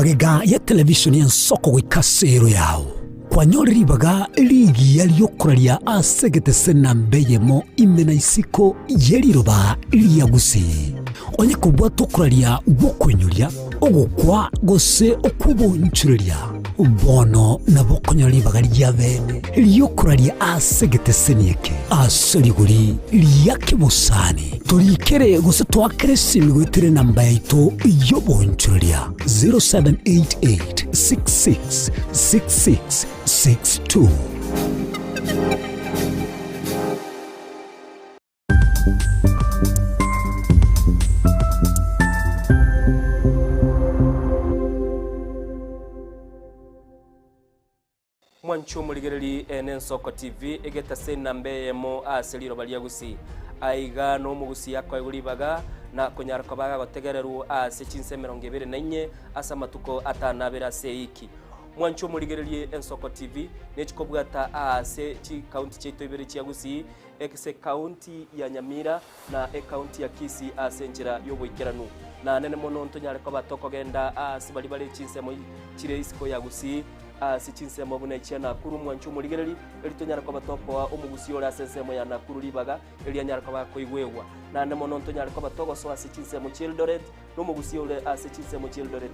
amagega ya televishoni ya nsoko gwikasero yao kwanyoriribaga ligi yaliokuraria asegete sena mbeyemo imena isiko yeliroba liagusi onye kubwa tokuraria gukwenyuria ogukwa gose okubonchuria bono nabokonyoribaga lya bene liokuraria asegete senieke aseriguri liake busani turikere gose twakere simigwitire namba yaito yobonchuria 0788666662. Mwancho muligereri ensoko TV egeta sena mbeyemo aseliro baliagusi aiga no mugusi yakwa iguribaga na kunyara kwabaga gotegereru ase chinse 24 asa matuko atanabera seiki. Mwancho muligereri ensoko TV nechikobwata ase chi county cheto ibere chiagusi ekse county ya Nyamira na county ya Kisii ase njira yoboikeranu na nene mono ntonyare kwa batoko genda ase bali bali chinse mo chire isiko yagusi sichinse mabuna ichana kuru Mwancho muligereri elitonyara kwa batoko wa omugusi ora sensemo ya nakuru libaga elianyara kwa koigwewa na nene mono ntonyare kwa batoko so asichinse mo Childoret no mugusi ora asichinse mo Childoret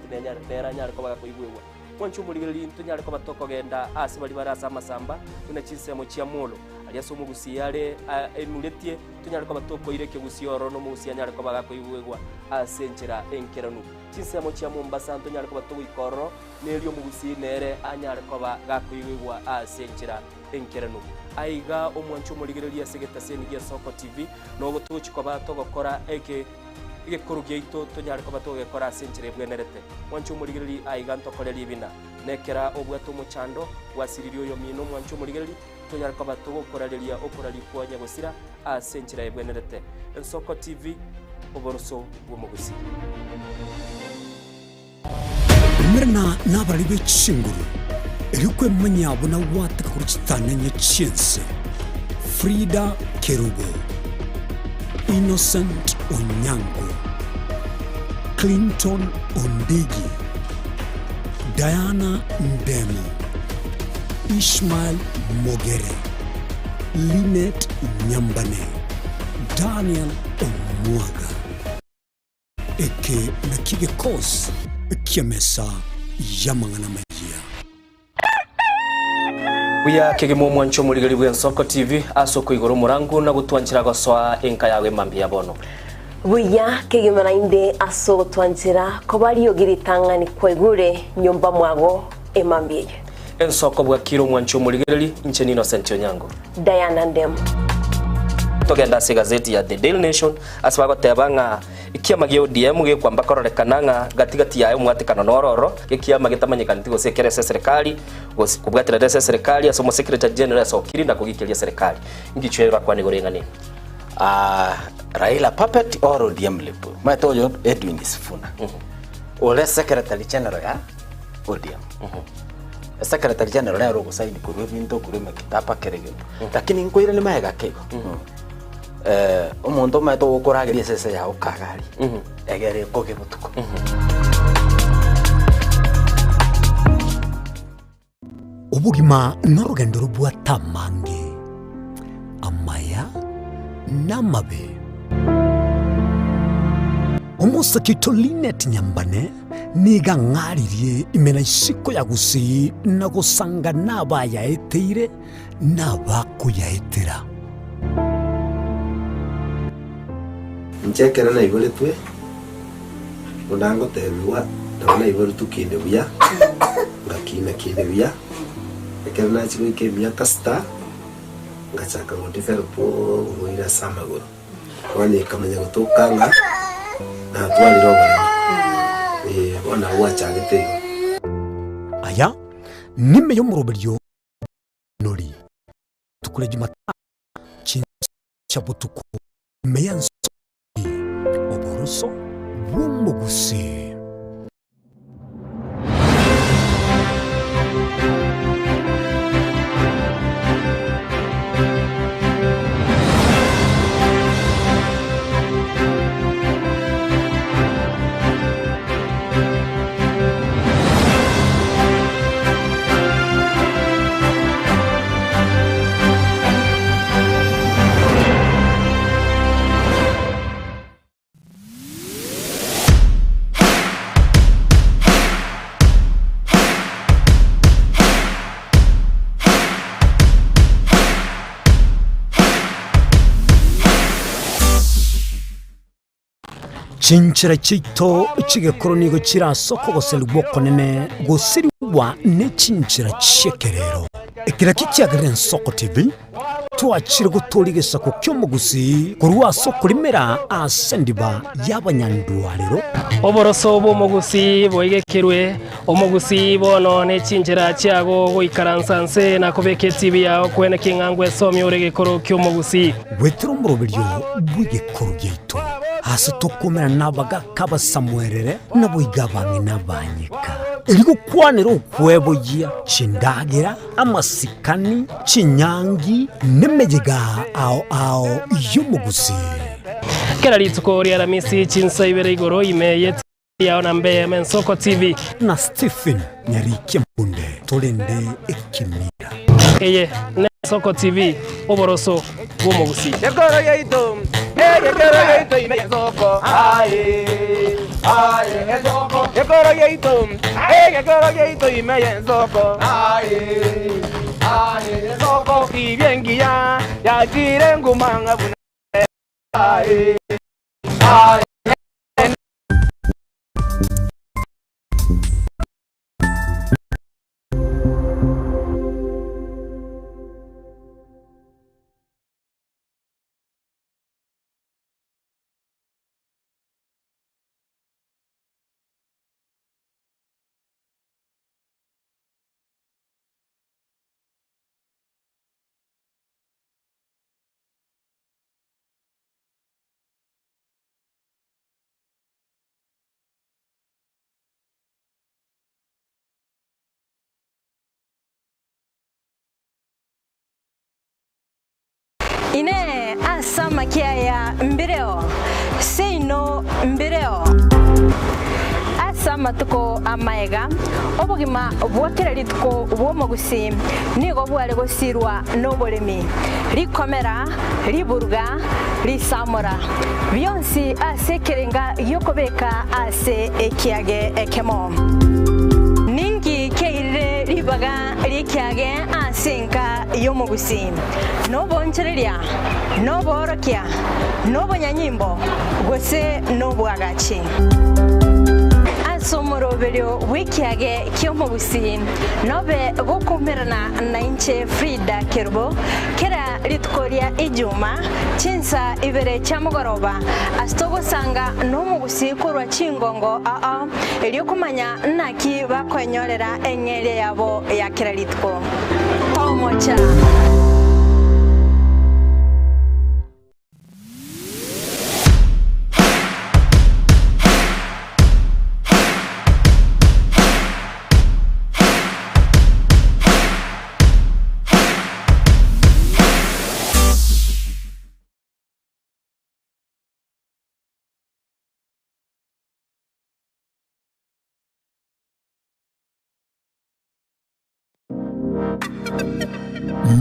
nera nyara kwa koigwewa. Mwancho muligereri ntonyare kwa batoko genda ase bali barasa masamba una chinse mo Chiamolo aliaso mugusi yale enuletie tonyare kwa batoko ireke gusioro no mugusi anyara kwa baga koigwewa asenchera enkeranu chinse mo Chia Mombasa ntonyare kwa batoko ikoro nelio mugusi nere anyare kwa baga koigwewa asenchera enkeranu aiga omwancho muligereri asegeta seni ya Soko TV no botuchi kwa batoko kora eke igekuru gyeito tonyare kwa batoko gekora asenchera bwenerete mwancho muligereri aiga ntokoreri bina nekera obwato muchando wasiririo yo mino mwancho muligereri tonyara kwa batoko koraleria okorali kwa nyagosira asenchira ebwenerete Ensoko TV oboroso bw'omugusi mrna nabali bechinguru erikwe manyabo na wataka kuruchitananye chiense Frida Kerubo, Innocent Onyango, Clinton Ondigi, Diana Ndemo, Ishmael Mogere, Linet Nyambane, Daniel Omwaga, eke nakige kos kiamesa yamangana majia. Buya kegemo Mwancho muligereri bw'Ensoko TV asoko igoro murangu na gutwanchira goswa enka yawe mambi yabono. Buya kegemo inde aso gutwanchira ko bari yogiritangani kwegure nyumba mwago emambi. Ensoko bwa kiro Mwancho muligereri incheni Innocent Onyango, Diana Ndemo. Togenda se gazeti ya The Daily Nation asaba tebanga ikiama gyo DM ge kwamba kororekananga gatigati yayo mwatikano nororo ikiama gitamanyikana tigo sekere serikali kubwatira serikali asomo secretary general sokiri na kugikiria serikali ngichwera kwa nigorengani Raila puppet or ODM lepo matoyo Edwin Sifuna ole secretary general ya ODM secretary general ya rogo saini kurwe binto kurwe kitapa kerege lakini ngoire ni maega kego omuntu mato gukuragiria sese ya ukagari egere koge butuko ubugima n'urugendo rubwatamange amaya n'amabe umusakito Linet Nyambane niga ngaririe imena isiko yagusi na gusanga nabaya eteire nabakuyaetera nchekera na ibole twe undango tebiwa ndabona ibole tukinde buya ngakina kinde buya ekera na chiko ikemya kasta ngachaka modifero po ngoira samagoro wani kamanya gutokanga na twali rogo ona wacha gitego aya nime yo muroberyo nori tukule jumata chabutuko meyanso oboroso bumugusi chinchira chito chigekoro nigo chirasoko goserwa konene gosiriwa ne chinchira chekerero ekira kikiagarira Nsoko TV twachire guturigisa ku kyomugusi kurwa soko limera asendiba y'abanyandwariro oboroso bw'omugusi bwegekirwe omugusi bono nechinjira chiago goikaransanse na kubeka etibi yao kwene king'angwa esomya oregekoro ky'omugusi gwetera omurobiryo bw'igekoro gyaito hasi tukumira nabaga kabasamwerere naboiga bange nabanyika erigukwanira okweboyia chindagira amasikani chinyangi nemejega ao y'omugusi kera rituko ria Ramisi chinsa ibere igoro imeye yao na mbeye Nsoko TV na Stephen Nyarikia Mpunde tolende ekimira eye Nsoko TV oboroso bw'omugusi Yekoro yeito imeye Nsoko Nsoko Yekoro yeito imeye Nsoko Nsoko ibyengia yakire ngumanga buna ine asama kiaya mbireo seino mbireo asama tuko amaega obugima bwakira lituko bwomugusi nigo bwale gosirwa nobolemi likomera liburga lisamura byonsi asekerenga yokobeka ase ekiage ekemo ningi keire libaga likiage asenka yomugusi nobonchereria noborokia nobonyanyimbo gose nobwagachi asomoroberio wikiage kyomugusi nobe gokumerana na inche Frida Kerbo kera litkoria ijuma chinsa ibere chamugoroba astogo sanga nomugusi kurwa chingongo eliokumanya naki bakonyorera engere yabo ya kera litko tomocha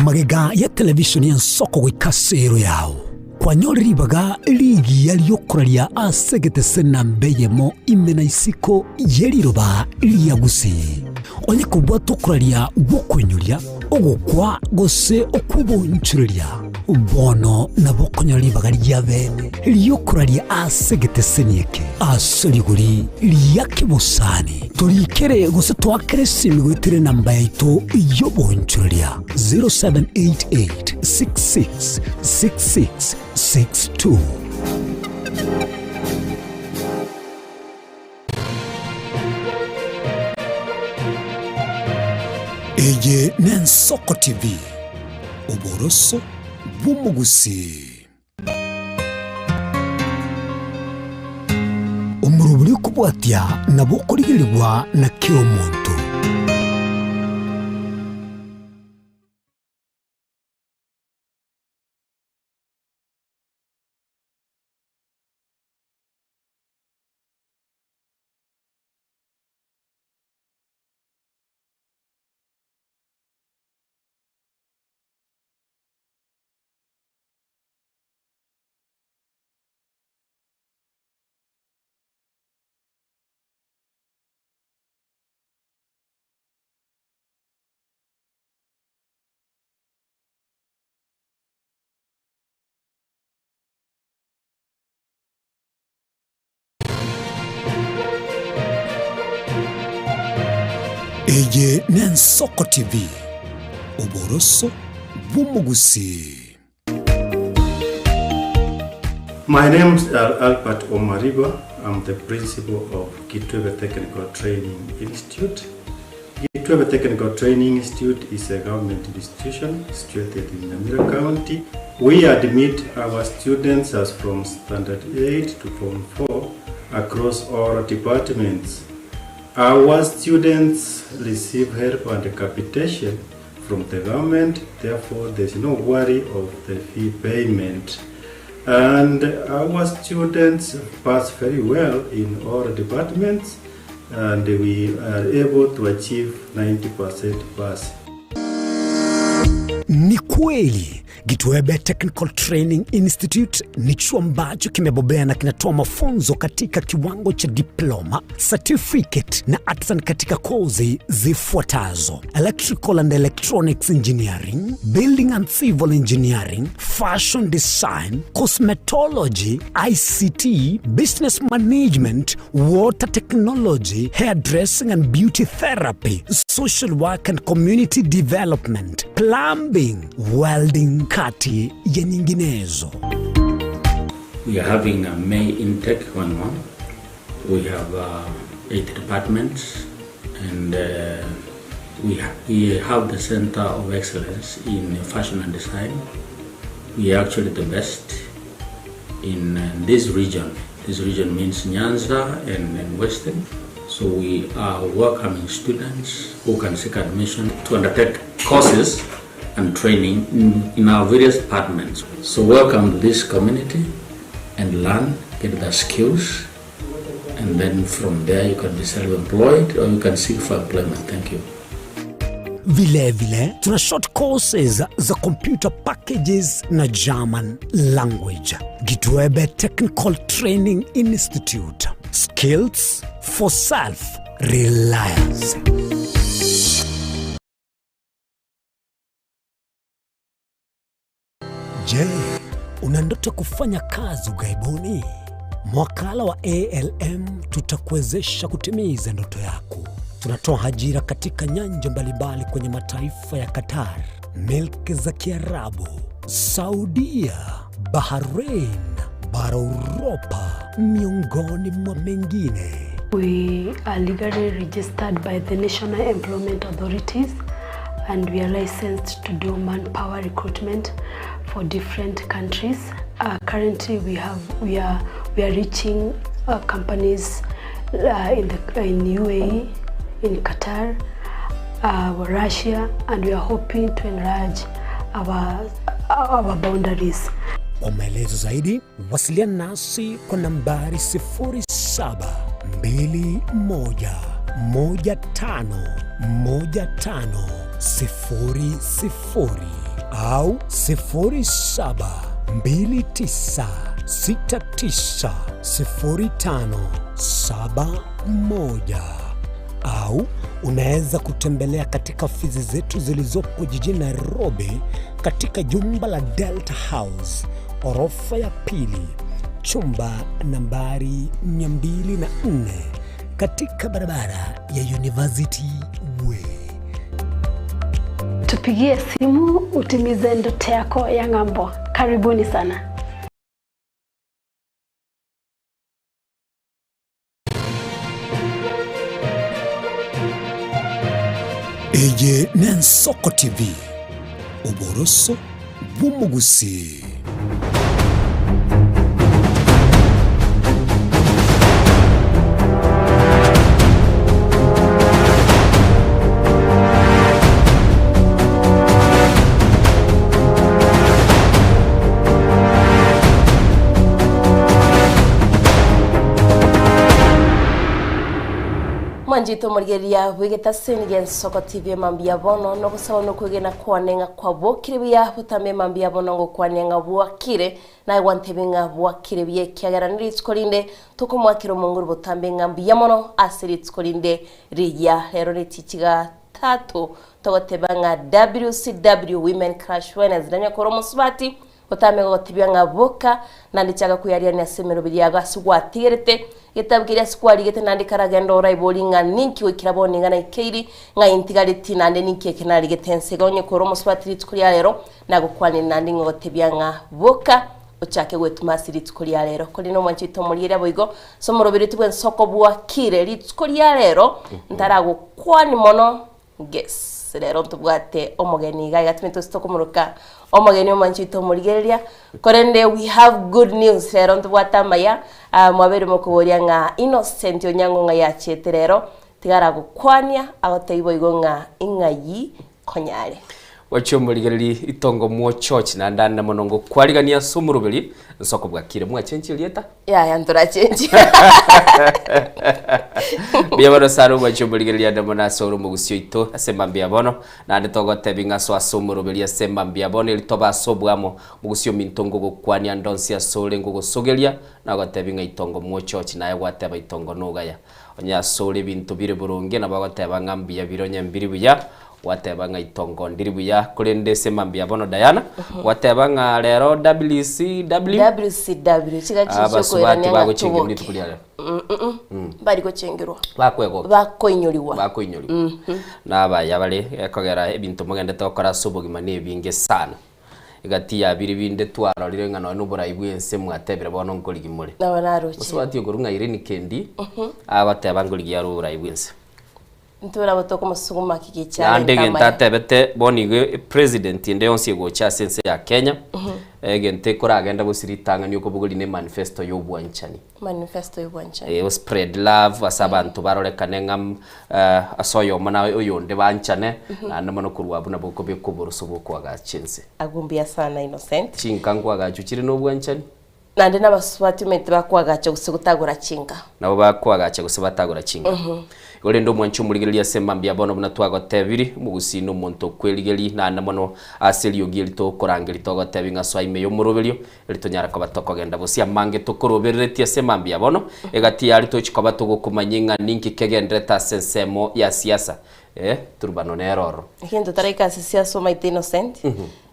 magega ya televisioni ya Nsoko gwikasero yao kwanyoriribaga ligi yaliyokuraria asegete sena mbeyemo imena isiko yeriroba liyagusi onye kubwa tokuraria gwokunyuria ogukwa gose okubonchuria bono nabokonyoribaga lya bene liyokuraria asegete senieke asoriguri liyakibusani turikere gose twakere simigwitire namba yaito yobonchuria 0788666662 Eye Nsoko TV oboroso bw'omugusi omuruburi kubwatya nabo kurigirirwa na kyomuntu Eye Nensoko TV, Oboroso Bumugusi. My name is Albert Omariba. I'm the principal of Kitwebe Technical Training Institute. Kitwebe Technical Training Institute is a government institution situated in Nyamira County. We admit our students as from Standard 8 to Form 4 across all departments. Our students receive help and capitation from the government, therefore there is no worry of the fee payment. And our students pass very well in all departments, and we are able to achieve 90% pass. Ni kweli Kitwebe Technical Training Institute ni chuo ambacho kimebobea na kinatoa mafunzo katika kiwango cha diploma, certificate na artisan katika kozi zifuatazo: Electrical and Electronics Engineering, Building and Civil Engineering, Fashion Design, Cosmetology, ICT, Business Management, Water Technology, Hairdressing and Beauty Therapy, Social Work and Community Development, Plumbing, Welding, kati ya nyinginezo. We are having a May intake 1-1. We have 8 departments, and we have the Center of Excellence in Fashion and Design. We are actually the best in this region. This region means Nyanza and Western. So we are welcoming students who can seek admission to undertake courses and training in our various departments. So welcome to this community and learn, get the skills, and then from there you can be self-employed or you can seek for employment. Thank you. Vile tuna short courses za computer packages na German language. Kitwebe Technical Training Institute. Skills for self-reliance. Je, una ndoto kufanya kazi ughaibuni? Mwakala wa ALM tutakuwezesha kutimiza ndoto yako. Tunatoa ajira katika nyanja mbalimbali kwenye mataifa ya Qatar, Milki za Kiarabu, Saudia, Bahrain, bara Europa, miongoni mwa mengine. We are legally registered by the National Employment Authorities, and we are licensed to do manpower recruitment for different countries. Currently, we are reaching companies in UAE, in Qatar, Russia, and we are hoping to enlarge our boundaries. Kwa maelezo zaidi, wasiliana nasi kwa nambari 0721151500 au 0729690571, au unaweza kutembelea katika ofisi zetu zilizopo jijini Nairobi katika jumba la Delta House, orofa ya pili, chumba nambari 204 katika barabara ya University Way. Tupigie simu utimize ndoto yako ya ng'ambo. Karibuni sana. Eye Nensoko TV, Oboroso Bumugusi. Manjito Margeria wigeta sengen Soko TV mambia bono no kusaba no kwegena kwanenga kwa bokire bya butame mambia bono ngo kwanenga bwakire na wantebenga bwakire bye kyagaranira itskolinde tukomwakiro munguru butambe ngambia mono asiritskolinde riya hero nitikiga tatu togotebanga WCW Women Crash Winners danya koromo subati utame gotibia ngaboka na ndichaga kuyaria ni asemero biriaga sigwatigirite gitabu kiria sikwarigite nandi karagenda oraibori nga ninki wikira boni ngana ikeiri nga intigariti nande ninki ekenari gitense gonye koro muswatiri tukuria rero nagukwani nandi ngotibia ngaboka uchake gwetuma siritukuria rero kuri no mwanchito muriera boigo somoro biritu bwen soko bwa kire ritukuria rero ntaragukwani mono guess rero tubwate omugeni gai gatumito stokomuruka omugeni omanchito murigereria korende we have good news rero tubwata maya mwabere mukuboria nga Innocent Onyango nga yachete rero tigara gukwania agoteibo igonga ingayi konyare wacho murigereri itongo mwo church na ndanda monongo kwarigania sumurubiri nsoko bwakire mwa chenchi lieta ya ndora chenchi biabaro saru wacho murigereri andamona soro mugusyo ito asemba biabono na nditogo tebinga so asumurubiri asemba biabono ilitoba sobwamo mugusyo mintongo gukwania ndonsi asole ngo gosogelia na gotebinga itongo mwo church naye gwateba itongo nugaya onya sole bintu bire burunge na bagoteba ngambia bironya mbiri buya watebanga itongo ndiribuya kurende semambia bono Diana watebanga rero WCW chigachicho kwirania bago chingirwa tukulia bari ko chingirwa bakoinyuriwa naba yabale ekogera ebintu mugende tokora subugima ne binge sana igati ya biri binde twarorire ngano n'uburayi bwense mwatebere bono nkorigimure nabanaruche uswati ogurunga Irene Kendi abatebanga ngurigiya ruburayi bwense ntura botoko musuguma kigicha andege ntatebete bonige president inde yonse gocha sense ya Kenya egente koragenda gusiritanga niyo kubuguri ne manifesto y'obwanchani o spread love asabantu barorekane ngam asoyo mana oyonde banchane namono kurwa buna boko bekuburuso boko agachense agumbia sana Innocent chinkangwa agachuchire n'obwanchani nande n'abaswati mente bakwagacha gusugutagura chinga nabo bakwagacha gusibatagura chinga Ore ndo mwanchu murigeria semambia bono buna twagotebiri mugusino muntu kwirigeri na namono aseli ogiri to korangeri to gotebinga swaime yo muroberio ritonyara ko batokogenda busia mange tokoroberetie semambia bono egati yari to chikoba to gukumanyinga ninki kegendreta sensemo ya siasa turbano neroro hindu tareka siasa maite Innocent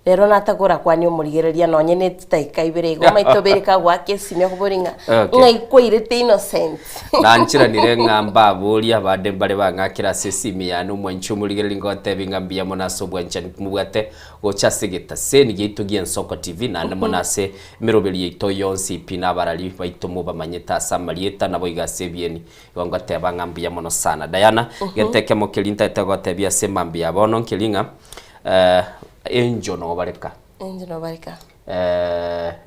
rero natagora kwani omurigereria no nyene titaika ibere go maitobereka gwake sime kuboringa ngaikwirete Innocent nanchira nire ngamba boria bade bare bangakira sesimi ya no mwanchu murigereria ngotebinga mbia monaso bwanchani mubwate gocha segeta seni gitugiye Nsoko TV na ndamonase miroberi ito yonsi pina barali baitomo bamanyeta samarieta nabo igasebieni ngoteba ngambia mono sana Diana geteke mokelinta tegotebia semambia bono nkilinga Enjo no bareka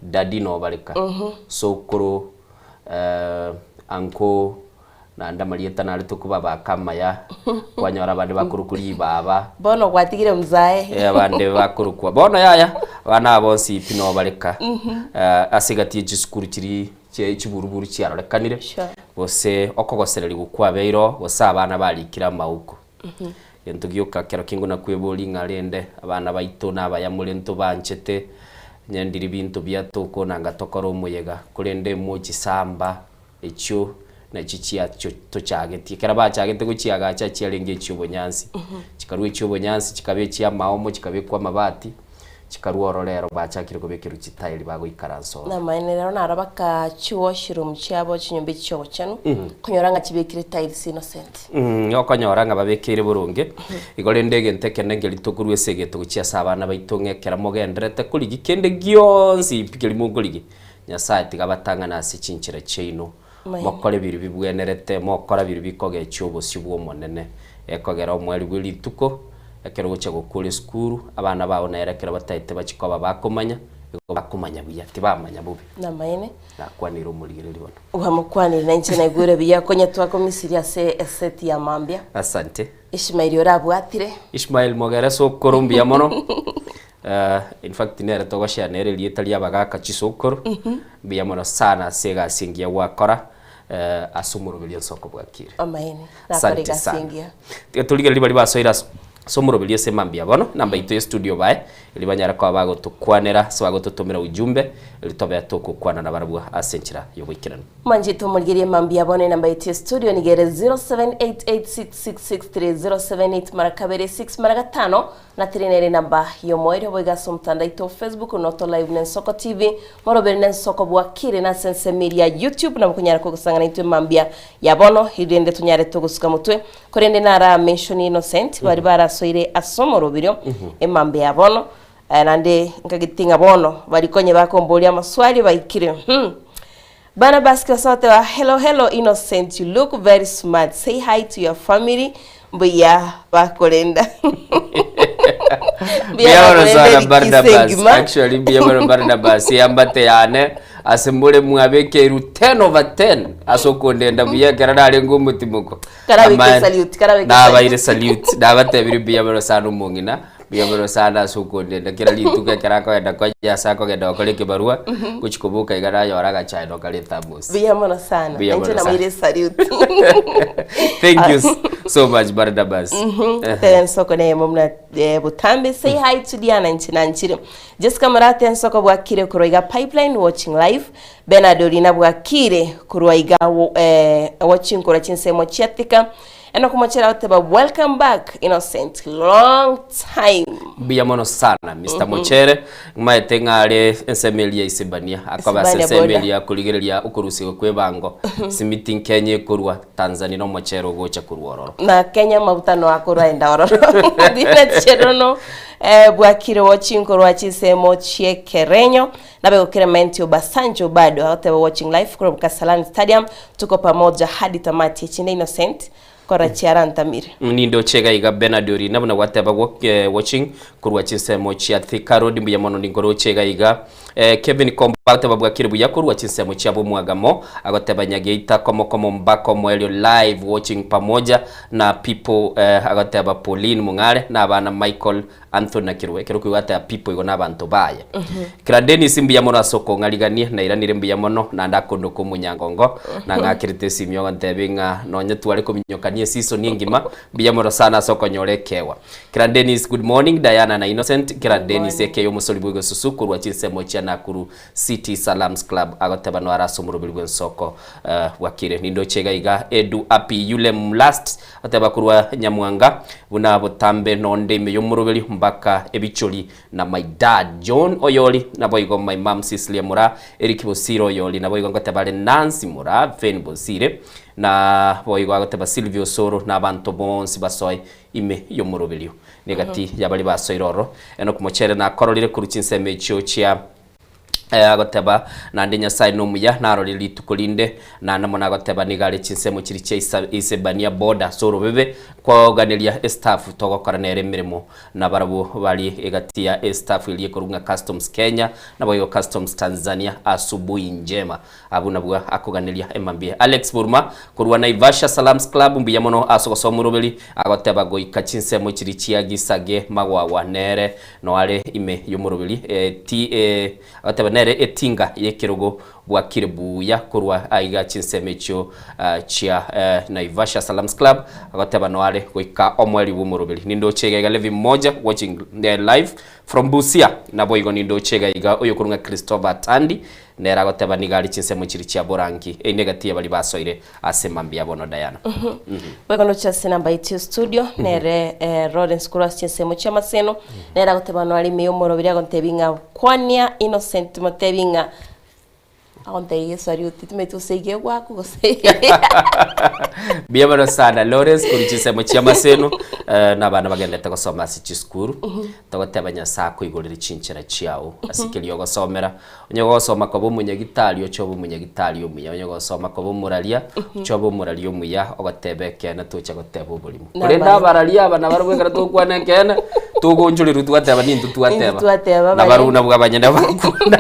Daddy no bareka Sokoro anko na ndamalieta na ritukuba bakamaya kwanyora bande bakurukuri baba bono gwatigire mzae bande bakurukwa bono yaya bana bonsi pino bareka asigati gisukuru kiri kiburuburu cyararekanire bose okogosereri gukwa beiro bose abana balikira mauko Yentugioka kero kingo na kweboli ngarende abana baito nabayamule nto banchete nyandiri bintu byatoko nangatokoro muyega kurende moji samba echo na chichia to chageti kera ba chagete guchiaga cha chialenge cyubonyansi kikarwe cyubonyansi kikabe cya maomo kikabe kwa mabati kikaruororero bachakire kubekera kitayili bago ikaranso na mainero narabaka cyuoshiro mucyabo kinyombe cyo cyano kunyoranga kibekire tiles Innocent yokonyora babekire burunge igore ndege ntekene ngeli tukurwe segeto gucia sabana baitongekera mogendrete kuri gikende gyonsi pikiri mugurigi nyasati gabatanga nasi cinchira cheino mokore biri bibwenerete mokora biri bikoge cyubo sibwo monene ekogera omweri gwirituko ekero gocha gukure skuru abana bawo na erekera bataite bachikoba bakomanya buya tibamanya bubi na maine nakwanira umurigiriri bono uhamukwanira nanche na igure biya konya twakomisiri ase seti ya mambia asante Ishmael yorabwatire Ishmael mogera so korumbia mono in fact nere togosha nere lietali abagaka chisokoro biya mono sana sega singia wakora asumuru bilio soko bwakire amaine na korega singia tuligeri bali basoira so murobili se mambia bono namba itu studio bae ili banyara kwa bago tukwanera so bago tutumira ujumbe ili tobe tukukwana na barabu asenchira yobikirana manjito mulgirie mambia bono namba itu studio ni gere 0788666308 marakabere 6 maragatano na trinere namba yomoire boiga somtanda ito Facebook noto live Nensoko TV morobere Nensoko bwakire na sense media YouTube na kunyara ko gusangana itu mambia ya bono hidende tunyare to gusuka mutwe korende nara mention innocent bari barasoire asomoro biryo emambe ya bono nande ngagitinga bono bari konye bakombolia maswali baikire Bana Basket sote wa hello innocent, you look very smart, say hi to your family mbuya bakolenda actually Barnabas yambate yane asembole mwabeke ru 10/10 asokondenda buya karada ngumutimuko karabeke salute dabate biri biya sanu mungina biya sana asokondenda kira lituka karako enda kwa jasa ko genda koleke barua kuchikubuka igara yoraga chaino kaleta mus biya sana nje na mwire salute thank you so much Barnabas Nensoko ne mumna butambe say hi to Diana Nchire Jessica Marate Nensoko bwakire kuroiga pipeline watching live Benadorina bwakire kuroiga watching kura chinsemo chiatika eno kumachira uteba welcome back innocent long time biya mono sana Mr. Mochere maetengare ensemelia isebania akaba ensemelia kuligerelia ukurusi kwebango meeting Kenya kurwa Tanzania no Mochero gocha kurwororo na Kenya mabutano akorwa enda ororo dine cherono bwakire watching kurwa chisemo chiekerenyo na begokire mentio basanjo bado uteba watching live kwa Kasarani Stadium tuko pamoja hadi tamati chini innocent kora chiaranta mire nindo chega iga Benadori nabona wateba watching kurwa chinsemo chia Thika Road mbuya mono ningoro chega iga Kevin Komba babwa kiribu yakurwa chinsemo chia bomwagamo agoteba nyageita komo mbako mwelio live watching pamoja na people agoteba Pauline Mungare na abana Michael Anthony kirwe kiruku wata people igona abantu baya kira Dennis mbuya mono asoko ngaligania na iranire mbuya mono na ndakondo ko munyangongo na ngakirite simyo ntebinga nonye twale ko minyokanie season ngima mbuya mono sana soko nyorekewa kira Dennis good morning Diana na Innocent kira Dennis ekeyo musoli bwego susuku rwa chinsemo chia Nakuru City Salams Club agoteba no araso murubirwe nsoko wakire nindo chega iga Edu api yule last ateba kurwa Nyamwanga buna botambe nonde meyo murubiri mbaka ebicholi na my dad John Oyoli na boygo my mom Cecilia Mura Eric Bosiro Oyoli na boygo ngotebale Nancy Mura Fen Bosire na boygo agoteba Silvio Soro na bantu bonsi basoy ime yo murubiri negati yabali basoiroro eno kumochere na korolire kuruchinseme chia agoteba nande Nyasaye nomuya narorili tukolinde na namona agoteba nigale chinsemo kiri cya isebania border soro bebe kwa ganelia staff togokora nere mirimo na barabo bali egatia staff iliye korunga customs Kenya na boyo customs Tanzania asubuhi njema abuna bwa akoganelia emambie Alex Burma kurwa Naivasha Salams Club mbuya mono asogoso murobeli agoteba goika chinsemo kiri cya gisage magwawa nere no ale ime yomurobeli agoteba nere etinga yekirogo bwakire buya kurwa aiga chinsemecho chia Naivasha Salams Club agoteba no ale goika omweli wumurobeli nindo chega iga levi moja watching the live from Busia na boygo nindo chega iga oyo kurunga Christopher Tandi nera agoteba nigali chinsemo chiri chia Borangi negatia bali basoire asemambia bono Diana boygo no chase namba itu studio nere Rodens Cross chinsemo chia Maseno nera agoteba no ali meyo morobeli agontebinga kwania Innocent motebinga agonte yeso ari utitumetu sege wako gose biabara sana Lawrence kuricisemo chia Maseno na bana bagenda takosoma sichiskuru togotebanya sako igorire chinchira chiao asikeliyo gosomera onyogo soma ko bumunyagitali ochobo munyagitali omuya onyogo soma ko bumuralia chobo muralia omuya ogotebeke na tocha goteba obulimo kurenda baralia abana barwegara tokwana kena tugonjuriru twateba nintu twateba na baruna bwabanyenda bakunda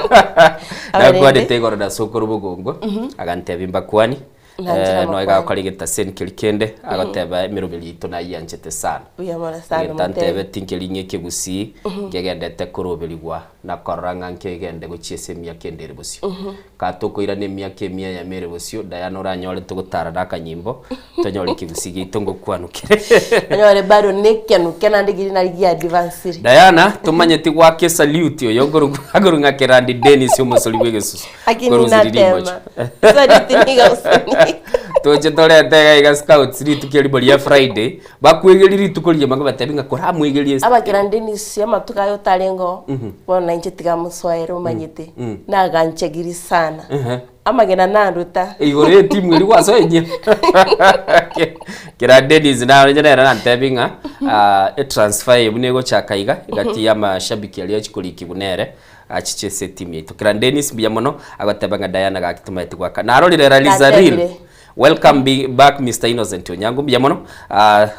na kwade tegoro da sokoro bugongo aganteba imbakwani no igakora igitasen kirikende agoteba emirubiri itu na yanjete sana uyamara sana mutebe tinkelinge kegusi gegendete kurubirigwa na koranga nkegende guchiesemia kendere busio katukoira ne miaka emia ya mere busio Diana uranyore tugutara nakanyimbo tonyore kegusi gitongo kwanukire anyore bado nekenuke na ndigiri na ligi advance Diana tumanyeti gwake salute yo aguru ngakerandi Dennis umusoli bwegesusu akini na tema saditiniga usini toje tole tega iga scouts ritukeli ya Friday bakwegeri ritukoli yamanga batabinga kora mwegeri abakirandini siama tukayo talengo bona inche tiga muswaero manyete na ganchegiri sana amagena nanduta igore timu iri kwaso enye kirandeni zina nyenera nantabinga e transfer yebunego chakaiga gati ya mashabiki ali achikoli kibunere achiche setimu yetu kirandeni sibiya mono agatebanga Diana gakituma yetigwaka narorire realize real. Welcome back Mr. Innocent Onyango biyamono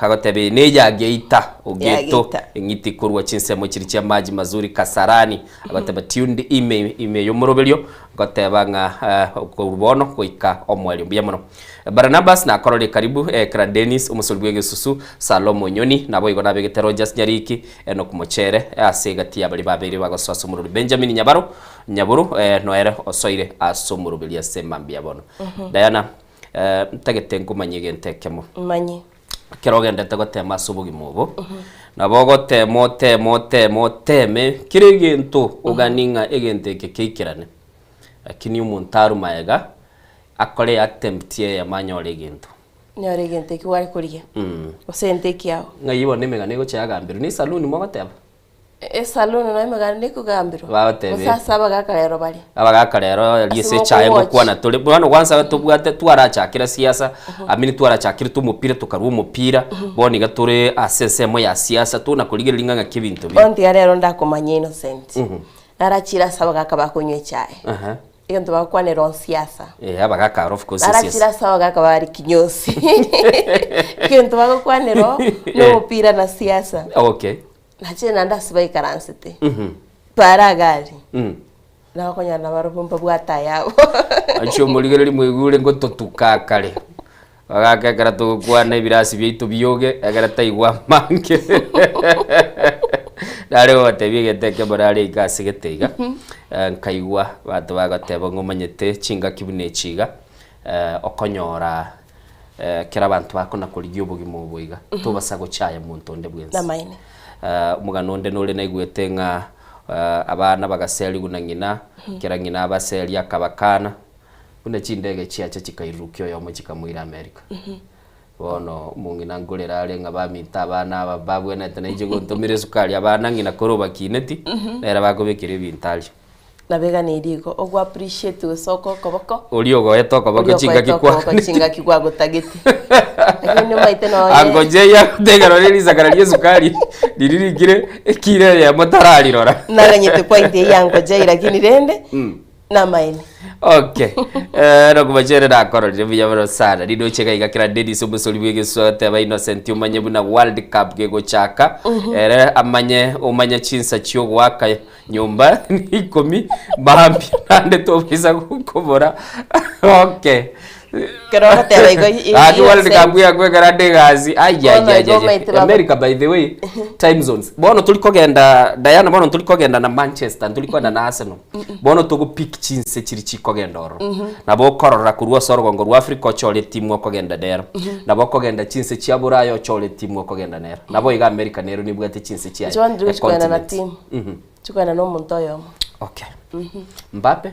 agotebe neja geita ogeto ngiti kurwa chinsemo chiri cha maji mazuri Kasarani agotebe tuned ime yomorobelio agoteba nga kubono kuika omweli biyamono Barnabas na korole karibu Kradenis umusolbwege susu Salomo Nyoni nabo igona begete Rogers Nyariki eno kumochere asegati abali babiri bagoswaso muri Benjamin Nyaburu noere osoire asomurubeli asema biyabono Diana tagete ngumanyige ntekemo manyi kirogende tagotema subugi mubo nabogote moteme kirigento uganinga egenteke kikirane akini umuntaru maega akole attempt ya manyore gento nyore gente ki wari kuriye osente kiao ngayibo nemega nego cyagambiro ni saluni mogoteba saluni no megana niko gambiro batebe sasa abagakarero bari abagakarero liese chaye gukwana tole bwana kwanza tubwate twarachakira siasa amini twarachakira tumupira tukaruwa umupira boni gatore asesemo ya siasa tuna kuligiringa nga kibintu bi ondi rero ndakomanye Innocent narachira sabaga kabakonywe chaye iyo ndo bakwanero siasa abagakaro of course siasa narachira sabaga kabari kinyosi iyo ndo bakwanero no mupira na siasa okay nache nanda sibai karansete para gari na konya na barumba bwata yabo acho muligereri mwegure ngo totukakale bagakakara to kwana ibirasi byitu biyoge agara taigwa mange dale wote bigete barale igasigetiga kaigwa batu bagateba ngomanyete chinga kibune chiga okonyora kera abantu bakona kuligyo bugimo buiga tubasago chaya muntu onde bwensi namaine muganonde nole naigwete nga abana bagaseli gunangina kera ngina abaseli akabakana kuna chindege chiacha chikairukyo yomo chikamwira America bono mungina ngolera ale nga bamita abana bababwe na tanaije gontomire sukali abana ngina koroba kineti era bagobekire bintali nabega nirigo ogwa appreciate usoko koboko oliogo etoko bako chinga kikwa gotageti akini maite no angoje ya tegaro riri zakaralie sukali diririgire ekire ya motarali rora naganyete point yango je lakini rende na maini okay nakubachere na korore biyabaro sana rido cheka igakira Dennis umusoli bwege sote aba Innocent umanye buna World Cup gego chaka amanye umanya chinsa cyo gwaka nyumba nikomi bahambi nande to bisa kukobora okay Kero tebe igo adi World Cup ya kwegara degazi America by the way time zones bono tulikogenda Diana bono tulikogenda na Manchester tulikogenda na Arsenal bono tugo pick chinse chiri chikogenda oro nabo korora kurwa sorgongo rwa Africa chole timu okogenda dera nabo kogenda chinse chiaburayo chole timu okogenda nera nabo iga America nero nibwate chinse chia John Drews kwenda na team tukwenda no muntu oyo okay Mbappe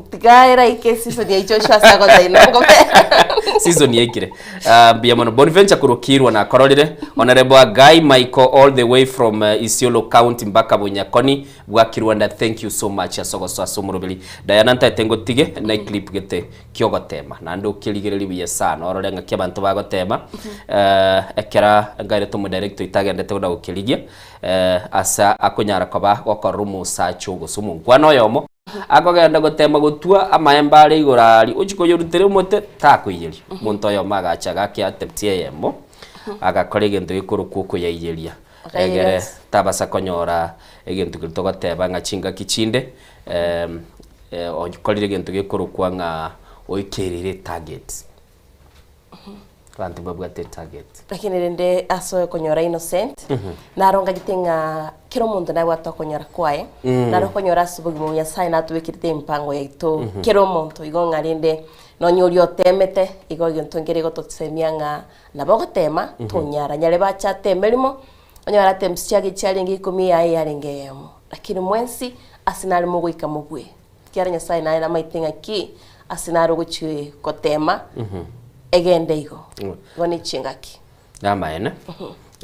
Tigaira ike season ya Joshua Sago zainongo season yekire biamono Bonaventure kurukirwa na kororire honorable Guy Michael all the way from Isiolo County mpaka Bunyakoni bwakirwanda thank you so much asogoso asomurubili Diana ntatengo tige na clip gete kyogotema nando kiligereri biye sana ororenga kyabantu bagotema ekera ngaire to director itagendete uda ukiligia asa akonyara koba gokorumu sacho gosumu kwano yomo akogenda gotema gotua amaembare igorari uchiko yorutere mote takwiyeri muntu yo magachaga kya teptie yemo agakore gento ikuru kuko yayiyeria egere tabasa konyora egento kitogoteba nga chinga kichinde okolire gento gikuru kwa nga oikerire target bantu babwate target lakini rende aso konyora innocent na ronga gitenga kiro mundu na gwato konyora kwae na ro konyora subugi mu ya sign atu wikirite mpango yaito kiro muntu igonga rende no nyorio temete igogi ntongere gototsemyanga na bogotema tunyara nyale bacha temelimo onyara temsiage challenge 10 yae yarengemo lakini mwensi asinali muguika mubwe kiara nya sign na maitinga ki asinaro guchwe kotema egende igo goni chingaki namaene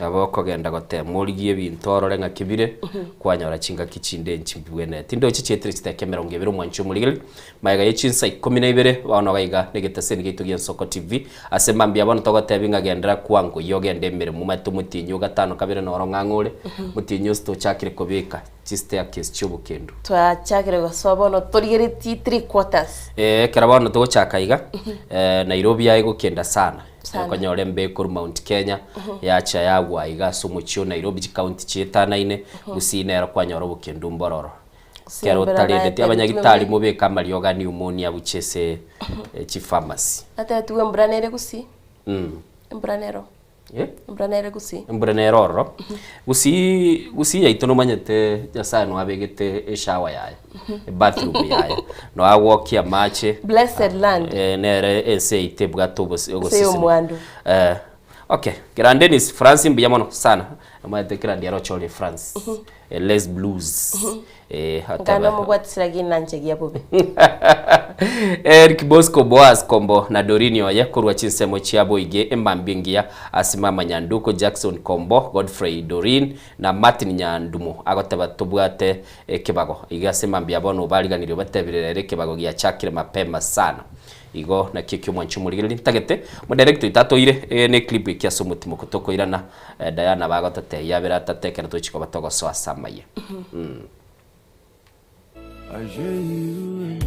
abo kogenda gotemurigie bintu orore nga kibire kwanyora chingaki chinde nchimbwene tindo chichetre chiteke 20 mwancho murigeli maiga yechinsa 12 bano gaiga negetaseni gitugie Nsoko TV asemambia bano togotebinga gendera kwangu yogende mere mu matu mutinyu gatano kabire no rongangure mutinyu sto chakire kobeka chiste akes chubukendo twa chakire gosobono torigere 3 quarters karabano to chakaiga Nairobi ya igukenda sana konyore mbekuru Mount Kenya yacha yagwa igasumu chyo Nairobi county chitanaine gusinera kwanyora bukendo mbororo kero talende abanyagitari mubeka marioga pneumonia buchese chipharmacy ata tuwe mbranere mbranero mbranere mbranero gusi yaitono manyete jasano abegete eshawa yaye bathroom yaye no awokia mache blessed land nere ite bwato ogosisi okay grandenis France mbiyamono sana amate grandi arochole France les blues hataba ngano mugwatisira ginanje giabobe Eric Bosco Boaz Kombo na Dorinio yakorwa chinsemo chiabo ige embambingia asimama Nyanduko Jackson Kombo Godfrey Dorin na Martin Nyandumo agotaba tubwate kibago igasema mbiabono baliganiro batebirere kibago gya chakire mapema sana igo na kikyo mwanchu murigeli tagete mo director itatoire ne clip kya somutimo kutoko irana Diana bagotate yabera tatekera tochiko batogo so asamaye Eye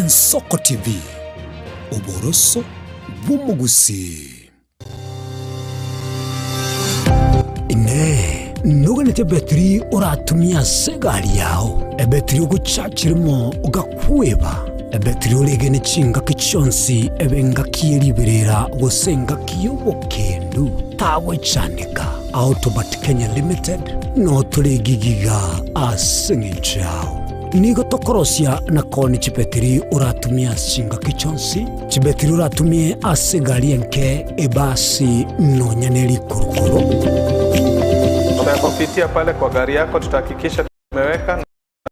Nsoko TV uboroso bw'umugusi ine nuganete betri uratumia segari yao ebetri uguchachirimo ugakweba ebetri ulegene chinga kichonsi ebenga kieriberera gusenga kiyobokendo tawe chanika Autobat Kenya Limited no tulegigiga asingichao nigo tokorosia na koni chipetiri uratumia singa kichonsi chipetiri uratumie asigari enke ebasi nonyaneli kurukuru. Tunapopitia pale kwa gari yako tutahakikisha tumeweka na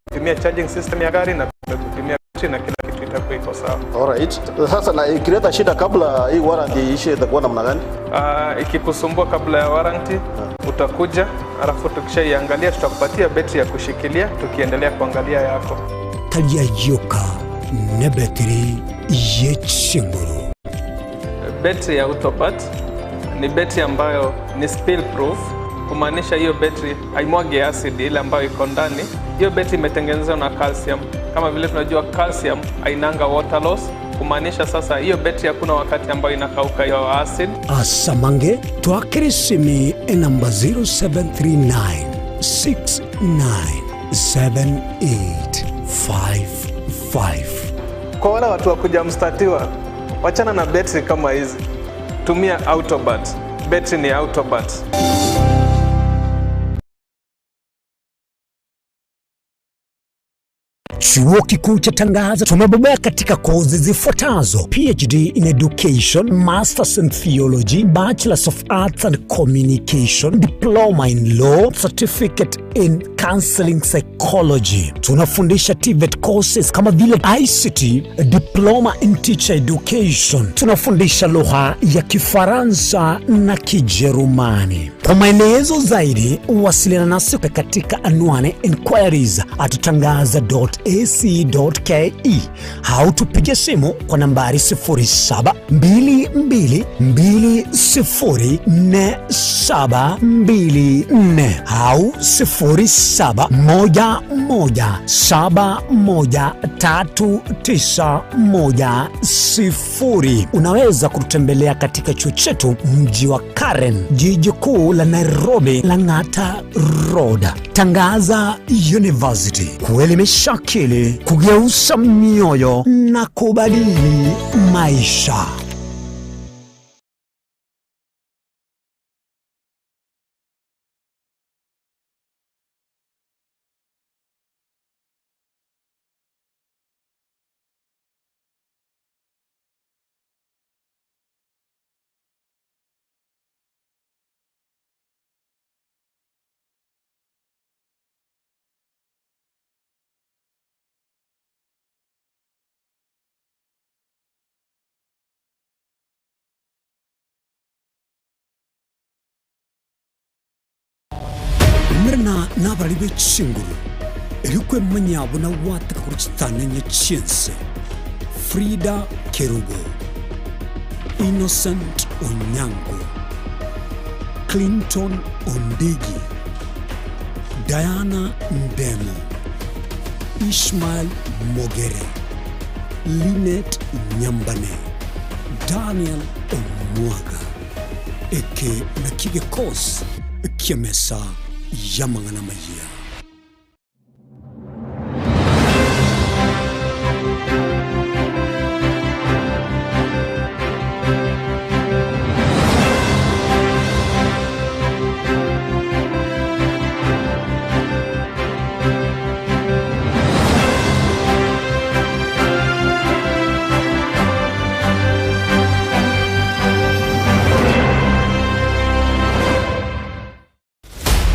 kutumia charging system ya gari na kutumia battery na kila kitu itakuwa iko sawa. Alright. Sasa na ikileta shida kabla hii warranty ishe itakuwa namna gani? Ikikusumbua kabla ya warranty utakuja, alafu tukishaiangalia tutakupatia betri ya kushikilia tukiendelea kuangalia yako. Talia yoka ne betri yechinguru. Betri ya Autobat ni betri ambayo ni spill proof, kumaanisha hiyo betri haimwagi acid ile ambayo iko ndani. Hiyo betri imetengenezwa na calcium. Kama vile tunajua calcium hainanga water loss, kumaanisha sasa hiyo betri hakuna wakati ambayo inakauka hiyo acid. Asamange twakirisimi namba 0739697855. Kwa wale watu wakuja mstatiwa, wachana na betri kama hizi, tumia Autobat. Betri ni Autobat. Chuo Kikuu cha Tangaza tumebobea katika kozi zifuatazo: PhD in Education, Masters in Theology, Bachelors of Arts and Communication, Diploma in Law, Certificate in Counseling Psychology. Tunafundisha TVET courses kama vile ICT, Diploma in Teacher Education. Tunafundisha lugha ya Kifaransa na Kijerumani. Kwa maelezo zaidi, wasiliana nasi katika anwani inquiries@tangaza.ac.ke au tupige simu kwa nambari 0722204724 au 0711713910. Unaweza kututembelea katika chuo chetu mji wa Karen, jiji kuu la Nairobi, Lang'ata Road. Tangaza University, kuelimisha akili, kugeuza mioyo na kubadili maisha. Mrna nabalibe chinguru erikwe manyabo na wataka kuchitana nyachiense. Frida Kerubo, Innocent Onyango, Clinton Ondigi, Diana Ndemo, Ishmael Mogere, Linet Nyambane, Daniel Omwaga, eke nakige kos kiamesa Yamangana Maya.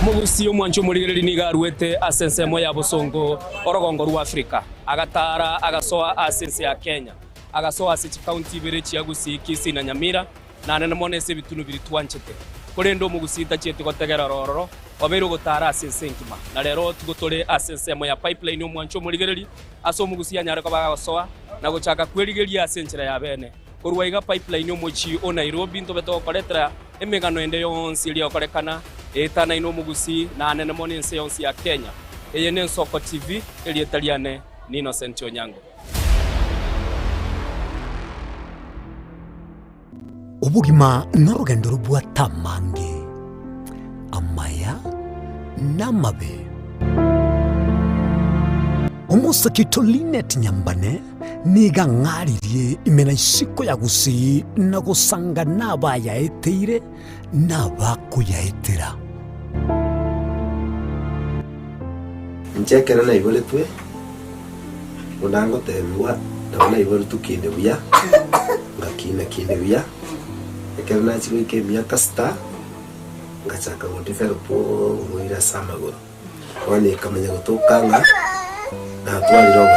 Mugusi mwancho muligeri ni garuete asense moya busongo orogongo rwa Afrika agatara agasoa asense ya Kenya agasoa ase county berechi yagusi Kisii na Nyamira na nene monese bitunu biri twanchete kurendo mugusita chete gotegera rororo wabero gotara asense nkima na rero tugotore asense moya pipeline mwancho muligeri aso mugusi anyare ko bagasoa na gochaka kwerigeria asense ya bene kurwaiga pipeline mochi o Nairobi ntobeto koletra emegano ende yonsi ili okorekana etana ino mugusi na nene monense yonsi ya Kenya eyene Nsoko TV eli Italiane ni Innocent Onyango. Ubugima n'urugendo rubwa tamange amaya namabe umusakito Linet Nyambane niga ngaririe imena isiko ya gusi na gusanga nabaya eteire nabakuyaetera nchekera na ibole twe unango tebiwa ndabona ibole tukinde buya ngakina kinde buya ekera na chiko ke miaka sta ngachaka gotifero po muira samagoro wani kamanya gutokanga na twali rogo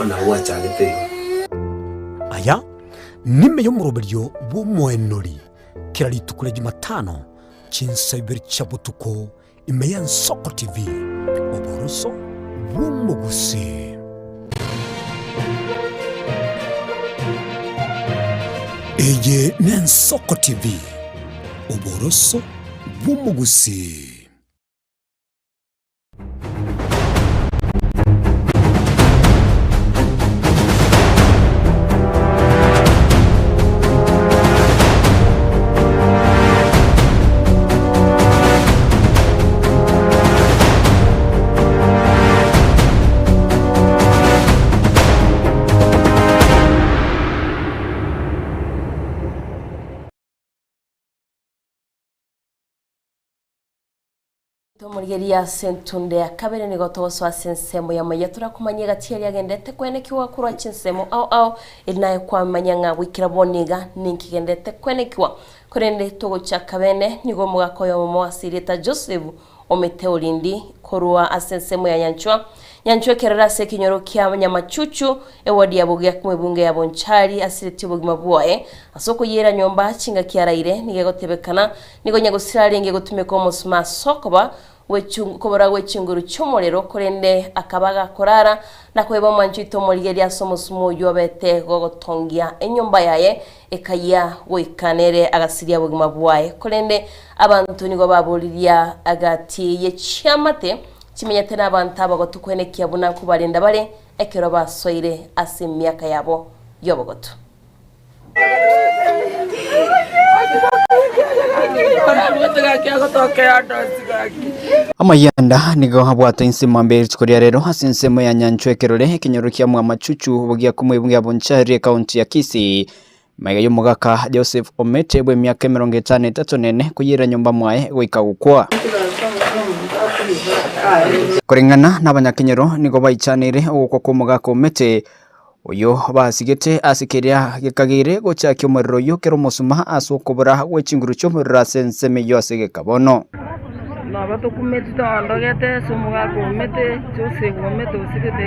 ona wacha gitego aya nime yo muroberyo bumwenori kirari tukule Jumatano chinsabiri chabutuko imeya Nsoko TV oboroso bumugusi eye Nsoko TV oboroso bumugusi. Tumurigeria sentunde ya kabere ni gotogoso asensemo ya maya turakumanya gatiari agendete kwenekiwa kurwa chinsemo au inaye kwa manyanga wikira boniga ninkigendete kwenekiwa kurende togo cha kabene nigo mugakoyo mu asirita Joseph ometeolindi kurwa asensemo ya nyanchwa kerera se kinyoro kya nyamachuchu ewadi ya bugia kumebunge ya bonchari asiriti bugima bwae asoko yera nyomba chinga kiaraire nigegotebekana nigo nyagusirari ngegutumeko musuma sokoba kobora wechinguru chomorero korende akabaga korara na kweba manchito morigeria somosumo yobete gogotongia enyomba yaye ekaya goikanere agasiria bugima bwae korende abantu nigo baburiria agati ye chamate kimenyete n'abantu abagotukwenekia buna kubarinda bare ekero basoire ase myaka yabo yobogoto amayanda nigo habwato insemo mbere chikoria rero hasinsemo ya nyanchwe kerore kinyorukia mwa machuchu bugia kumwe bonchari county ya Kisii maiga yomugaka Joseph Omete bwe myaka 53 nene kuyira nyumba mwae goika gukwa kuringana n'abanyakinyero nigo baichanire uko kumugaka Omete uyo basigete asikiria gikagire gocha kyomuriro yokero musuma asokobora wechinguru cyomurira senseme yose kabono nabato kumeti tandogete sumugaka Omete Joseph Omete usigete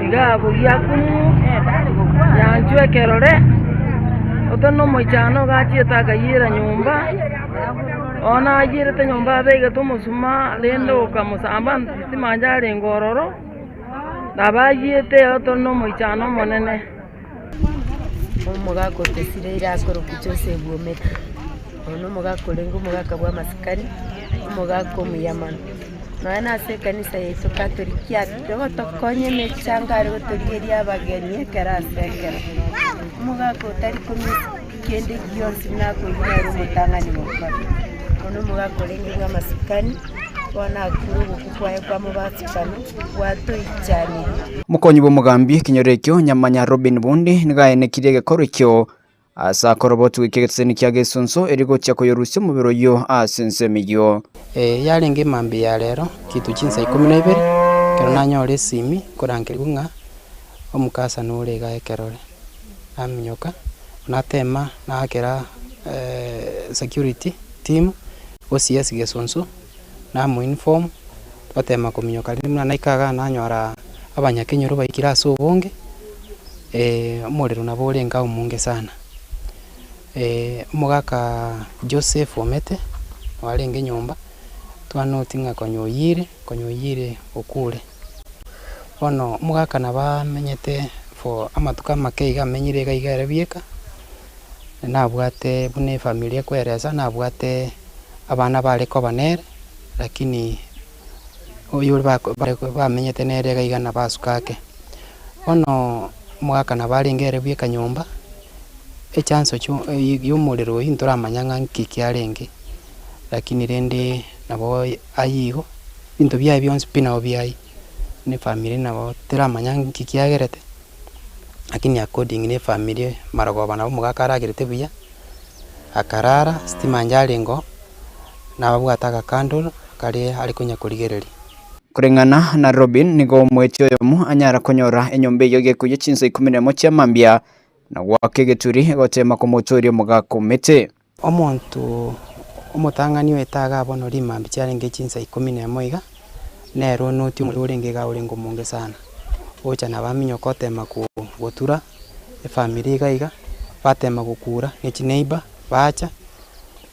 iga bugia kumu yanjwe kerore otono moichano gachieta kayira nyumba ona ayirete nyumba bege tumusuma lendo kamusamba timanjare ngororo nabayete otono moichano monene omugaka otesire irakoro Joseph Omete ono mugaka lengo mugaka bwa masikani omugaka omuyamano noena se kanisa yesu katolikia rego tokonye mechangare gotoligeria abageni karasekera mugaka otari komisi kende gionsi nako yaro mutangani mukara ono mugaka lengo bwa masikani wana kuru kukwaye kwa mubatsikano wato ichani mukonyi bo mugambi kinyorekyo nyamanya Robin Bundi nigaene kirege korokyo asa korobotu wikegetseni kyage sonso erigo cyako yorusyo mu biro yo asensemiyo yarenge mambi ya rero kitu chinsa 12 kero nanyore simi korangirunga omukasa nurega ekerore aminyoka natema nakera security team OCS gesonso na mu inform batema kuminyoka rimwe naikaga nanyora abanyakenyoro baikira so bonge umuriro naborenga umunge sana mugaka Joseph Omete warenge nyumba twanotinga konyoyire okure ono mugaka nabamenyete for amatuka makeiga menyire gaigare bieka nabwate bune familia kwereza nabwate abana bareko banere lakini oyo bamenyete nere gaiga na basukake ono mugaka nabarengere bieka nyumba echanso y'umuriro inturamanyanga nkikyarenge lakini rende nabo ayigo bintu byaye byonse pina obyai ne family nabo teramanyanga nkikyagerete lakini according ne family maragoba nabo mugakaragerete buya akarara stima njalengo nababwataga candle kali alikunya kurigereri kurengana na Robin nigo mwetyo yomu anyara konyora enyombe yoge kuye chinsa 11 cya mambia na wakegeturi gotema komotorio mugaka Omete omuntu omutangani wetaga abono limambi cyarenge chinsa 11 nero noti umurenge ga urengo munge sana ocha nabaminyo kotema kugotura family gaiga batema gukura echineiba bacha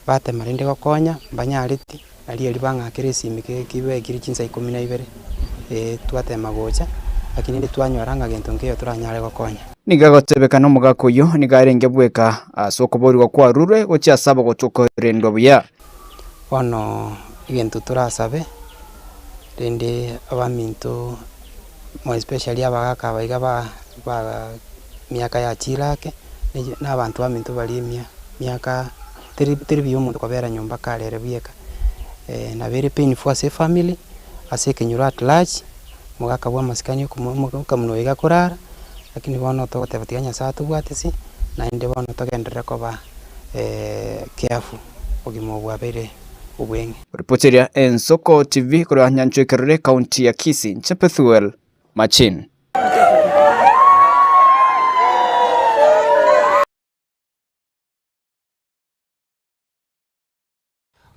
batema rende gokonya banyariti ali libanga keresimike kibe kiri chinsa 12 twatema gocha lakini ndi twanyoranga gento ngeyo turanyare gokonya nigagotebeka no mugaka uyu nigarenge bweka asokoborirwa kwa rure gocha saba gotukorendo buya ono igento turasabe rende abaminto mo especially abagaka baiga ba miaka ya chirake n'abantu baminto bari miaka teri by'umuntu kobera nyumba karere bieka na very painful as a family as a kenyura at large mugaka bwa masikani kumunoiga kurara lakini bono togotebatiganya satu bwatisi na inde bono togendera koba careful ogimo bwa bere obwenge. Ripotiria Ensoko TV kwa Nyanchwe Kerore kaunti ya Kisii. Chepethuel Machin.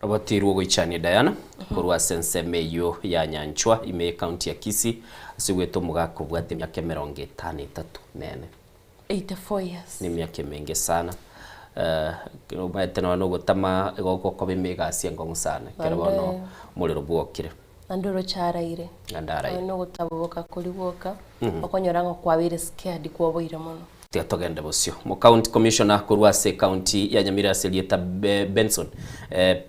Roboti ruogo ichani Diana kurwa sense meyo ya Nyanchwa ime county ya Kisii asigweto mugako bwate myaka 53 nene 84 years ni myaka mingi sana baite no gutama igoko ko bimega siengo sana kero bono muliro bwokire andoro charaire andaraire no gutaboka kuri boka okonyorango kwabire scared kuoboire muno tugende busyo mu county commissioner kurwase county ya Nyamira Selieta Benson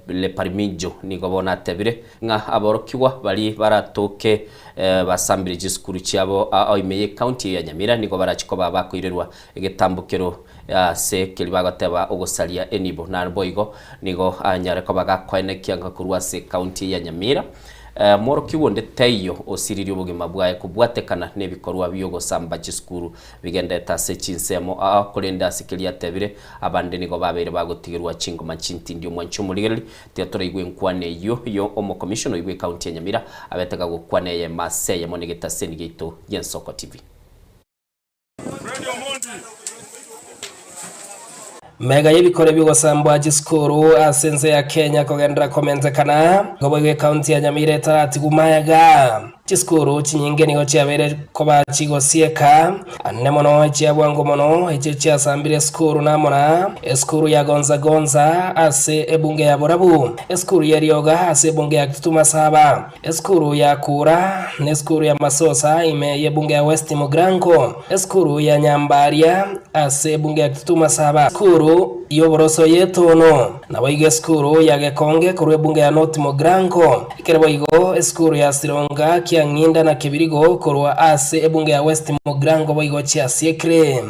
le parmijo nigo bona tebire nga aborokiwa bali baratoke basambire gisukuru cyabo oimeye county ya Nyamira nigo barachiko babakwirerwa igitambukiro se kilibagateba ogosalia enibo na boigo nigo anyare ko bagakwanekia nga kurwase county ya Nyamira moro kiwonde tayo osiriri obugima bwaye kubwatekana nebikorwa byogo samba gisukuru bigendeta se chinsemo akolenda sikilia tebire abande nigo babere bagotigirwa chingo machinti ndio mwancho muligeri teatore igwe nkwane yo omo commissioner igwe county ya Nyamira abetega gukwane ye mase ya monegeta senigito Ensoko TV. Mega y'ibikore bigosambwa gisukuru asenze ya Kenya kogendera komentekana gobwe county ya Nyamira tarati gumayaga gisukuru kinyinge nigo cyabere ko bakigosieka anemono cyabwango mono icyo cyasambire skuru namona skuru ya gonza ase ebunge ya borabu skuru ya ryoga ase ebunge ya Kituma Saba skuru ya Kura ne skuru ya Masosa ime ebunge ya West Mugrango skuru ya Nyambaria ase ebunge ya Kituma Saba skuru yoboroso yetono nabaige skuru ya Gekonge kuru ebunge ya North Mugrango ikereboigo skuru ya Sironga Nginda na Kibirigo kurwa ase ebunge ya West Mugrango boigo chia siekre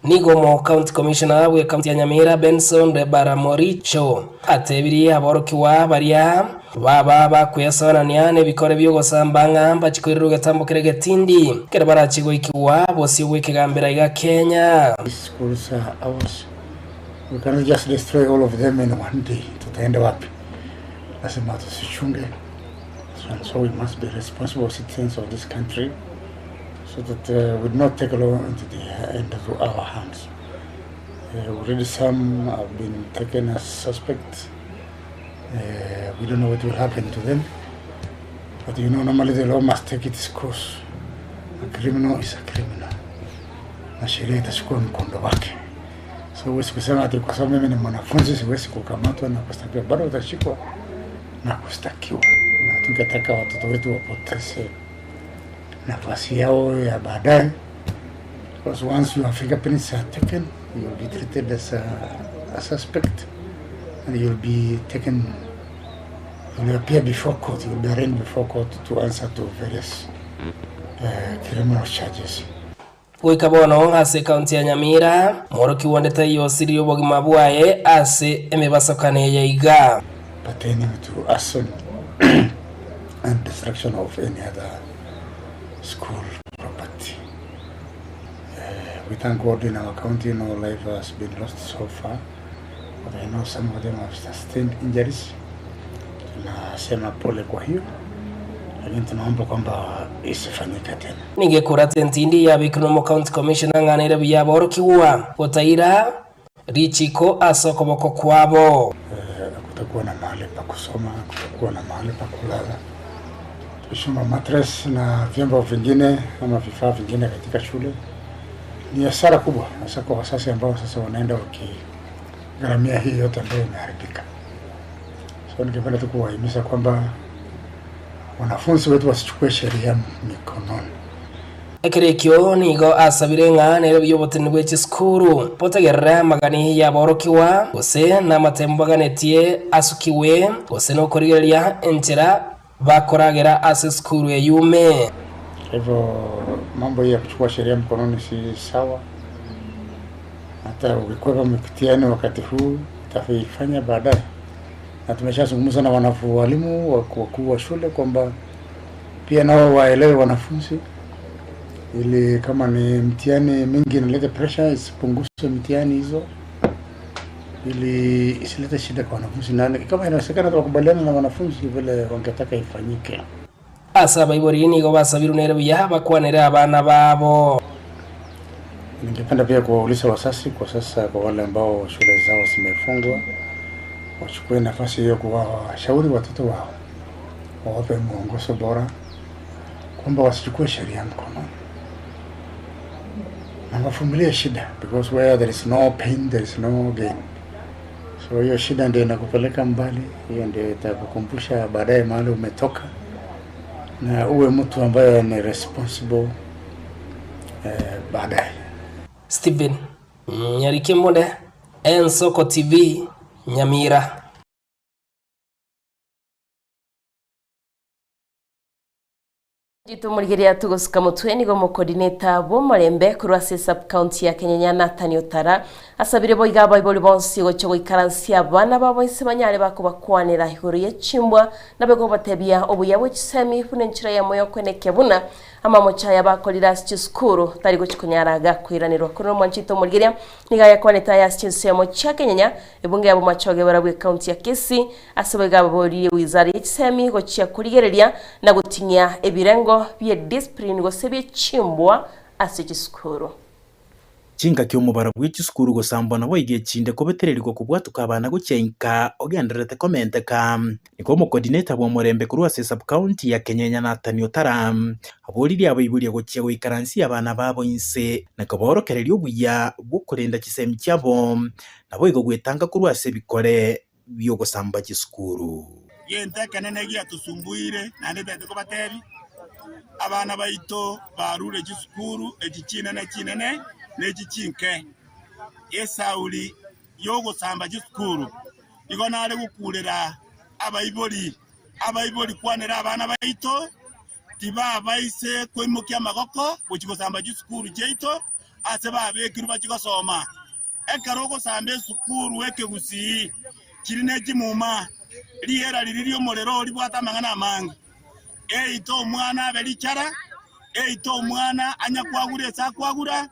nigo mo county commissioner we county ya Nyamira Benson de Baramoricho atebiri aborokiwa baria baba kuyasana niane bikore byogo sambanga mbachikuriru gatambukire getindi kera barachigo ikiwa bosi wikigambira iga Kenya. Schools are ours. We cannot just destroy all of them in one day. Tutaenda wapi? Lazima tusichunge. So we must be responsible citizens of this country so that we do not take a law into the end of our hands. Already some have been taken as suspects. We don't know what will happen to them. But you know, normally the law must take its course. A criminal is a criminal. Na sheria itachukua mkondo wake. So huwezi kusema ati kwa sababu mimi ni mwanafunzi siwezi kukamatwa na kustakiwa. Bado utashikwa na kustakiwa. Na tungetaka watoto wetu wapoteze nafasi yao ya baadaye. Because once your fingerprints are taken, you will be treated as a suspect. And you will be taken, you will appear before court, you will be arraigned before court to answer to various criminal charges. Wikabono ase county ya Nyamira moroki wondeta yosiri obogima bwaye ase emebasokane yaiga pertaining to arson and destruction of any other school property. We thank God in our county no life has been lost so far, but I know some of them have sustained injuries. Tunasema pole kwa hiyo, lakini tunaomba kwamba isifanyike tena. Ningekura tentindi ya Bikunomo County Commissioner nganire byaborokiwa Otaira Richiko asokoboko kwabo. Kutakuwa na mahali pa kusoma, kutakuwa na mahali pa kulala. Tushuma mattress na vyombo vingine ama vifaa vingine katika shule. Ni hasara kubwa hasa kwa wazazi ambao sasa wanaenda wakigharamia hii yote ambayo imeharibika. So ningependa tu kuwahimiza kwamba wanafunzi wetu wasichukue sheria mikononi. Ekerekyo nigo asabire ngane byobotene bwe cisukuru potegerera magani ya borokiwa gose na matembaganetiye asukiwe gose no korigeria enjera bakoragera ase skuru ya yume. Hivyo mambo ya kuchukua sheria mkononi si sawa. Hata ukikwepa mtihani wakati huu utafanya baadaye. Na tumeshazungumza na walimu wakuu wa shule kwamba pia nao waelewe wanafunzi ili kama ni mtihani mingi inaleta pressure isipunguzwe mtihani hizo. ili isilete shida kwa wanafunzi, na kama inawezekana tukubaliana na wanafunzi vile wangetaka ifanyike. Asa baiborini go basabiru nere biya bakwanera abana babo. Ningependa pia kuwauliza wazazi kwa sasa, kwa wale ambao shule zao zimefungwa, wachukue nafasi hiyo kuwashauri watoto wao, wawape mwongozo bora kwamba wasichukue sheria mkononi na wavumilie shida, because where there is no pain there is no gain. So hiyo shida ndio inakupeleka mbali, hiyo ndio itakukumbusha baadaye mahali umetoka, na uwe mtu ambaye ni responsible baadaye. Steven Nyarikimonde, Ensoko TV, Nyamira. Jitumurigiria tugusuka mutwe nigo mu coordinator bo Marembe kuri sub county ya Kenya Nathan Otara asabire boiga baiboli bonsi gocho goikaransia abana babo insebanyare bakubakwanira ihuru yechimbwa nabego batebia obuyabo kisemi funenchira ya moyo kweneke buna ama mochaya bakolira sikuru tari gochikunyaraga kwiranirwa kuri mwanchito murigiria niga yakwaneta ya sinsemo cha Kenya ebunge abo machoge barabwe county ya Kisii asabega babori wizara yechisemmi gochia kurigereria na gutinya ebirengo bye discipline gosebye chimbwa asichiskuru Chinga ky'omubara bw'ekisukuru gusambwa nabo igechinde kobetererwa kubwatuka abana gucyenka ogenderete comment ka niko mu coordinator bwa Murembe kuri sub county ya Kenya Nathan Otara aboriri abayiburiye gucye gwikaransi abana babo inse nakaborokererio obuya bukurenda kisemi cyabo nabo igo gwetanga kuri bikore byo gusamba kisukuru yente kanene giya tusumbuire nande tete ko batebi abana baito barure kisukuru ekikina na kinene nejikinke esauli yogo samba kisukuru igo nale gukurera abayiboli kwanera abana baito tiba baise kwimukya magoko buchiko samba kisukuru jeito ase babekiru bachikosoma ekarogo samba kisukuru weke gusi kirine jimuma liera lililio molero libwata mangana mangi eito omwana belichara eito omwana anyakwagure sakwagura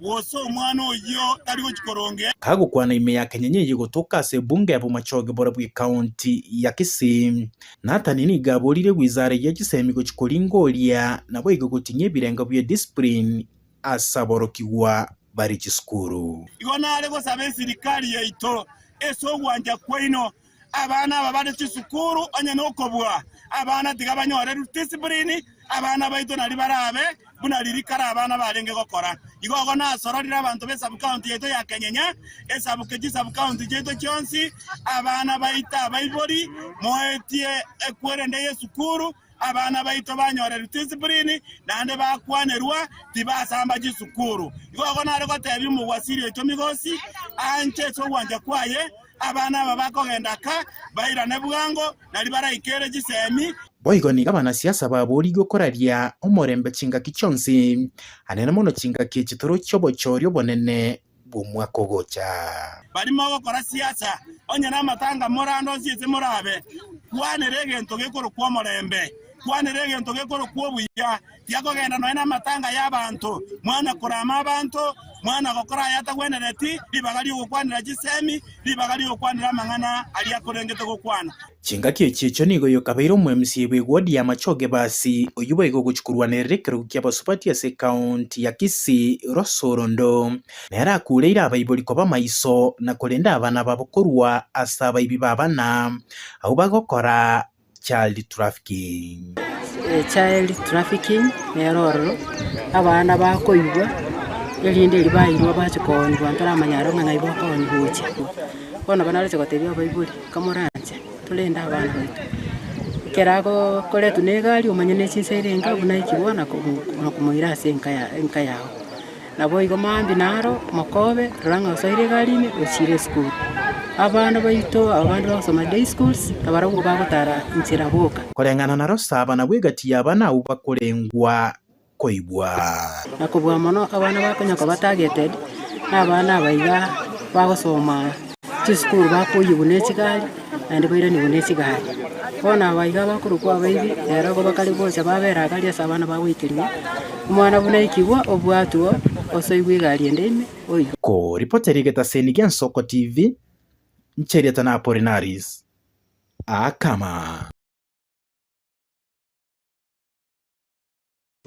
woso omwana oyo tali gochikoronge kagukwana ime ya Kenya nyi gotoka se bunge abo machoge bora bwi county ya Kisii Nathan niga bolire wizara ya kisemi gochikoringolia nabo igogotinye birengo bya discipline asaborokiwa bari kiskuru igona lego sabe sirikali yeito eso gwanja kwaino abana babade kisukuru anya nokobwa abana tigabanyore discipline abana baito nali barabe buna lirikara abana barenge gokora igogo na sororira abantu be sub county yeto ya Kenya sub county yeto chonsi abana baita baibori moetie ekwerende yesukuru abana baito banyore discipline nande bakwanerwa tibasamba gisukuru igogo na reko tebi mu wasiri yeto migosi anche so wanja kwaye abana babakogendaka bairane bwango nali barayikere gisemi boigoni abana siasa babori gokoraria omorembe chinga kichonsi anena mono chinga kichitoro chobochorio bonene bumwako gocha barimo gukora siasa onye na matanga morando siese morabe kwane regento gekoro kwa Morembe kwane regento gekoro kwa buya tiakogenda no na matanga y'abantu mwana kurama abantu mwana gokora yata gwenereti libagali gukwanira gisemi libagali gukwanira mangana ali akorengete gukwana chinga kiyecho nigo yokabairo mu MC wodi ya machoge basi oyuba igo guchukurwa nerekero ky'abasupati ya county ya Kisii Rosorondo nera kuleira abayiboli ko bamaiso na kolenda abana babokorwa asaba ibi babana aho bagokora child trafficking neroro abana bakoyibwa elinde libayirwa bachikondwa ntara manyaro ngana ibokoni buche bona banaretse gotebya bayibuli kamoranje tulenda abana baitu kerago kole tunegali umanyene chinserenga bunayikibona ko kumuira senka yao nabo igo mambi naro makobe ranga soire galine osire school abana baito abandi basoma day schools abarabu bagotara inzira boka kolengana na rosaba na bwegati abana ubakolengwa koibwa nakubwa mono abana bakonya ko batageted n'abana bayiga bagosoma school bakoyibune kigali andi bayira ni bune kigali bona bayiga bakuru kwa bayibi era ko bakali bose babera gali asabana bawikiriye umwana bune ikibwa obwatuo osoyigwe gali endeme oyo ko reporter igeta Senigen Soko TV ncherieta na Apollinaris Akama.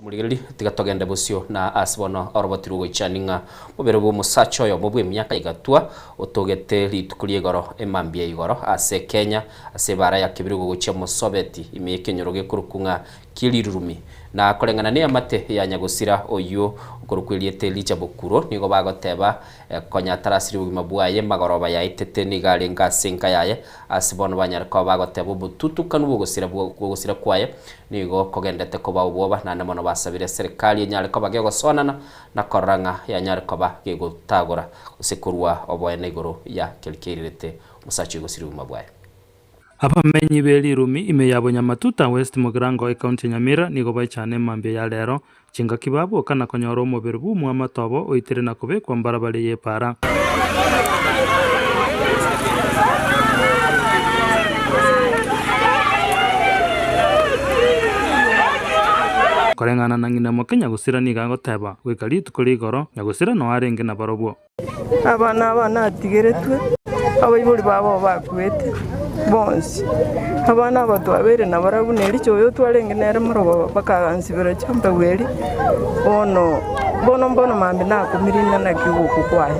Murigiriri tigatogende bucio na asibono orobotiru goichaninga mubere bwo musacho yo mubwe myaka igatua otogete litukulie goro emambia igoro ase Kenya ase bara ya kibirugo gochia musobeti imekenyoroge kurukunga kilirurumi na korengana ne amate ya nyagusira oyo okurukwiriete licha bukuro nigo bagoteba konya tarasiri bugima bwaye magoroba ya itete ni gari ngasenka yaye asibono banyar ko bagoteba bututu kanu bugosira kwaye nigo kogendete ko bawuboba nane mono basabire serikali nyare ko bagego sonana na koranga ya nyare ko bagego tagora usekurwa oboene igoro ya kelkerete musachi gosiri bugima bwaye. Abamenyi belirumi ime yabonya matuta West Mugirango ekaunti Nyamira nigo baichane mambia ya lero chinga kibabu kana konyoro omubiri bumwe amatobo oitere na kubekwa mbarabara yepara. Korengana na ngina mokenya gusira niga goteba gwikari tukuri igoro nyagusira no arenge na barobwo abana atigeretwe abayiburi babo bakwete bonsi abana batwabere na barabuneri cyoyo twarenge nere murobo bakansibira cyamba weri bono mambe nakumirina na kibuku kwaye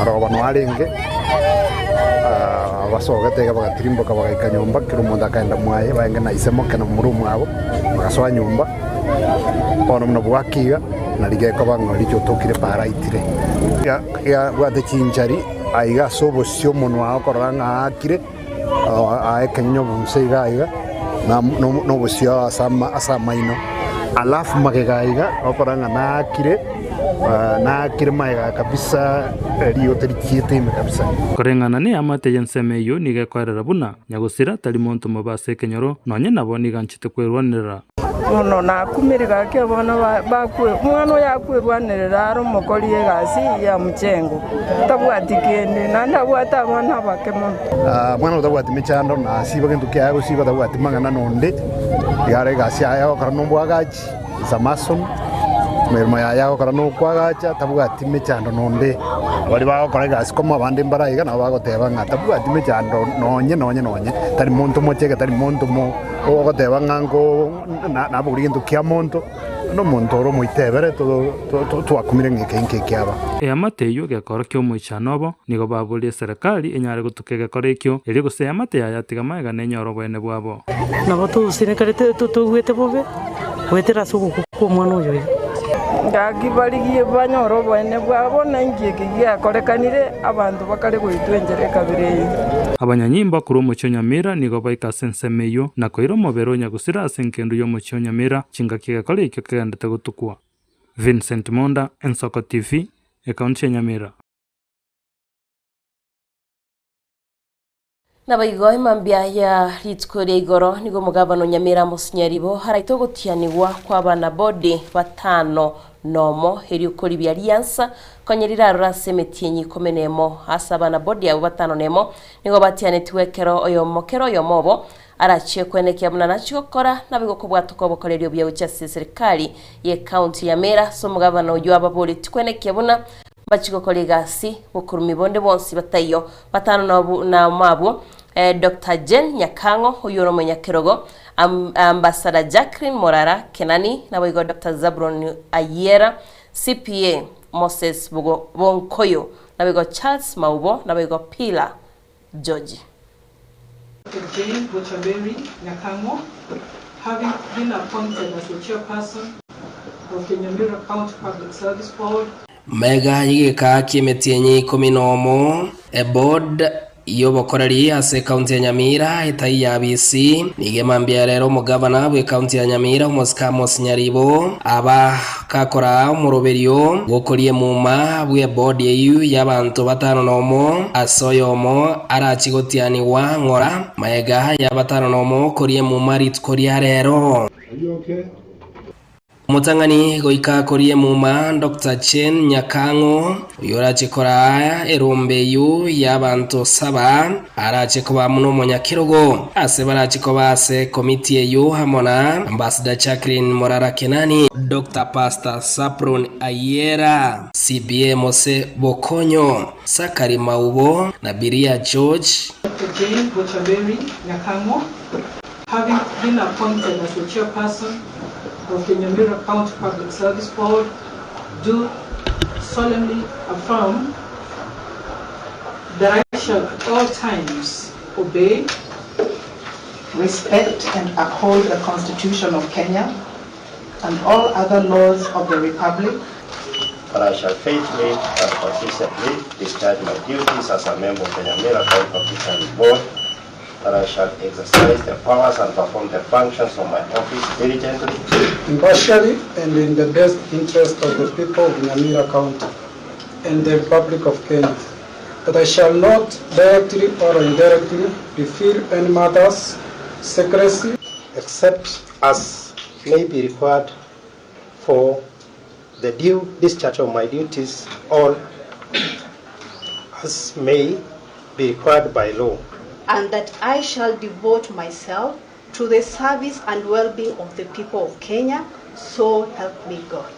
aroba no arenge abasogete bagatirimboka bagaika nyumba kirumonda kaenda mwaye baenge na isemoke na murumu abo bagaswa nyumba bono mno bwakiga na ligeko bangori cyo tokire paraitire ya gwate chinchari aiga sobosio mono akoranga akire aekenyo bunsiga aiga na no bosio asama ino alafu magegaiga okoranga na akire maiga kabisa rio terikiete kabisa korengana ne amate yensemeyo nige kwarera buna nyagusira tali monto mabase kenyoro nonye nabo niganchite kwerwanira ono nakumiriga ke bona bakwe mwana yakwerwanirira aro mukori egasi ya muchengo tabwatikende nanda bwata bana bakemo mwana tabwati michando na siba kintu kya go siba tabwati mangana nonde yare gasi aya okara no bwagachi zamason merma ya okara no kwagacha tabwati michando nonde wali ba okara gasi koma bande mbarayiga na bagoteba ngata tabwati michando nonye tari muntu mochega tari muntu mo ogoteba ngango na buri kintu kya muntu no muntu ro moitebere twakumire ngeke kyaba amateyo gekora kyo muchanobo nigo babulie serikali enyare gutukege korekyo eri gose amate yatiga maiga nenyoro bwene bwabo nabo tusinikare tugwete bobe wetera suku ku mwana uyo ngakibarigie banyoro bwene bwabo nangiye kigia korekanire abantu bakare gwitwenjere kabire abanyanyimba kuri umucyo Nyamira nigo baika sensemeyo na koiro mobero nyagusira asenkendo yo mucyo Nyamira chinga kigakore icyo kagandate gutukwa. Vincent Monda, Ensoko TV, ekaunti ya Nyamira. Nabaigoe mambia ya ritskore igoro nigo mugabano Nyamira musinyaribo haraito gutianigwa kwa bana body batano nomo heri ukuri bya alliance konyerira rasemetienyi komenemo hasabana body abo batano nemo nigo batiane twekero oyo mokero yo mobo arachie kwenekya muna nachikokora nabigo kubwatuko bokorerio bya ucha serikali ye county ya Mera so mugabano ujo ababuli tikwenekya buna bachikokora gasi bukurumi bonde bonsi batayo batano na mabo Dr. Jen Nyakango uyoro mwenyakirogo Ambassador Jacqueline Morara Kenani nabigo Dr. Zabron Ayera CPA Moses Bonkoyo nabigo Charles Maubo nabigo Pila George. Dr. Jane Bochaberi Nyakango, having been appointed as the chairperson of the Nyamira County Public Service Board. Mega yigika kimetienyi 11 board yobokoreri ase county ya Nyamira itai ya BC nigemambia rero mugabana bwe county ya Nyamira Mosika Mosinyaribo aba kakora umuroberio gokorie muma bwe board yeyu y'abantu batano nomo asoyomo arachigotianiwa ngora maega ya batano nomo korie muma ritkoria rero. Mutangani goika korie muma Dr. Chen Nyakango yorachikora erombeyu y'abantu 7 arachikoba muno monyakirogo ase barachikoba ase komiti yeyu hamona Ambassador Jacqueline Morara Kenani Dr. Pastor Sapron Ayera CBA Mose Bokonyo, Sakari Maubo na Biria George. Dr. Jane Bochaberi Nyakango, having been appointed as the chairperson of the Nyamira County Public Service Board, do solemnly affirm that I shall at all times obey, respect and uphold the Constitution of Kenya and all other laws of the Republic. But I shall faithfully and consistently discharge my duties as a member of the Nyamira County Public Service Board. That I shall exercise the powers and perform the functions of my office diligently, impartially, and in the best interest of the people of Nyamira County and the Republic of Kenya. That I shall not directly or indirectly reveal any matters secrecy except as may be required for the due discharge of my duties, or as may be required by law. And that I shall devote myself to the service and well-being of the people of Kenya, so help me God.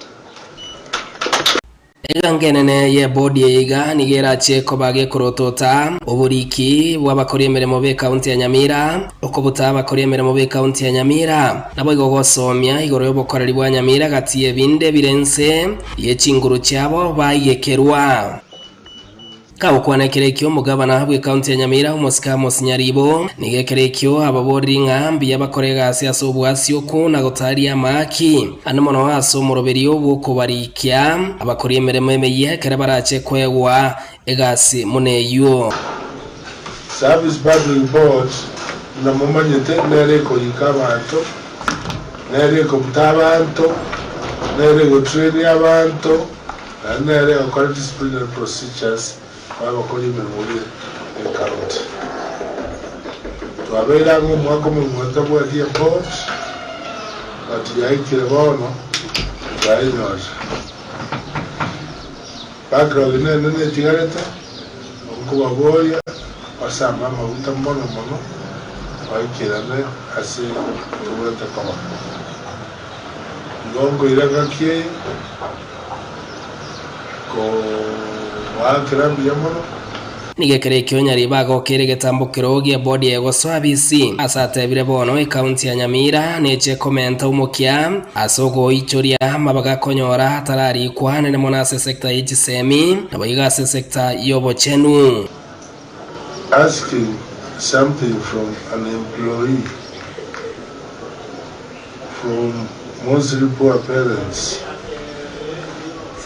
Egangenene ye bodi yiga nigera cheko bage kurotota oburiki wabakori emeremo be county ya Nyamira okobuta abakori emeremo be county ya Nyamira nabo igogosomya igoro yobokoreri bwa Nyamira gatiye binde birense ye chinguru cyabo bayigekerwa Kaukwanekekyo mugabana habwe county ya Nyamira umusika Nyaribo nigekekyo ababori ngambi yabakorega siasa ubwasyo kuna gotari amaki anomono waso muroberiyo buko barikya abakori emeremo emeye kare barache kwegwa egasi muneyo Service Battle Board na momanyete nere ko yikabanto nere ko mutabanto nere go train yabanto nere ko disciplinary procedures abakora imirimo ya county twabera ngo mwako mu mwaka bwa dia board ati yaikire bono bayinoje background nene tigareta ngo baboya basama mabuta mbono mono baikira ne ase urweta kama ngongo iragakie ko wakirambi yamono nigekerekyo nyari bagokere getambukiro gie body ego service asate bire bono county ya Nyamira neche komenta umukya asogo ichoria mabaga konyora tarari kwane ne monase sector yisemi nabayiga sector yobochenu asking something from an employee from mostly poor parents.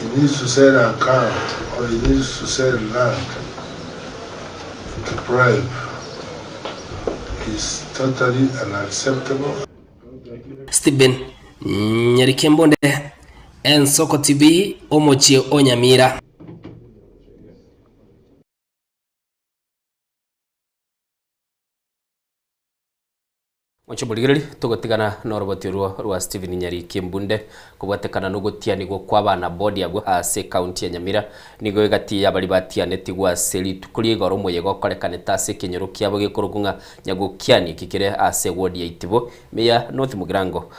He needs to sell an account or he needs to sell land to bribe. Is totally unacceptable. Stephen Nyarikembonde Ensoko TV omochie Onyamira. Onchobuligiri tugotigana noroboti rwa Stephen Nyarikembonde kubwatekana no gutiani go kwabana body yagwo ase county ya Nyamira nigo igati abali batiane tigwa seli tukuri goro moye go korekane tase kinyoro kyabo gikurugunga nyago kiani kikire ase ward ya Itibo meya North Mugirango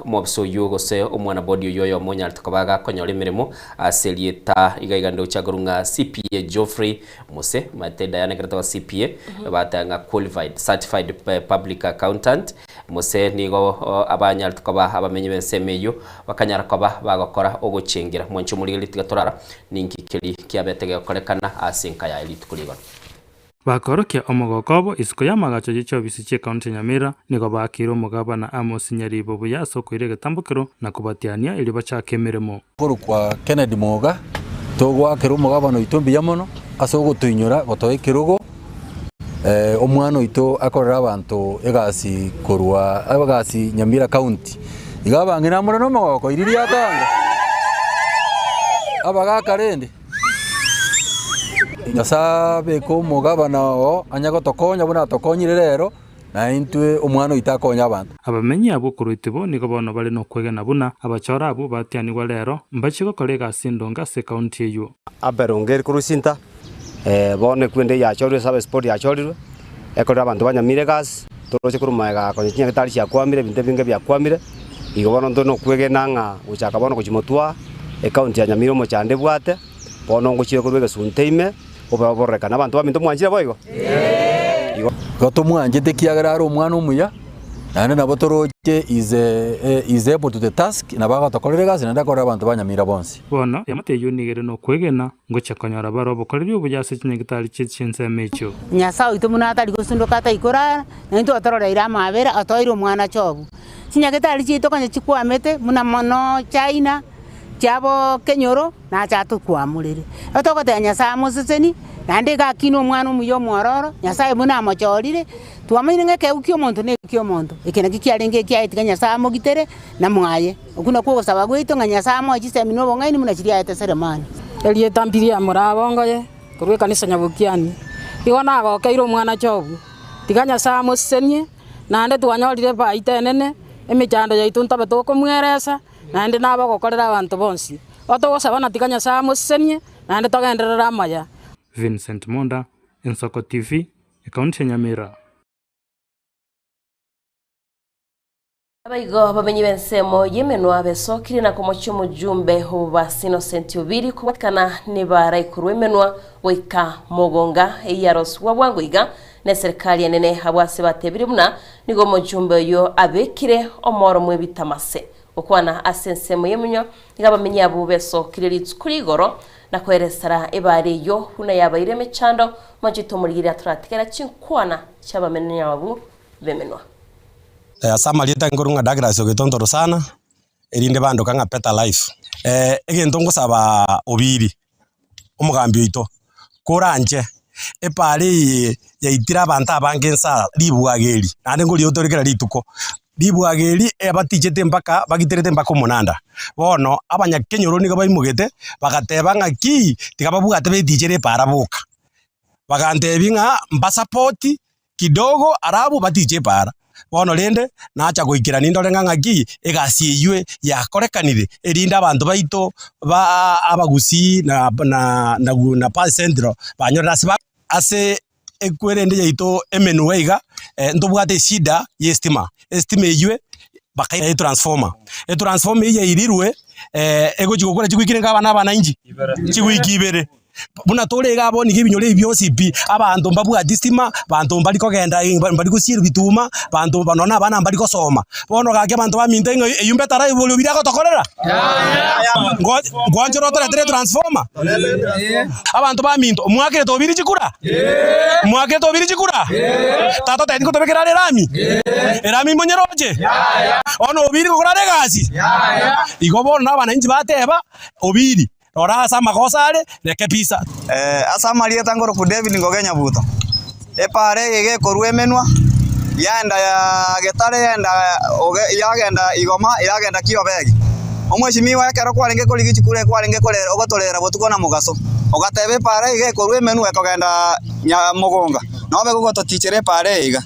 mobso yugo se omwana body yoyo monya tukabaga konyore mirimo ase lieta igaigando chagurunga CPA Geoffrey Mose matenda yana krata wa CPA batanga qualified certified public accountant Mose nigo abanya tukaba abamenye bensemeyo bakanyara kwaba bagakora ogucengira mwancho muri litigatorara ningi kili kiabetege korekana asinka ya elite kuliba bakorokia omogokobo isiko yamagacho gicho bisiche county Nyamira nigo bakiro mugabana Amos Nyaribo buya soko irege tambukiro na kubatiania ili bachake miremo kuru kwa Kennedy Moga togwa kero mugabano itumbi yamono asogo tuinyora gotoe kirugo omwana ito akorera abantu egasi korwa abagasi Nyamira county igabangina murano magoko iriri atanga abaga nyasabe ko mugabana o anyago tokonya buna tokonyire rero na intwe omwana itakonya abantu abamenyi abo kurutibo nigo bono bale no kwegena buna abachora abo batianirwa rero mbachigo kolega sindonga se county eyo aberongeri kurusinta bone kwende ya chori sabe sport ya chori ekora abantu banyamire gas toroche kurumaga konyinya kitari cya kwamire binte binge bya kwamire igobona ndono kwegena nga uchaka bono kuchimotwa county ya Nyamira mochande bwate bono ngochire kurwege sunteime obaborekana abantu baminto mwanjire boigo goto mwanjete kiagara ari omwana omuya nane nabo toroche is able to the task na bagotokorere gasi nenda korera abantu banyamira bonsi bono yamateyo nigere no kwegena ngocha konyora baro bokoreri obuyase chinyegitari chitsinse mecho nyasa oito munatari gosundoka taikora nento atororeira mabera atoiro omwana chobu chinyegitari chito konya chikwamete muna mono China chabo kenyoro na chatu kwamurire otokote nyasa museseni nande gakino omwana omuyo mwororo nyasaye muna amachorire twamaine ngeke ukio muntu ne kio muntu ikena kikiarenge kiaite nyasa mogitere na mwaye okuna ko gusaba gwito nyasa mo chisemi no bongaini muna chiria ete seremani elie tampiria murabongo ye kurwe kanisa nyabukiani igona gokeiro mwana chobu tiganya sa musenie nande twanyorire baite nene emichando yaitu ntabe tukumweresa nande nabo gokorera abantu bonsi otogosaba na tiganya sa musenie nande togenderera maya. Vincent Monda, Ensoko TV, Kaunti ya Nyamira. Abaigo bamenyi bensemo yemenwa besokiri na komocho mujumbe obasi Innocent Obiri kubatikana ne baraikuru emenwa wika mogonga eyaros wabwanguiga ne serikali enene habwase batebiri muna nigo mujumbe yo abekire omoro mwebitamase okwana asensemo yemenyo igabamenyi abo besokiri litskuri goro na kweresara ebare yo huna yabaire mechando majito murigiri aturatikera chinkwana chabamenyi abo bemenwa asama lieta ngorunga Douglas ogetontoro sana erinde bando kanga peta life egento ngosaba Obiri omugambi oito koranje epare yaitira abantu abangensa libwageri nande ngoli otorikera lituko libwageri abatijete mpaka bagiterete mpaka omonanda bono abanyakenyoro niga baimugete bagateba ngaki tigababuga tebetijere para boka bagantebinga mbasapoti kidogo arabu batije para bono rende nacha goikira nindore ngangaki egasiiywe yakorekanire erinda abantu baito ba abagusi na pa centro banyorera siba ase ekwerende yaito emenuweiga ndobwate shida yestima iywe bakai transformer iye irirwe ego chigokora chigwikire ngabana bana inji chigwikibere buna torega aboni gibinyore byose bi abantu mbabwa distima bantu mbali kogenda mbali kusira bituma bantu banona bana mbali kosoma bono gake bantu baminto eyumbe tara ibolo birako tokorera ngwanjoro tere transformer abantu baminto mwakire tobiri chikura mwakire tobiri chikura tato tedi kotobekera erami monyeroje ono Obiri kokorare gasi igobo nabana inji bateba Obiri ora asa makosale reke pisa asa maria tangoro ku David ngogenya buto epare ege korwe menwa yanda ya getare yagenda igoma yagenda kiobegi omweshimiwa yakero kwarenge koligi chikure kwarenge kolera ogotolera botukona mugaso ogatebe pare ege korwe menwa ekogenda mogonga nobe gogoto tichere pare iga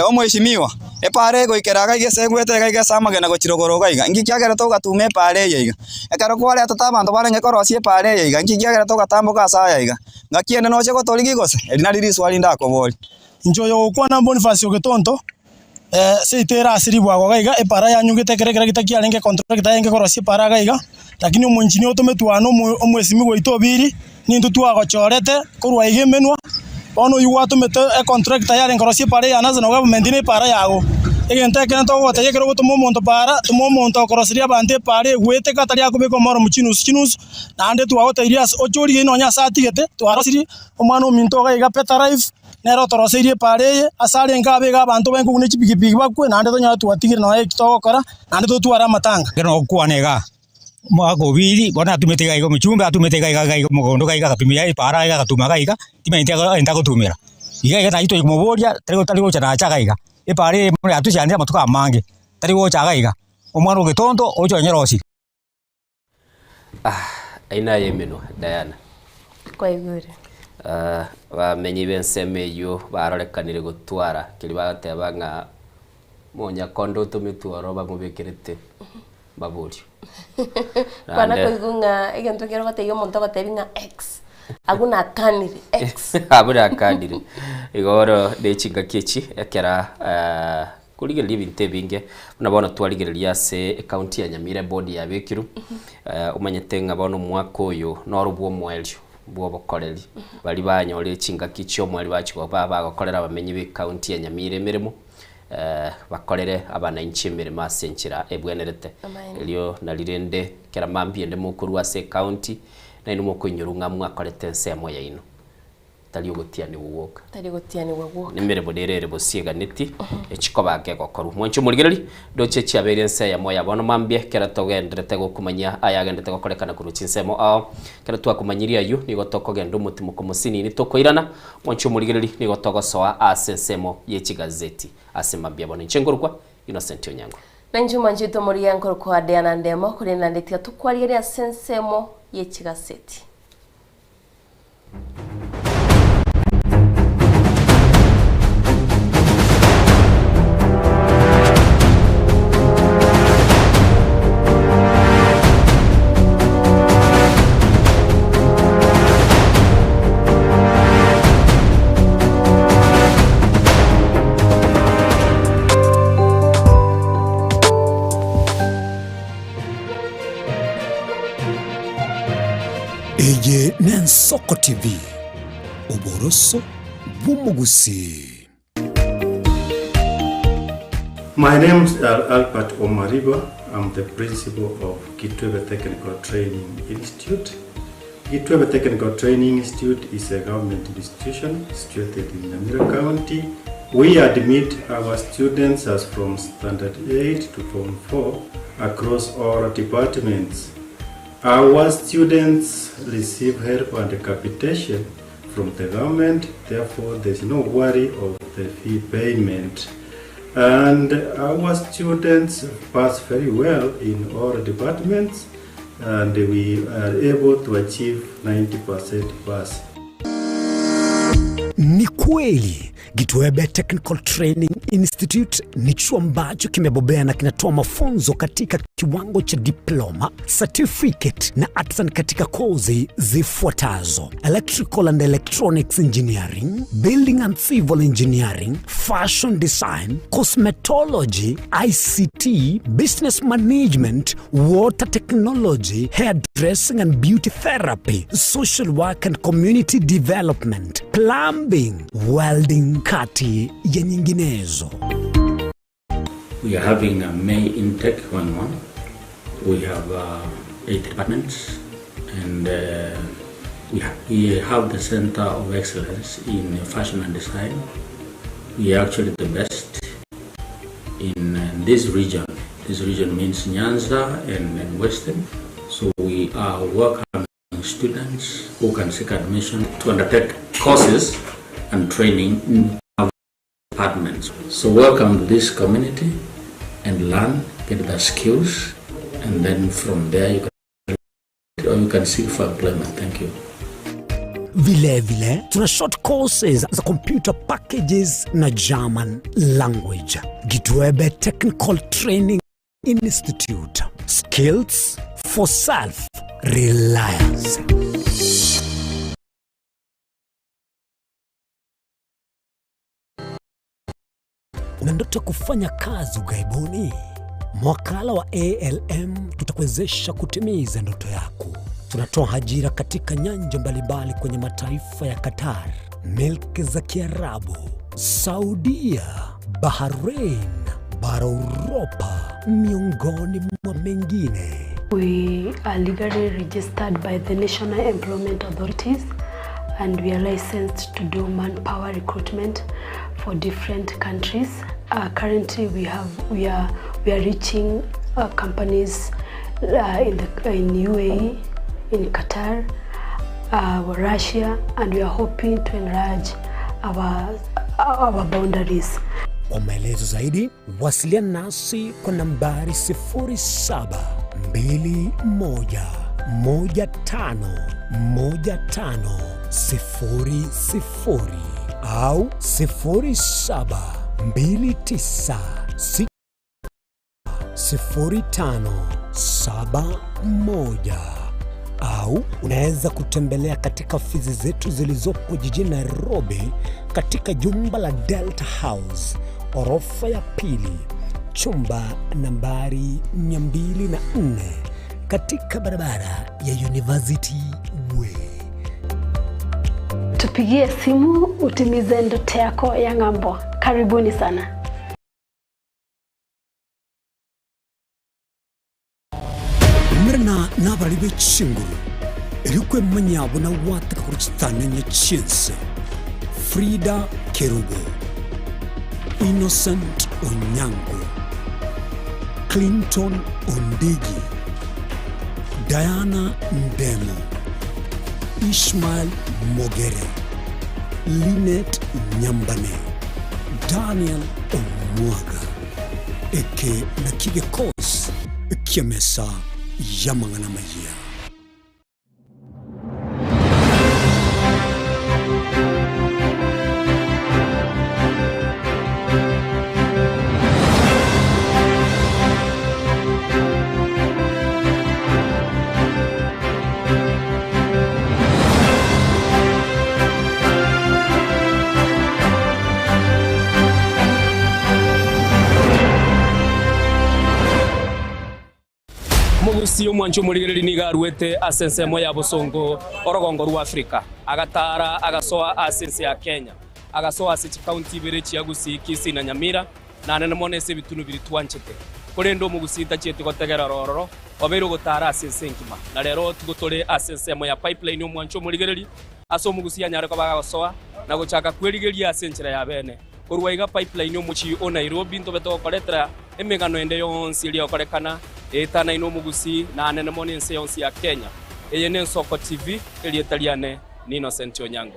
omweshimiwa epare goikeraga igesegwete gaiga samagena gochirogoro gaiga ingi kyagera to gatume pare yiga ekaro kwale atatabantu barenge korosie pare yiga ingi kyagera to gatambuka saya yiga ngakiene no chego toligi gose elina riri swali ndako boli njoyo kwana Boniface ogetonto seitera asiri bwago gaiga epara yanyugite kerekera gitakiarenge contract yenge korosie para gaiga lakini omunjini otometwano omwesimi goito Obiri nintu twagochorete korwa igemenwa ono yuwato mete contract yare nkorosie pare yanaza no government ni para yago egente kene to gote yekero gotomo monto para tomo monto korosiria bante pare gwete katari akubeko moro muchinus nande twagote irias ochori ino nya satigete twarosiri omwana ominto gaiga peta life nero torosirie pare asare ngabe ga bantu benku ne chipikipiki bakwe nande to nya twatigire no ekitokora nande to twara matanga keno kwanega mwako Obiri bona tumete gaiga muchumba tumete gaiga mugondo gaiga kapimia ipara gaiga katuma gaiga timente enda gutumira iga na ito imoboria tarigo chana cha gaiga ipare muri atuchanira matuka mange tarigo cha gaiga omwana ogetondo ocho nyerosi aina yemeno Diana kwa igure bamenyi bensemeyo barorekanire gutwara kiri bagateba nga monya kondo tumitwaro bamubekirete baburi kwana koigunga egento kero gateyo monto gatebinga X aguna kanire X abura kanire igoro de chinga kechi ekera kurigereria ibintu binge nabona twarigereria se county ya Nyamira board ya Bikiru umanyete ngabona mwaka uyu no rubwo mwelyo bwo bokoreri bali banyore chinga kicho mwali bachiko baba bakorera abamenyi be county ya Nyamira emirimo bakorere abana inchimire masenchira ebwenerete elio nalirende kera mambi ende mukuru wa se county na ino mukunyurunga mwakorete nsemo ya ino taliyo gotiani woka nimere bodere bosiga neti echiko bake gokoru mwancho muligereri doche chiabere nse ya moya bono mambie kera togendrete gokumanya ayagendete gokorekana kuruchi nsemo kera twakumanyiria yu ni gotoko gendo mutimo komusini ni tokoirana mwancho muligereri ni gotoko soa asensemo yechigazeti asemambia bono nchengorukwa Innocent Onyango nanjuma njito muri yankoro kwa Diana Ndemo kuri nandetia tukwariria asensemo yechigazeti. Eye Nensoko TV Oboroso Bumugusi. My name is Albert Omariba. I'm the principal of Kitwebe Technical Training Institute. Kitwebe Technical Training Institute is a government institution situated in Nyamira County. We admit our students as from Standard 8 to Form 4 across all departments. Our students receive help and capitation from the government, therefore there is no worry of the fee payment. And our students pass very well in all departments, and we are able to achieve 90% pass. Ni kweli Kitwebe Technical Training Institute ni chuo ambacho kimebobea na kinatoa mafunzo katika kiwango cha diploma, certificate na artisan katika kozi zifuatazo: Electrical and Electronics Engineering, Building and Civil Engineering, Fashion Design, Cosmetology, ICT, Business Management, Water Technology, Hairdressing and Beauty Therapy, Social Work and Community Development, Plumbing, Welding, kati ya nyinginezo. We are having a May intake 1-1. We have 8 departments, and we have the Center of Excellence in Fashion and Design. We are actually the best in this region. This region means Nyanza and Western. So we are welcoming students who can seek admission to undertake courses and training in our departments. So welcome to this community and learn, get the skills, and then from there you can seek for employment. Thank you. Vile tuna short courses za computer packages na German language. Kitwebe Technical Training Institute. Skills for self-reliance. Una ndoto kufanya kazi ughaibuni? Mwakala wa ALM tutakuwezesha kutimiza ndoto yako. Tunatoa ajira katika nyanja mbalimbali kwenye mataifa ya Qatar, Milki za Kiarabu, Saudia, Bahrain, bara Europa, miongoni mwa mengine. We are legally registered by the National Employment Authorities, and we are licensed to do manpower recruitment for different countries. Currently, we are reaching companies in UAE, in Qatar, Russia, and we are hoping to enlarge our boundaries. Kwa maelezo zaidi, wasiliana nasi kwa nambari 0721151500 au 07290571 au unaweza kutembelea katika ofisi zetu zilizopo jijini Nairobi katika jumba la Delta House orofa ya pili, chumba nambari 204 katika barabara ya University Way. Tupigie simu utimize ndoto yako ya ng'ambo. Karibuni sana. Mrna nabali bechinguru ilikwe manyabo na wata kuruchitana nya chinse. Frida Kerubo, Innocent Onyango, Clinton Ondigi, Diana Ndemo, Ishmael Mogere, Linet Nyambane, Daniel Omwaga, eke na kige kos kiamesa yamangana maya. Mugusi omwancho muligeri ni garwete asense moya bosongo orogongo rwa Afrika agatara agasoa asense ya Kenya agasoa ase county berechi yagusi Kisii na Nyamira na nene monese bitunu biri twanchete kurendo mugusita chete gotegera rororo obero gotara asense nkima na rero tugotore asense moya pipeline omwancho muligeri aso mugusi anyare ko bagasoa na gochaka kwerigeria asense ya bene kurwaiga pipeline omuchi o Nairobi ntobeto koletra emegano ende yonsi iliyo korekana etana ino mugusi na nene monense yonsi ya Kenya eye Nensoko TV elietaliane ni Innocent Onyango.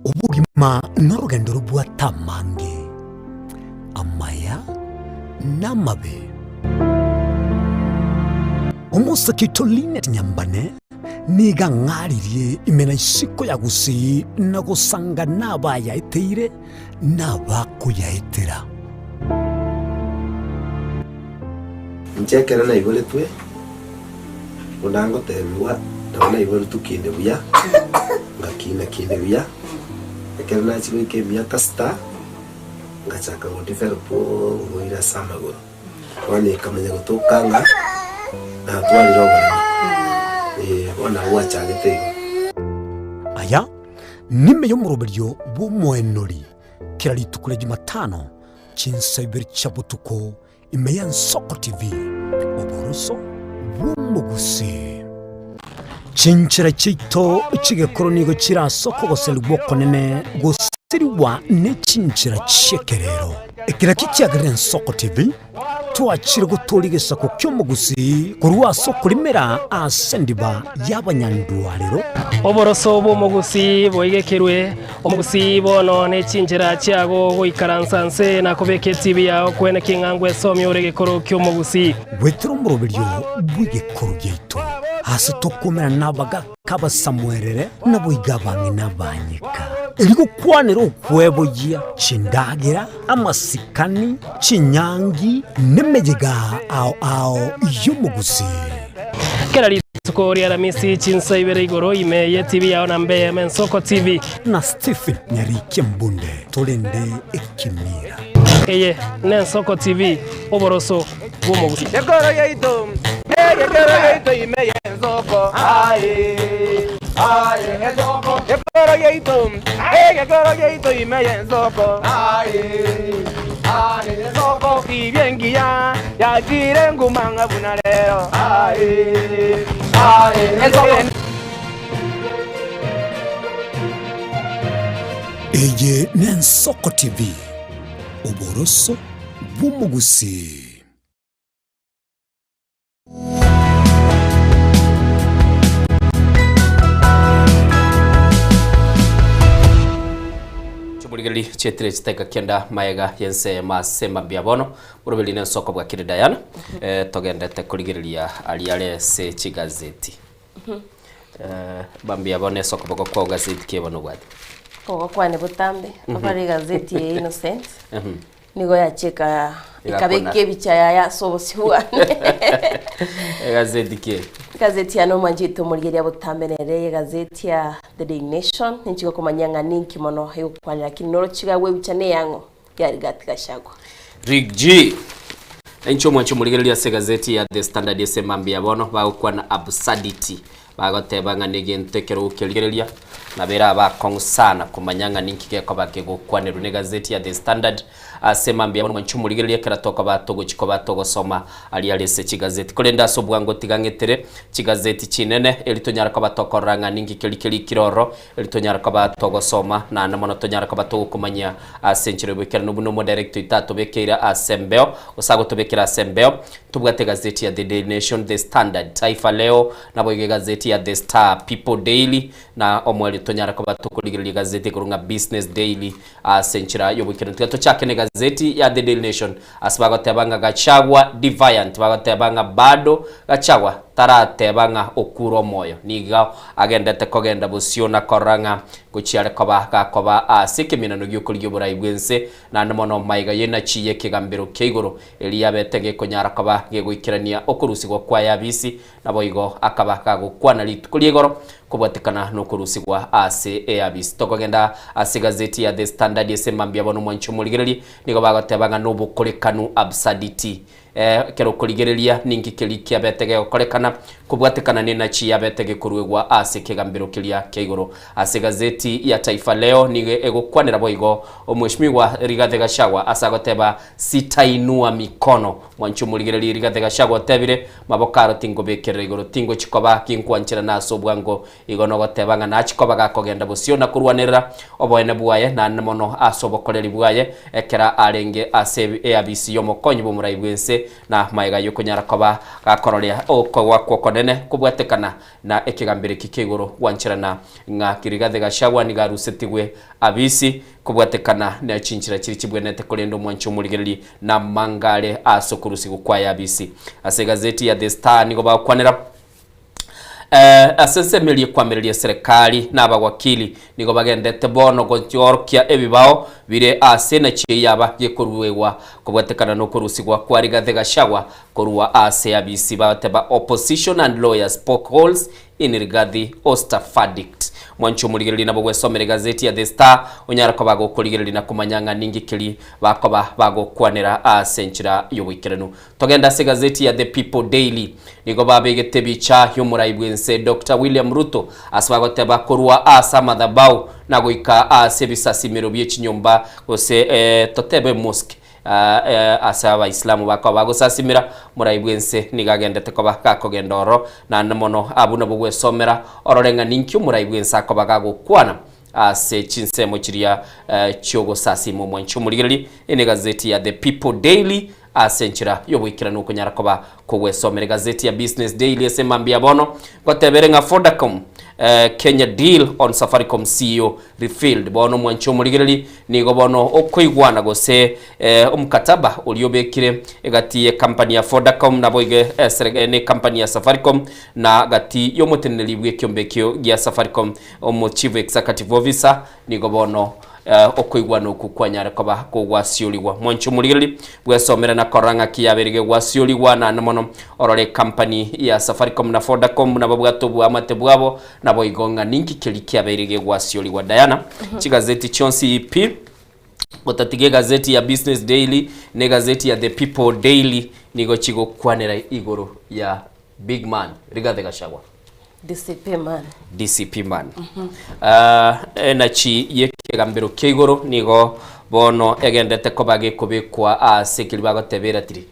Ubugima n'urugendo rw'atamange amaya n'amabe umusakito Linet Nyambane niga ngaririe imena isiko ya gusi na gusanga nabaya eteire nabakuyaetera nchekera na igole twe unango tebiwa na igole tukinde buya ngakina kinde buya ekera na chiro ke miaka sta ngachaka ngodifer po ngoira samagoro wani kamanya gutokanga na twali roga ona wachagete aya nime yo muroberyo bumwenori kirali tukule Jumatano chinsaiber chabutuko imeya Nsoko TV oboroso bumugusi chinchira chito chigekoro nigo chirasoko goselwa konene gosiriwa ne chinchira chekerero ekira kicyagire Nsoko TV twachire gutorigesa ko kyomugusi kurwaso kurimera asendiba y'abanyandwarero oboroso bumugusi boigekerwe omugusi bono ne chinjira cyago goikaransanse na kubeke TV yawo kwene kingangwe somye uregekoro kyomugusi wetro muroberyo bwigekoro gyeito hasi tokomera nabaga kaba Samuelere naboigabange nabanyika eligo kwanero okwebugia chindagira amasikani chinyangi nemejega ao yomugusi kerali tukori aramisi chinsaibere igoro imeye TV yawo na mbe Nsoko TV na Stephen Nyarike Mbunde tolende ekimira eye Nensoko TV oboroso bumugusi Yekoro yeito imeye Nsoko Nsoko Yekoro yeito imeye Nsoko Nsoko ibyengia yagire ngumanga bunalero eye Nensoko TV oboroso bumugusi Burigeli chetre chiteka kenda maega yense masema biabono burubeli Nensoko bwa kiri Diana togendete kurigiria aliale se chigazeti bambia bone soko boko kwa gazeti kibono gwadi Kogo kwane butambe abari gazeti ya Innocent nigo yacheka ikabeke bichaya ya sobo siwane gazeti ke gazeti ya Nomanjito murigeria butambenere gazeti ya The Daily Nation nchiko kumanyanga ninki mono yukwanira kinoro chiga webichane yango yari gatigashagwa Rig G Encho mwancho murigeria se gazeti ya The Standard esemambia bono bagukwa na absurdity bagotebanga negentekero ukeligeria na bera bakonsana kumanyanga ninki keko bakegukwanira ne gazeti ya The Standard asemambia bono mwancho murigeria keratoka batogo chiko batogo soma ali alese chigazeti kolenda sobwango tigangetere chigazeti chinene elitonyara kwa batokoranga ninki kelikeli kiroro elitonyara kwa batogo soma na namono tonyara kwa batogo kumanya asenchire bwekera nubuno mo director itato bekera asembeo usago tobekera asembeo tubwate gazeti ya The Daily Nation, The Standard, Taifa Leo na boige gazeti ya The Star, People Daily na omweli tonyara kwa batokuligiri gazeti kurunga Business Daily asenchira yobwekera ntigato chake ne gazeti ya The Daily Nation asbago tebanga Gachagua defiant bago tebanga bado Gachagua taratebanga okuro moyo niga agendete kogenda busiona koranga guchiare koba asikimina no gyukulyo burayi bwense na namono maiga yena chiye kigambiro keigoro eliyabetege konyara koba gegwikirania okurusigwa kwa yabisi naboigo akaba kagukwana litukuliegoro kubwatikana no kurusigwa ase yabisi tokogenda asigazeti ya The Standard esemambia bono mwancho muligereri nigo bagotebanga no bukorekanu absurdity kero kuligereria ningi kelikia betege okorekana kubwatikana nina chi yabetege kuruegwa ase kigambiro kilia keigoro ase gazeti ya Taifa Leo nige egokwanira boigo omweshimiwa Rigathi Gachagua asagoteba sitainua mikono mwancho muligereria Rigathi Gachagua tebire mabokaro tingo bekere igoro tingo chikoba kinkwanchira naso bwango igono gotebanga na chikoba gakogenda busiona kurwanira oboene buaye na namono asobokoreri buaye ekera arenge ase ABC yomokonyi bumurayi bwense na maiga yukonyara koba gakororia okwa konene kubwatekana na ekigambire kikegoro wanchirana nga Rigathi Gachagua ni garusetigwe abisi kubwatekana na chinchira chiri chibwenete kolendo mwancho muligereri na mangale asokurusi kwa abisi ase gazeti ya The Star nigo bakwanira asensemelie kwamerelia serikali n'abawakili nigo bagendete bono gotyorkia ebibao bire ase na chiyaba yekuruwewa kubwatekana no kurusigwa kwa Rigathi Gachagua kurua ase abisi bateba opposition and lawyers poke holes in Rigathi Oster verdict mwancho muligereri nabo gwesomere gazeti ya The Star onyara ko bagokuligereri na kumanyanga ningi kili bakoba bagokwanira asenchira yobwikiranu togenda se gazeti ya The People Daily nigo babegete bicha yumurayi bwense Dr. William Ruto asbagoteba kurua asa madhabau na goika ase bisasimiro byechinyomba gose totebe mosque asa Abaislamu bakaba bagosasimira murayi bwense nigagendete ko bakakogendoro na namono abuna bugwesomera ororenga ninkyo murayi bwense akaba gagokwana ase chinsemo chiria chiogo sasimo mwancho muligereri ene gazeti ya The People Daily asenchira yobwikira nuko nyara koba kugwesomera gazeti ya Business Daily esemambia bono goteberenga Vodacom Kenya deal on Safaricom CEO refilled bono mwancho muligereri nigo bono okoigwana gose omukataba uliobekire egati company ya Vodacom na boige ne company ya Safaricom na gati yomoteneli bwekyombekyo ya Safaricom omo chief executive officer nigo bono okoigwana okukwanyara koba kugwasiuliwa mwancho muligereri bwesomera na koranga kiyaberege gwasiuliwa na namono orore company ya Safaricom na Vodacom na babwatobu amate bwabo na boigonga ninki kelikiyaberege gwasiuliwa Diana chigazeti chonsi ipi otatige gazeti ya Business Daily ne gazeti ya The People Daily nigo chigo kwanera igoro ya big man Rigathi Gachagua DCP man enachi yekegambiro keigoro nigo bono egendete ko bagekobekwa asekili bagotebera tiri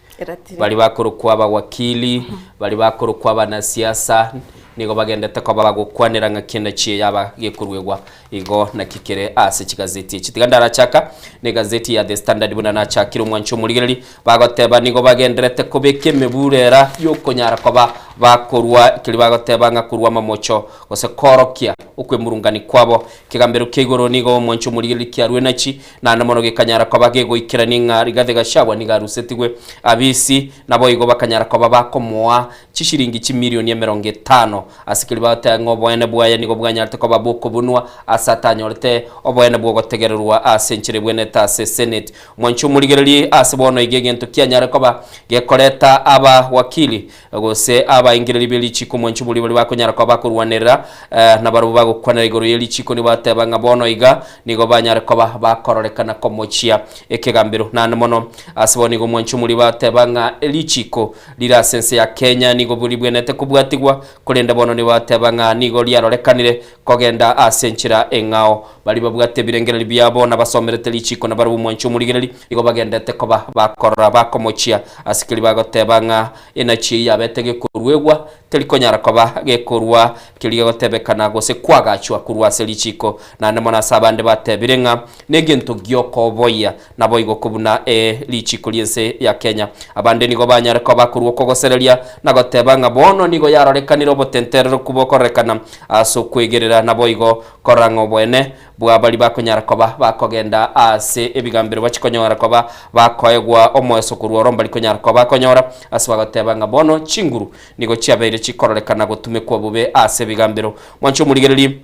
bali bakoro kwa abawakili bali bakoro kwa abanasiasa nigo bagendete ko bagokwanira nga kenda chiye yaba gekurwegwa igo na kikere ase chigazeti chitigandara chaka ne gazeti ya The Standard buna na chakiro mwancho muligereri bagoteba nigo bagenderete ko bekemeburera yokonyara koba bakorwa kili bagoteba nga kurwa mamocho gose korokia ukwe murungani kwabo kigambero kegoro nigo mwancho muligereri kyarwe nachi na namono gekanyara koba gego ikiraninga Rigathi Gachagua niga rusetigwe abisi nabo igo bakanyara koba bakomoa chishiringi chimilioni 50 asikili batango boene bwaya nigo bwanyarte koba boko bunwa asatanyorte oboene bwo gotegererwa asenchire bwene ta Senate mwancho muligereri asebono igegento kyanyara koba gekoreta aba wakili gose aba baingiriri belichiko mwanchumuli bali bakonyara kwa bakurwanira na barubu bagukwanira igoro yelichiko ni bateba nga bono iga nigo banyara kwa bakororekana komochia ekegambiro nane mono asiboni go mwanchumuli bateba nga elichiko lira sense ya Kenya nigo buli bwenete kubwatigwa kulenda bono ni bateba nga nigo lyarorekanire kogenda asenchira engao bali babwate birengereri byabo na basomerete lichiko na barubu mwanchumuli gereri nigo bagendete ko bakorora bakomochia asikili bagoteba nga enachi yabetege kurwegwa telikonyara koba gekurwa kiliga gotebekana gose kwagachwa kurwa selichiko na nemona sabande batebirenga negento gyoko boya na boigo kubuna lichiko liense ya Kenya abande nigo banyara koba kurwa kogoserelia na gotebanga bono nigo yarorekaniro botenterero kubokorekana aso kwegerera na boigo korango bwene bwabali bakonyara koba bakogenda ase ebigambiro bachikonyora koba bakoegwa omweso kurwa romba likonyara koba konyora aswagotebanga bono chinguru nigo chiabere chikororekana gotume kwa bube ase bigambiro mwancho muligereri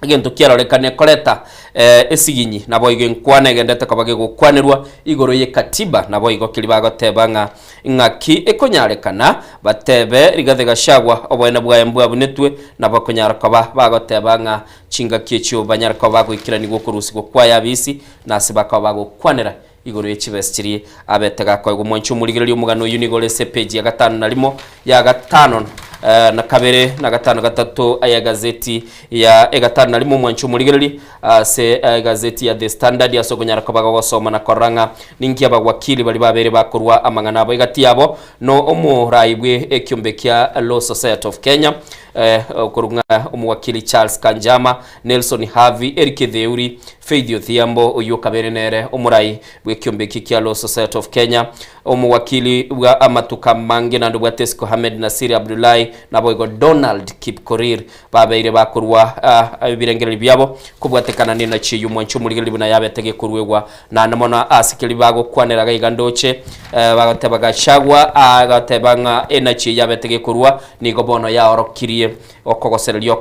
agento kiarorekane koleta esiginyi nabo igenkwane gendete kabage gukwanirwa igoro ye katiba nabo igo kilibagotebanga ngaki ekonyarekana batebe rigathe gashagwa obwene bwa mbwa bunetwe nabo konyara kaba bagotebanga chinga kiecho banyara kaba gwikirani gokurusi gokwaya bisi nasiba kaba gukwanira igoro yechibestiri abetega kwa gumwancho muligereri umugano unigole se page ya 5 nalimo ya 5 na kabere na 5 aya gazeti ya 5 nalimo mwancho muligereri se gazeti ya The Standard ya sogonyara kabaga wasoma na koranga ningi abagwakili bali babere bakorwa amangana abo igati yabo no omurayibwe ekyombe kya Law Society of Kenya kurunga umuwakili Charles Kanjama, Nelson Havi, Eric Theuri, Faith Thiambo uyu kabere nere omurayi bwekyombe kya Law Society of Kenya umuwakili wa amatuka mange na ndubwa Tesco Hamed Nasiri Abdullahi nabo igo Donald Kipkorir babeire bakurwa ibirengereri byabo kubwatekana nina chiyu mwancho muligereri buna yabetege kurwegwa na namona asikili bago kwanera gaigandoche bagotebaga chagwa agatebanga enachi yabetege kurwa nigo bono ya orokirie okogosererio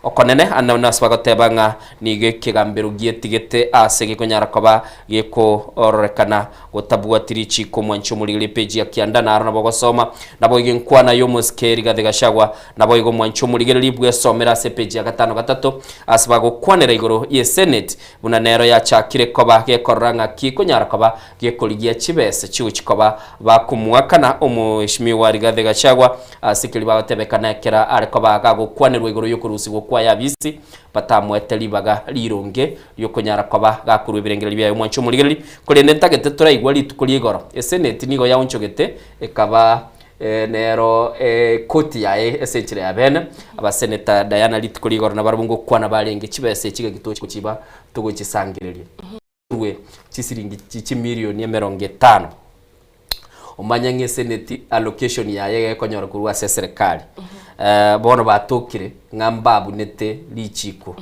okonene anona swagotebanga nige kigambiro gietigete asege konyara koba geko ororekana gotabwatiri chiko mwancho muligereri page ya kianda na arona bogosoma nabo igenkwana yo muskeri gadegashagwa nabo igo mwancho muligereri bwe somera se page ya 5 asbago kwanera igoro ye Senate buna nero ya chakire koba gekoranga kikonyara koba gekoligia chibese chiuchikoba bakumwakana omuheshimiwa Rigathi Gachagua asikili batebekana kera arekoba gagukwanirwa igoro yokurusi gokwaya bisi batamweteli baga lironge yokonyara koba gakurwe birengereri bya mwancho muligereri kolende ntagete turaigwa litukuri igoro Senate nigo yaunchogete ekaba nero koti ya essentially ya bene aba senator Diana litukuri igoro na barabungo kwana barenge chibese chiga gitochi kuchiba tugo chisangirerie rwe chisiringi chichi milioni 50 umanya nge senate allocation ya yege konyora kurwa serikali bono batokire ngambabu nete lichiko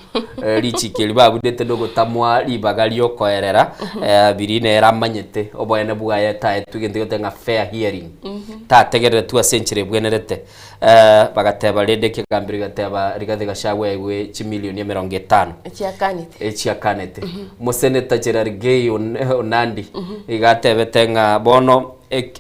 lichike libabu nete dogo tamwa libagali yokoerera birine eramanyete oboyene bwaye tae tugende gotenga fair hearing ta tegere tu asenchire bwenerete bagateba lede kigambiro gateba Rigathi Gachagua ewe chi milioni 50 echiakanete museneta Gerard Gay onandi igatebe bono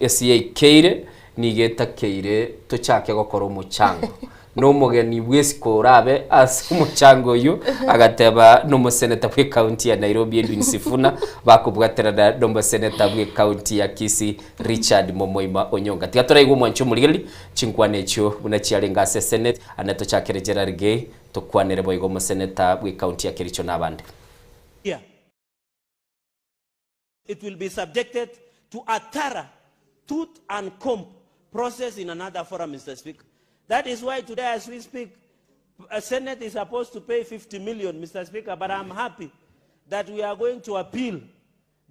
SCA keire nigeta keire tuchake gokora umuchango no mugeni bwesiko rabe as umuchango yu agateba no museneta bwe county ya Nairobi Edwin Sifuna bakubwatera da domba seneta bwe county ya Kisii Richard Momoima Onyonga tigatora igu mwancho muligereri chinkwane cyo bunachialenga se senate anato chakere Gerard Gay tukwanere boigo museneta bwe county ya Kericho nabande. Yeah. It will be subjected to a thorough tooth and comb process in another forum, Mr. Speaker. That is why today as we speak, a Senate is supposed to pay 50 million, Mr. Speaker, but I'm happy that we are going to appeal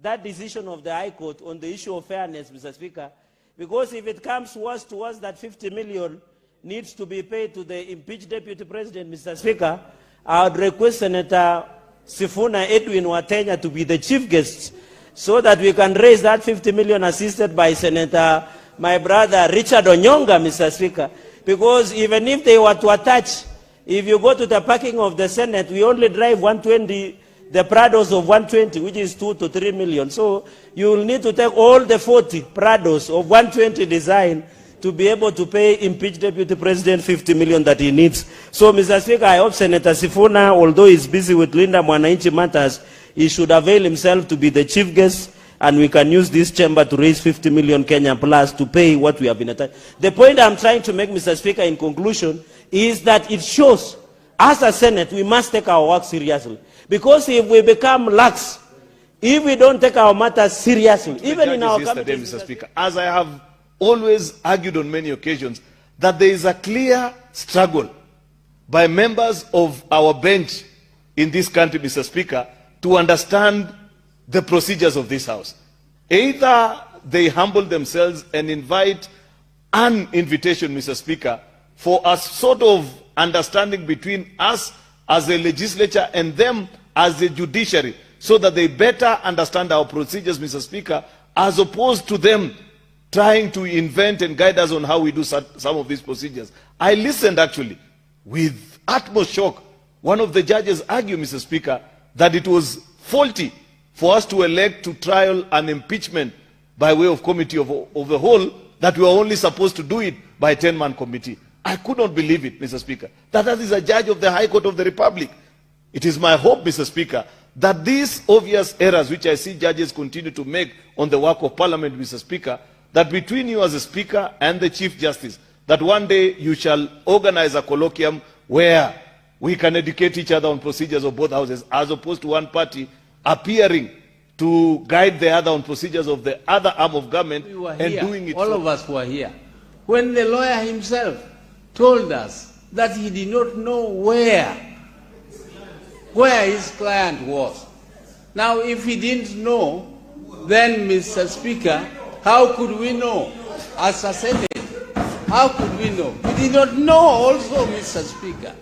that decision of the High Court on the issue of fairness, Mr. Speaker, because if it comes worse to us that 50 million needs to be paid to the impeached Deputy President, Mr. Speaker, I would request Senator Sifuna Edwin Watenya to be the chief guest so that we can raise that 50 million assisted by Senator, my brother Richard Onyonga, Mr. Speaker. Because even if they were to attach, if you go to the parking of the Senate, we only drive 120, the Prados of 120, which is 2 to 3 million. So you will need to take all the 40 Prados of 120 design to be able to pay impeached Deputy President 50 million that he needs. So, Mr. Speaker, I hope Senator Sifuna, although he's busy with Linda Mwananchi matters, he should avail himself to be the chief guest, and we can use this chamber to raise 50 million Kenya plus to pay what we have been attached. The point I'm trying to make, Mr. Speaker, in conclusion, is that it shows, as a Senate, we must take our work seriously. Because if we become lax, if we don't take our matters seriously, even in our yesterday, Mr. Speaker, as I have always argued on many occasions, that there is a clear struggle by members of our bench in this country, Mr. Speaker, to understand the procedures of this House. Either they humble themselves and invite an invitation, Mr. Speaker, for a sort of understanding between us as a legislature and them as the judiciary, so that they better understand our procedures, Mr. Speaker, as opposed to them trying to invent and guide us on how we do some of these procedures. I listened actually with utmost shock. One of the judges argued, Mr. Speaker, that it was faulty for us to elect to trial an impeachment by way of committee of the whole, that we were only supposed to do it by a 10-man committee. I could not believe it, Mr. Speaker. That is a judge of the High Court of the Republic. It is my hope, Mr. Speaker, that these obvious errors which I see judges continue to make on the work of Parliament, Mr. Speaker, that between you as a Speaker and the Chief Justice, that one day you shall organize a colloquium where we can educate each other on procedures of both houses, as opposed to one party appearing to guide the other on procedures of the other arm of government and doing it. All of us were here. When the lawyer himself told us that he did not know where his client was. Now, if he didn't know, then, Mr. Speaker, how could we know as a Senate? How could we know? We did not know also, Mr. Speaker.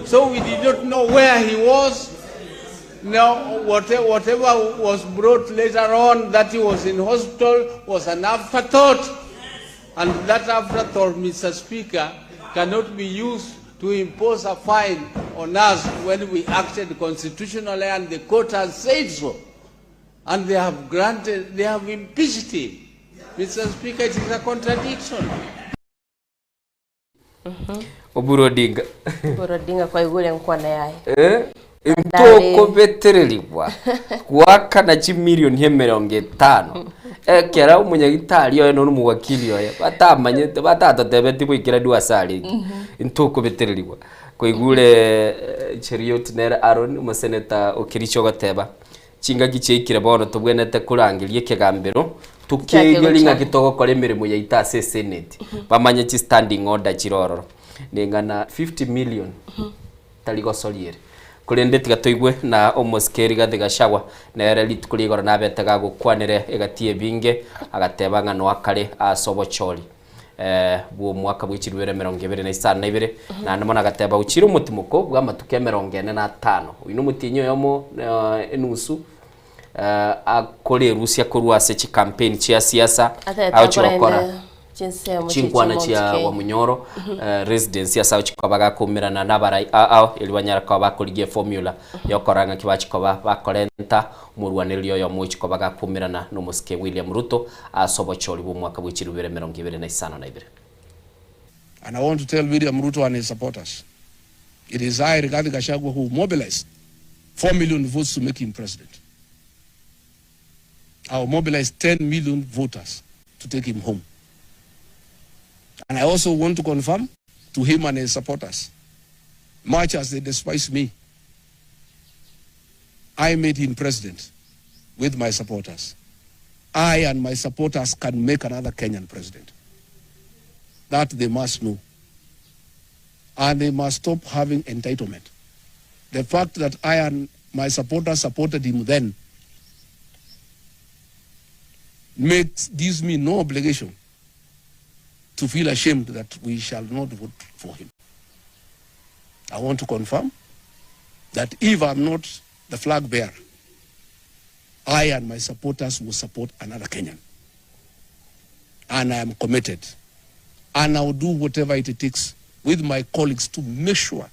So we did not know where he was. Now, whatever was brought later on that he was in hospital was an afterthought. And that afterthought, Mr. Speaker, cannot be used to impose a fine on us when we acted constitutionally, and the court has said so. And they have granted, they have impeached him. Mr. Speaker, it is a contradiction. Oburu Odinga. Oburu Odinga kwa igure mkwana yae. Intoko beterelibwa gwaka na chimilioni 50 kera umunyagitari yo no n'umugakili yo batamanye batatotebeti kwikira dua sali intoko beterelibwa kwa igure Cheriot Nera Aaron umuseneta okiricho gateba chinga gichekire bono tubwenete kurangirie kegambero tukegelinga kitoko kore mirimo ya itase Senate bamanye chi standing order chirororo ningana 50 million taligo soliere kurende tigatoigwe na omoskeri gathigashagwa na yari tukurigora na betega gukwanire egatie binge agateba ngano akare asobochori buo mwaka bw'ikirwere 2022 na ndamona agateba ukiri umutimuko bw'amatuke 45 uyu mutinyo yomo enusu akore Rusia kurwase chi campaign chia siasa au chokora chinkwana chia wa munyoro residence ya sauchi kwa baga kumirana nabarai ilibanyara kwa bakoligie formula yokoranga kibachi kwa bakolenta murwanelio yo muchi kwa baga kumirana no muske William Ruto asobochori bu mwaka bw'ikirubere 2022. And I want to tell William Ruto and his supporters, it is I, Rigathi Gachagua, who mobilized 4 million votes to make him president. I will mobilize 10 million voters to take him home. And I also want to confirm to him and his supporters, much as they despise me, I made him president with my supporters. I and my supporters can make another Kenyan president. That they must know. And they must stop having entitlement. The fact that I and my supporters supported him then gives me no obligation to feel ashamed that we shall not vote for him. I want to confirm that if I'm not the flag bearer, I and my supporters will support another Kenyan. And I am committed. And I will do whatever it takes with my colleagues to make sure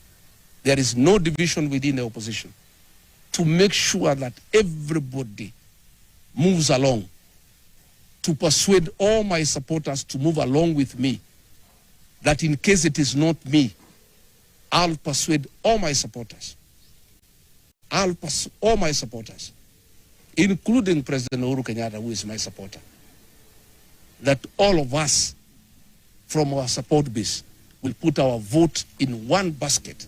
there is no division within the opposition, to make sure that everybody moves along to persuade all my supporters to move along with me, that in case it is not me, I'll persuade all my supporters. All my supporters, including President Uhuru Kenyatta, who is my supporter, that all of us from our support base will put our vote in one basket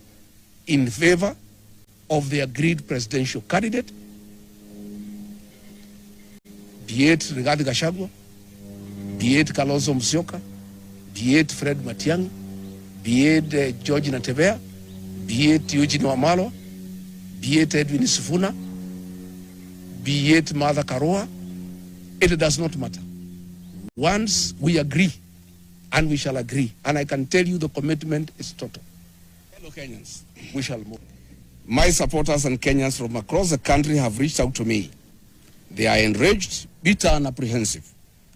in favor of the agreed presidential candidate, be it Rigathi Gachagua, be it Kalonzo Musyoka, be it Fred Matiang'i, be it George Natembeya, be it Eugene Wamalwa, be it Edwin Sifuna, be it Martha Karua, it does not matter. Once we agree, and we shall agree, and I can tell you the commitment is total. Hello Kenyans, we shall move. My supporters and Kenyans from across the country have reached out to me. They are enraged, bitter and apprehensive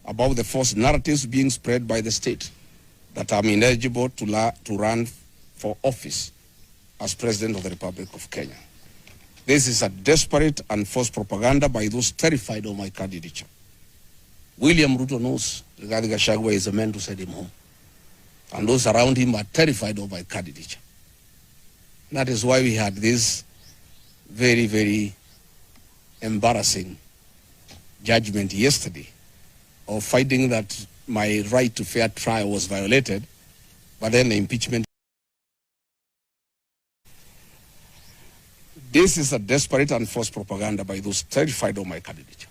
about the false narratives being spread by the state that I'm ineligible to run for office as President of the Republic of Kenya. This is a desperate and false propaganda by those terrified of my candidature. William Ruto knows Rigathi Gachagua is the man to send him home. And those around him are terrified of my candidature. That is why we had this very, very embarrassing judgment yesterday of finding that my right to fair trial was violated, but then the impeachment. This is a desperate and false propaganda by those terrified of my candidature.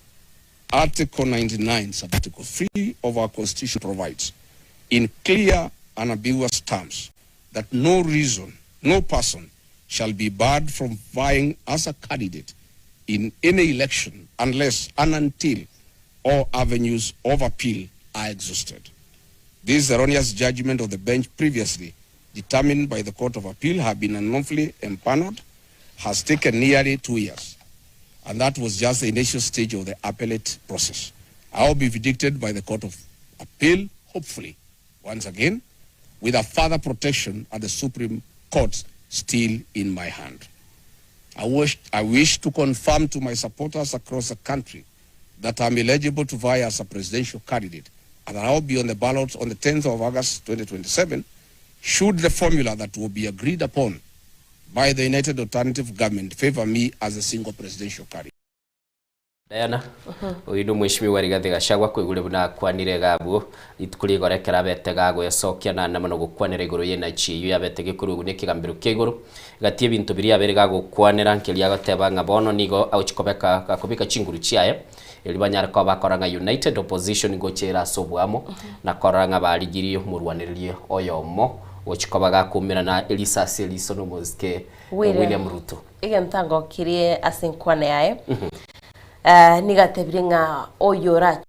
Article 99, Sub-Article 3 of our Constitution provides, in clear and ambiguous terms, that no reason, no person shall be barred from vying as a candidate in any election unless and until all avenues of appeal are exhausted. This erroneous judgment of the bench previously determined by the Court of Appeal have been unlawfully empaneled, has taken nearly 2 years. And that was just the initial stage of the appellate process. I will be vindicated by the Court of Appeal, hopefully, once again, with a further protection at the Supreme Court still in my hand. I wish to confirm to my supporters across the country that I'm eligible to vie as a presidential candidate, and I will be on the ballot on the 10th of August 2027, should the formula that will be agreed upon by the United Alternative Government favor me as a single presidential candidate. Diana, uyu mwishimiwa Rigathi Gachagua kwigure buna kwanire gabu itukuri gorekera bete gago yasokia na namano gukwanira iguru yena chiyu yabete gikuru ne kigambiro kiguru gatie bintu biri abere gago kwanira nkelia gateba ngabono nigo auchikobeka kakobika chinguru chiaye elibanyara kwa bakoranga United Opposition gochera sobwamo na koranga baligirio murwaniririe oyomo ochikobaga kumira na Elisa Seliso no mozke William Ruto igentango kirie asinkwane yae nigatebringa oyora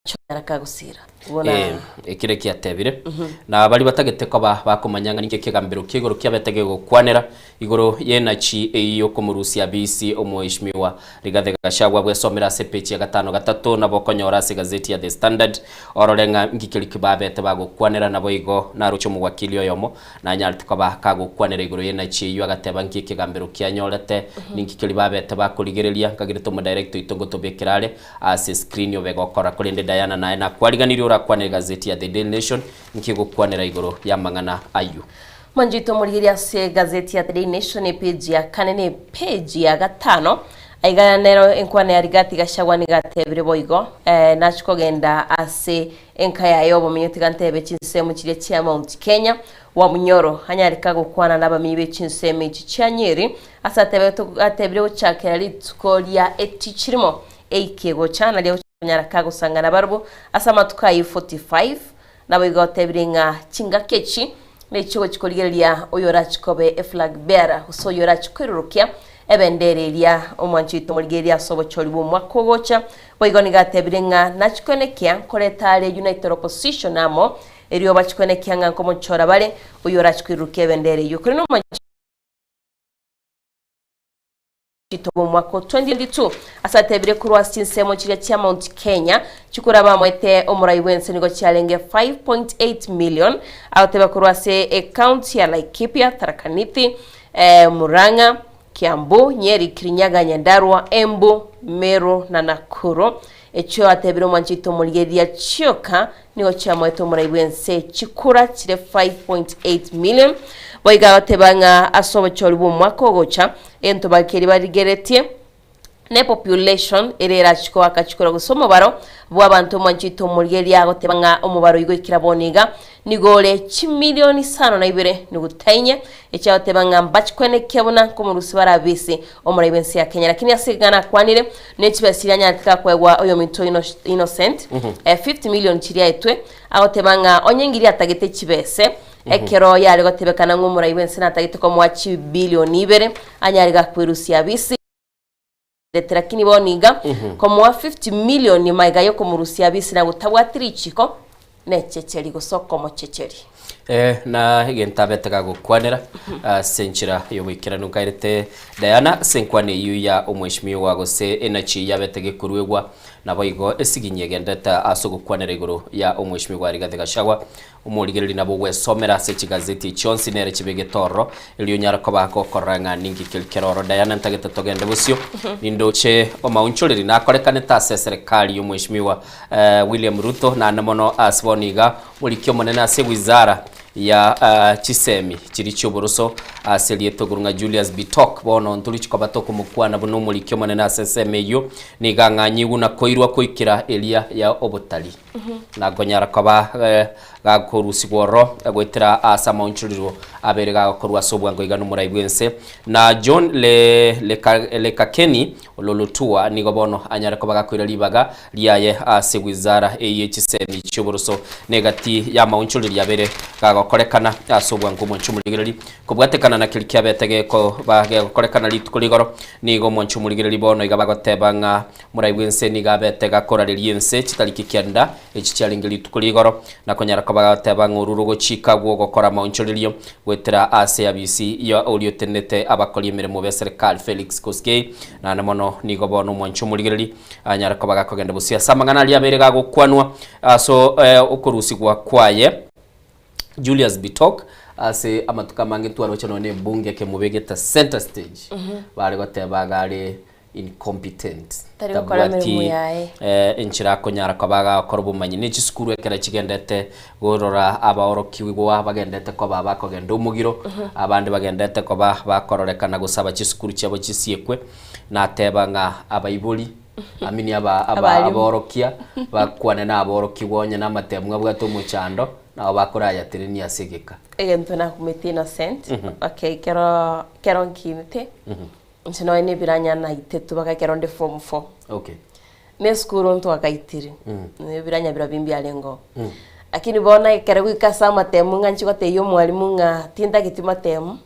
chakagusira ubona ekire kiatebire na bali batagete ko bakomanyanga nike kigambiro kigoro kyabetege gukwanira igoro yenachi iyo kumurusia BC omoishimiwa Rigathi Gachagua bwesomera sepechi ya 5-3 na bokonyora se gazeti ya The Standard ororenga ngikiri kibabete bagukwanira nabo igo na rucho mugwakili yomo na nyarti ko bakagukwanira igoro yenachi iyo agateba ngike kigambiro kyanyorete ngikiri babete bakurigereria kagirito mu director itongo tobekirale as screen yo begokora kurinde Diana na kwariganiri urakwanira gazeti ya The Daily Nation nkigukwanira igoro ya mangana ayu manjito murigiria se gazeti ya The Daily Nation page ya kanene page ya 5 aiganero enkwane ya Rigathi Gachagua nigatebire boigo nachiko genda ase enkaya yobo minyoti gantebe chinsemo chire chia Mount Kenya wa Munyoro hanyarika gukwana nabamibe chinsemo chichanyeri asatebe to atebire uchakera litukolia etichirimo eikego chana leo nyaraka gusangana barbo asama tukai 45 nabigo tebringa chinga kechi nechigo chikoligeria oyora chikobe flag bearer so yora chikwirurukia ebendereria omwanchito moligeria sobo cholibo mwakogocha boigo nigatebringa nachikonekia koretale United Opposition amo eriyo bachikonekia nganko mochora bale oyora chikwirurukia ebendere yukuri no Chitobo mwako 2022 asatebire kurwa sinsemo chile chia Mount Kenya chukura ba mwete omurai wense nigo chialenge 5.8 million auteba kurwa se account ya Laikipia, Tharaka-Nithi, Murang'a, Kiambu, Nyeri, Kirinyaga, Nyandarua, Embu, Meru na Nakuru echo atebiro mwanchito muligeria chioka nigo chamweto muraibwense chikura chire 5.8 million boiga batebanga asobo choribo mwako gocha ento bakeri barigeretie ne population erera chiko akachikora gusoma baro bw'abantu mwanchito muligeria gotebanga omubaro igo ikiraboniga nigole 5 milioni 5 nigutainya ecyatebanga mbachikwene kebona ko mu rusibara bisi omuraibensi ya Kenya lakini asigana kwanire nekibasiranya kwegwa oyo mito innocent 50 million chiria etwe agotebanga onyengiri atagete kibese ekero yari gotebekana ng'umuraibensi natagete ko mwachi bilioni 2 anyari gakwirusia bisi lakini boniga komwa 50 million maiga yo kumurusia bisi na gutabwa trichiko nechecheri gusoko mo checheri na higenta betega gukwanira senchira yo wikira nukairete Diana senkwane yu ya omweshimiwa gose enachi ya betege kurwegwa na boigo esiginye gendeta asogukwanira iguru ya omweshimiwa Rigathi Gachagua umurigereri nabo gwesomera se kigazeti chonsi nere kibege toro iliyo nyara ko bako koranga ningi kilkeroro Diana ntagete togende busyo nindoche omaunchuriri nakorekane ta serikali y'omweshimiwa William Ruto na namono asboniga mulikyo monena ase wizara ya chisemi chiri cy'uburuso aselieto gurunga Julius Bitok bono nturi chikobato kumukwana buno mulikyo monena ase meyo niganganyigu na koirwa koikira elia ya obotali na gonyara koba gakorusigoro gwetira asama unchuriro abere gakorwa sobwango igano muraibwense na John le kakeni ololotua nigo bono anyara koba gakwira libaga liaye asegwizara chisemi cy'uburuso negati ya maunchuriro yabere gakorekana asobwango monchumuligereri kubwatekana na kilikia betege ko bagekorekana litukuligoro nigo monchumuligereri bono igabagotebanga muraibwense nigabetega korareliense chitaliki kyanda echichalingi litukuligoro na konyara kobagateba ngururu gochika gwo gukora maunchuririo gwetera ase abisi ya oliotenete abakoli emirimo be serikali Felix Koskei na namono nigo bono mwanchumuligereri anyara kobagakogenda busia samangana ali abere gagukwanwa so ukurusigwa kwaye Julius Bitok ase amatuka mange twaro chano ne bunge ke mubegeta center stage bari goteba gari incompetent tabati inchira konyara kabaga korubumanyi n'ekisukuru ekera kigendete gorora abaorokiwigwa bagendete ko babakogenda umugiro abandi bagendete ko bakororekana gusaba kisukuru cyabo kisiekwe natebanga abayibuli amini aborokia bakwane na aborokiwonye n'amatemwa bwato mu cyando na bakoraya tereni asegeka egento na kumete innocent okay kero nkinete nsino ene biranya na itetu bakakero nde form 4 okay ne skuru nto akaitiri ne biranya birabimbi alengo akini bona ikere kwikasa matemu nganchi kote yo mwalimu nga tinda kitima temu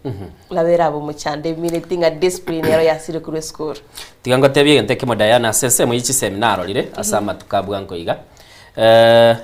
labera abo muchande minute nga disciplinero ya sire kuru school tigango tebye ngente kimo Diana sese mu yichi seminaro lire asama tukabwa ngo iga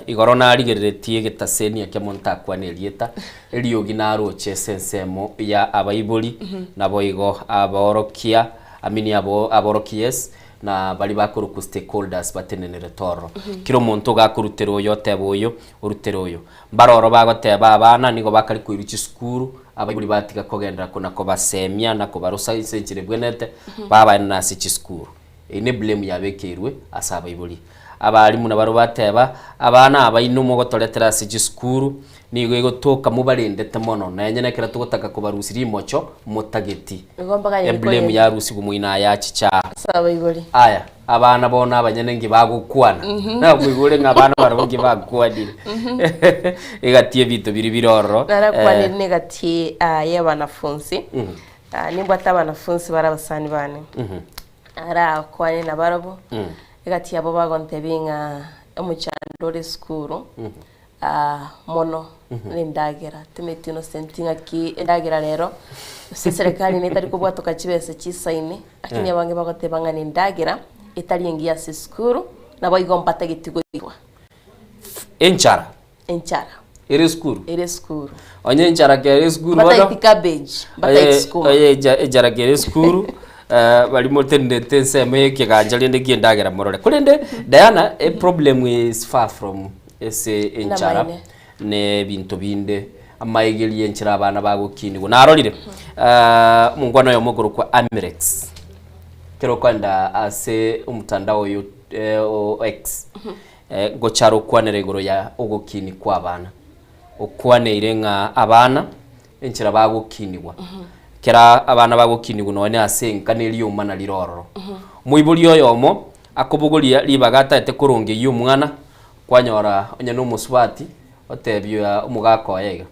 igorona rigeretie getaseni ya monta kwa nelieta eliogi naro chesensemo ya abaibuli nabo igo aborokia amini aborokies na bali bakuru ku stakeholders batenenere toro kiro muntu gakurutero yote boyo urutero yo baroro bagoteba abana nigo bakari ku iruchi skuru abaibuli batika kogendera kuna ko basemya na ko barusa isenchire bwenete baba na sichi skuru ine blame yabekerwe asaba ibuli abalimu nabaro bateba abana abayinumo gotoretera siji skuru nigo igotoka mubarendete mono na nyenekera tugotaka kubarusiri mocho mutageti emblem ya rusi gumuina ya chicha saba iboli aya abana bona abanyenengi bagukwana na kwigure ngabana barongi bagukwadire igatie bito biri biroro narakwane negatie ya banafunzi nimba tabanafunzi barabasani bane ara kwane nabarabo egati abo bagontebinga omuchandore skuru mono nindagera timeti no sentinga ki ndagera rero serikali netari kubwa tukachibese chisaine akini abange bagotebanga nindagera etali ngia se skuru na boigompata gitigo iwa enchara ere skuru onye enchara ke ere skuru bata cabbage bata skuru ejara ke ere skuru bali motendete seme kiganja ndi kiendagera morore kulende Diana a problem is far from ese enchara ne bintu binde amayigeli enchara abana bagukini narorire mungwana yo muguru kwa Amirex kero kwenda ase umtandao yo X gocharo kwanere igoro ya ugukini kwa abana ukwaneire nga abana enchira bagukinibwa kera abana bagukinibwa none ase nkaneri umana liroro muibuli yoyomo akobugolia libagata ete kurunge y'umwana kwanyora onya no muswati otebyo ya umugako yega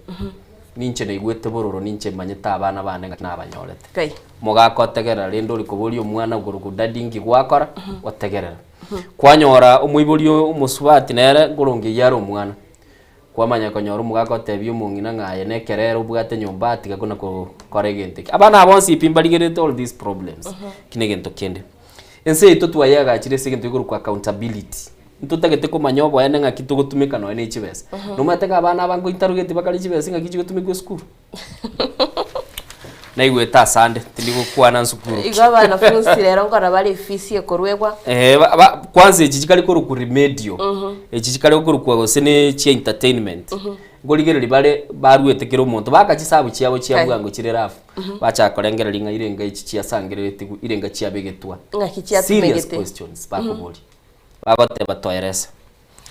ninche neigwete bororo ninche manyeta abana bane nga nabanyorete kai mugako otegerera rendo likobuli umwana gurugu dadingi gwakora otegerera kwanyora umuibuli umuswati nere kurunge yaro umwana kwamanya konyora umugako otebyo umungina ngaye nekerero ubwate nyumba atiga kuna ko koregente abana abonsi ipimbaligere all these problems kinegento kende ense ito twayaga chire segintu iguru kwa accountability ntutagete kumanyobo yane nga kitu gutumika no ene chibese no mateka abana abango interrogate bakali chibese nga kichi gutumika school na igweta sande tiligo kwana nsukuru igo abana funsi rero ngora bali fisi ekorwegwa kwanza echichikali koru ku remedio echichikali koru kwa gosene chi entertainment goligere libale baruetekero umuntu bakachisabu chiabo chiabwango chirerafu bacha korengera linga irenga ichi chiasangerete irenga chiabegetwa serious questions bakoboli bagote batoeresa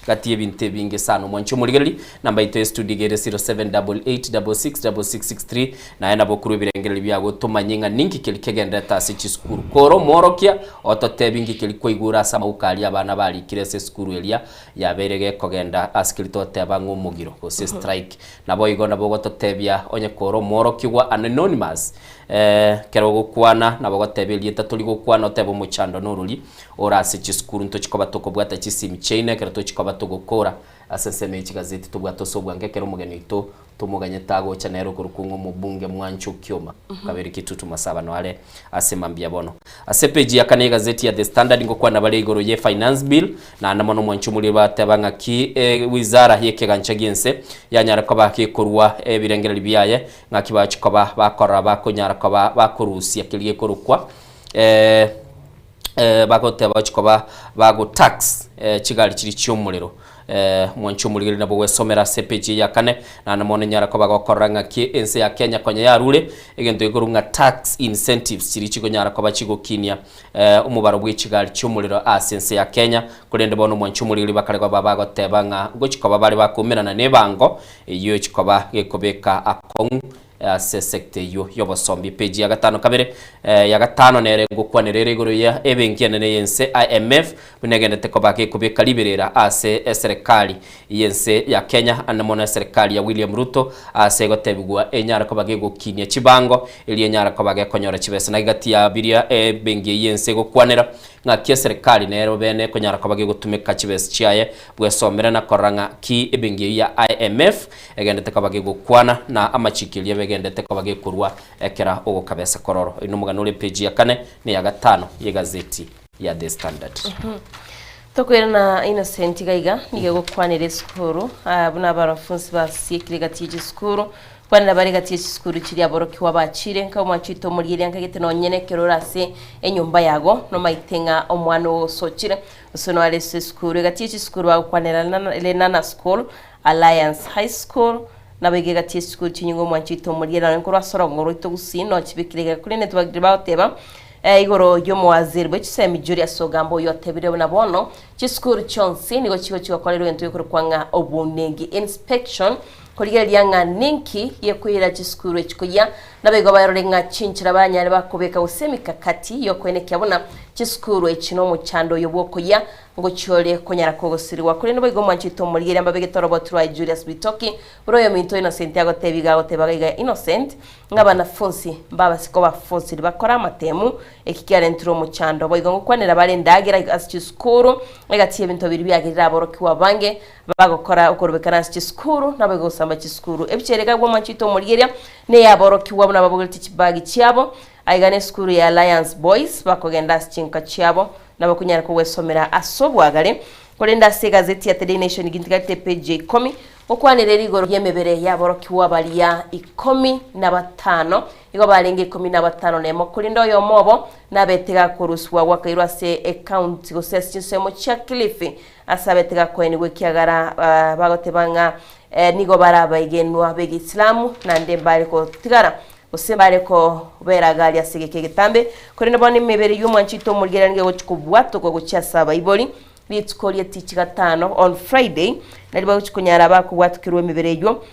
gati ebinte binge sana mwancho muligeri namba ito studio gere 0788666663 na ena bokuru birengere byago tumanyinga ninki kelikegenda tasi chiskuru koro morokia otote bingi kelikoigura sama ukali abana bali kirese skuru elia yaberege kogenda askirito tebango mugiro ose strike nabo igona bogototebya onye koro morokiwa anonymous kero gukwana nabo gotebelie tatuli gukwana otebo muchando noruli orase chiskuru nto chikoba tokobwata chisim chaine kero to chikoba tugukora aseseme chigazeti tubwato sobwange kero mugeni ito tumuganye tago chanero kurukungu mubunge mwancho kyoma kabiri kitutu masaba no ale asemambia bono asepeji yakane gazeti ya The Standard ngokwa na bale igoro ye finance bill na namono mwancho muri batabanga ki wizara yeke ganchagense yanyara koba kikorwa ebirengera biyaye ngakibachi koba bakora bakonyara koba bakorusi yakiliye korukwa bagoteba chikoba bago tax chigali chiri cyomurero mwancho muligiri nabo wesomera CPG ya kane na namone nyara ko bagokoranga ki ense ya Kenya konya yarure egento igorunga tax incentives chiri chigo nyara ko bachigo kinia umubaro bw'ikigali cyomurero asense ya Kenya kurende bono mwancho muligiri bakarego babagotebanga ngo chikoba bari bakumirana nebango iyo chikoba gekobeka akong se secte yo yobosombi page ya gatano kabere ya gatano nere gukwanirere igoro ya ebenkiane ne yense IMF bunegende tekobake kubeka liberera ase serikali yense ya Kenya anamona serikali ya William Ruto ase gotebigwa enyara kobage gukinya chibango ili enyara kobage konyora chibese na gati ya biria bengi yense gukwanira ngakia serikali nero bene konyara kobage gutumika chibese chiaye bwesomera na koranga ki ebengi ya IMF egende tekobage gukwana na amachikili begende tekobage kurwa ekera ogo kabesa kororo ino muganule page ya kane ni ya gatano ye gazeti ya The Standard tokwera na Innocent Gaiga nige gukwanire skuru abuna barafunsi basikire gatije skuru kwanira bari gatije skuru kiri aboroki wabachire nka mwachito muri nkagete no nyene kerorase enyumba yago no maitenga omwano sokire usono ale skuru gatije skuru bakwanira Lenana School Alliance High School nabege gatije skuru kinyingo mwachito muri nkoro asoro ngoro itogusino kibikirega kuri network bateba igoro yo muwaziri bw'ikisemi Julius Ogambo yotebirewe na bono chiskuru chonsi nigo chigo chigakorerwe ntu yokuru kwanga obunengi inspection koligera lyanga ninki yekwira chiskuru ekikoya nabego bayorenga chinchira banyare bakobeka usemika kati yokweneka bona chiskuru ekino mu chando yobokoya ngo cyole konyara kogosiriwa kuri no bigo mwanchito muri mbabege torobotwa Julius Bitoki uroyo minto Innocent yagotebiga gotebaga Innocent ngabana fonsi mbaba siko bafonsi bakora amatemu ekikare nturo mu chando bigo ngokwanira bare ndagira asichiskuru egati ebinto biri byagirira aboroki wabange bagokora ukorobekana asichiskuru nabego samba chiskuru ebicherega gwo mwanchito muri ne yaboroki wabona babogoti chibagi cyabo aigane skuru ya Alliance Boys bakogenda chinka cyabo nabakunyara ko wesomera asobwagale kolenda se gazeti ya The Nation gintigate page 10 okwanire rigoro yemebere yaboroki wabalia 15 igo balenge 15 nemo kulindo yo mobo nabetega kuruswa wakairwa se account go sesimo cha Cliff asabetega kweni wekiagara bagotebanga nigo baraba igenwa begi Islamu na ndembale ko tigara usembare ko beragali asegeke gitambe kuri nabone mebere y'umwanchito mulgera nge gochikubwato ko guchasa bayiboli litskolie tichi gatano on Friday naliba guchikunyara bakubwatukirwe mebere yo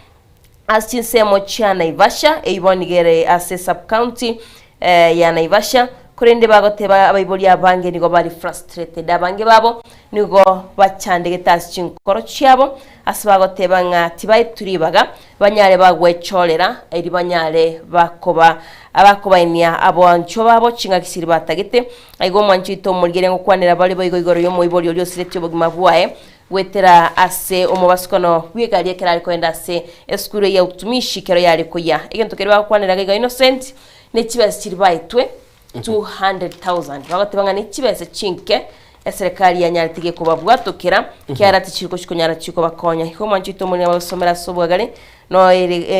asinsemo cha Naivasha eibonigere ase sub county ya Naivasha kurende bagoteba abayiboli abange nigo bari frustrated abange babo nigo bachandege tasi chinkoro cyabo asibagoteba nga tibaye turibaga banyale bagwecholera eri banyale bakoba abakobainia abo ancho babo chinga kisiri batagete aigo mwanchito mulgere ngokwanira bali boyigo igoro yo moyiboli olyo siretyo bogima bwae wetera ase omubasikono wigalie kera aliko enda ase eskuru ya utumishi kero yali kuya egento kero bakwanira ga innocent ne chibasi chiribaitwe 200,000 bagotebanga ni chibese chinke eserikali ya nyalitige kubabwatokera kyara tichiko shikonyara chiko bakonya ko manchito muri abasomera sobwagale no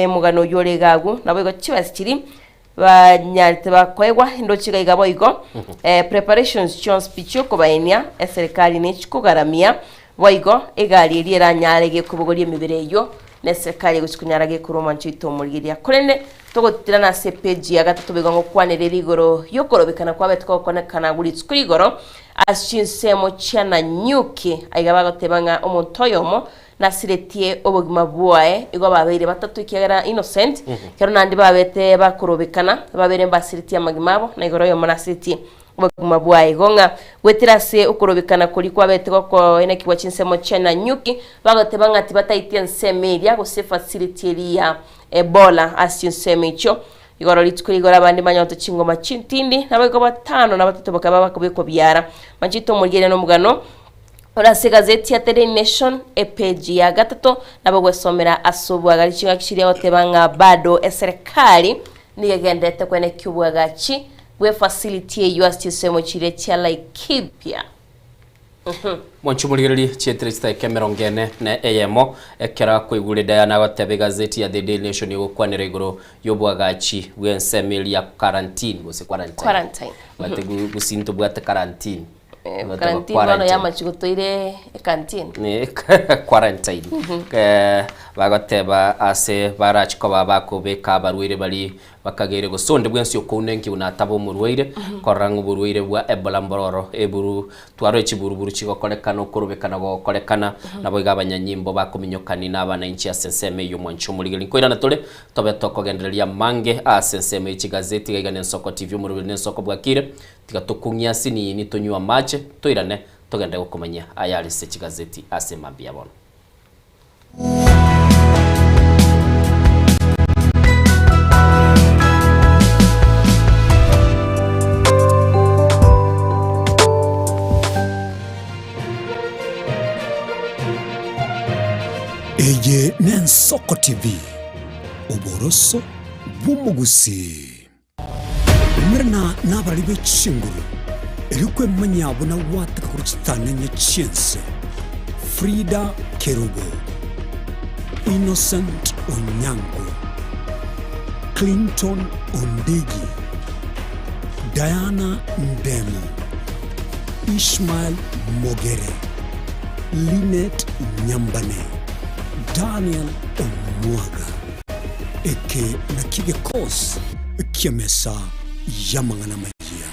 mugano yole gagu nabo chibese chiri banyalite bakwegwa ndo chiga boigo preparations chance picho ko baenia eserikali ni chikugaramia boigo egali eriera nyalege kubogolie mibere yo neserikali gushikunyarage kuroma nchito muligiria kolene togotirana se page ya gatatu bigongo kwanere igoro yokorobekana kwa betko konekana guri tsukurigoro ashinsemo cyana nyuki aigaba gotebanga omontoyomo nasiretie obogima bwae igo babere batatu ikigara innocent kero nandi babete bakorobekana babere mbasiritie amagimabo na igoro yo monasiritie obogima bwae gonga wetirase ukorobekana kuri kwa betko ko eneki wachinsemo cyana nyuki bagotebanga ati bataitie nsemeria go se facility ya Ebola asinsemicho igoro litukuri igora bandi manyoto chingoma chintindi nabego batano na batatu bakaba bakubiko byara manchito mulgere no mugano orase gazeti ya Daily Nation page ya gatatu nabagwe somera asubwa galichinga kishiri otebanga bado eserikali nigendete kwene kubwa gachi we facility ya USTSM chire cha Laikipia Mwanchumuligiri chietrista kemerongene ne eyemo ekera kwigure Diana watebe gazeti ya The Daily Nation yokwanira igoro yobwagachi wensemili ya quarantine gose quarantine bate gusinto bwate quarantine quarantine yama chigutoire canteen ne quarantine bagoteba ase barachiko babakobeka barwire bali bakagere go sonde bwensi okunenki unatabo murwire korangu burwire bwa Ebola mbororo eburu twaro echiburuburu chikokolekana okorobekana go kolekana nabo igabanyanyimbo bakominyokani n'abana inchi ya senseme yo mwanchumuligiri nkoira natole tobe tokogendereria mange a senseme ichigazeti gaigane Nsoko TV murubiri n'Nsoko bwakire tigatokunya sini ni tonywa mache toirane togende gukomanya ayali se chigazeti asema biabona Eye ne Nsoko TV oboroso bumugusi umrna nabali bechinguru elikwe manyabo na wataka kuruchitanenya chense Frida Kerubo Innocent Onyango Clinton Ondegi Diana Ndemo Ishmael Mogere Linet Nyambane Daniel Omwaga eke na kige kos kiamesa yamangana majia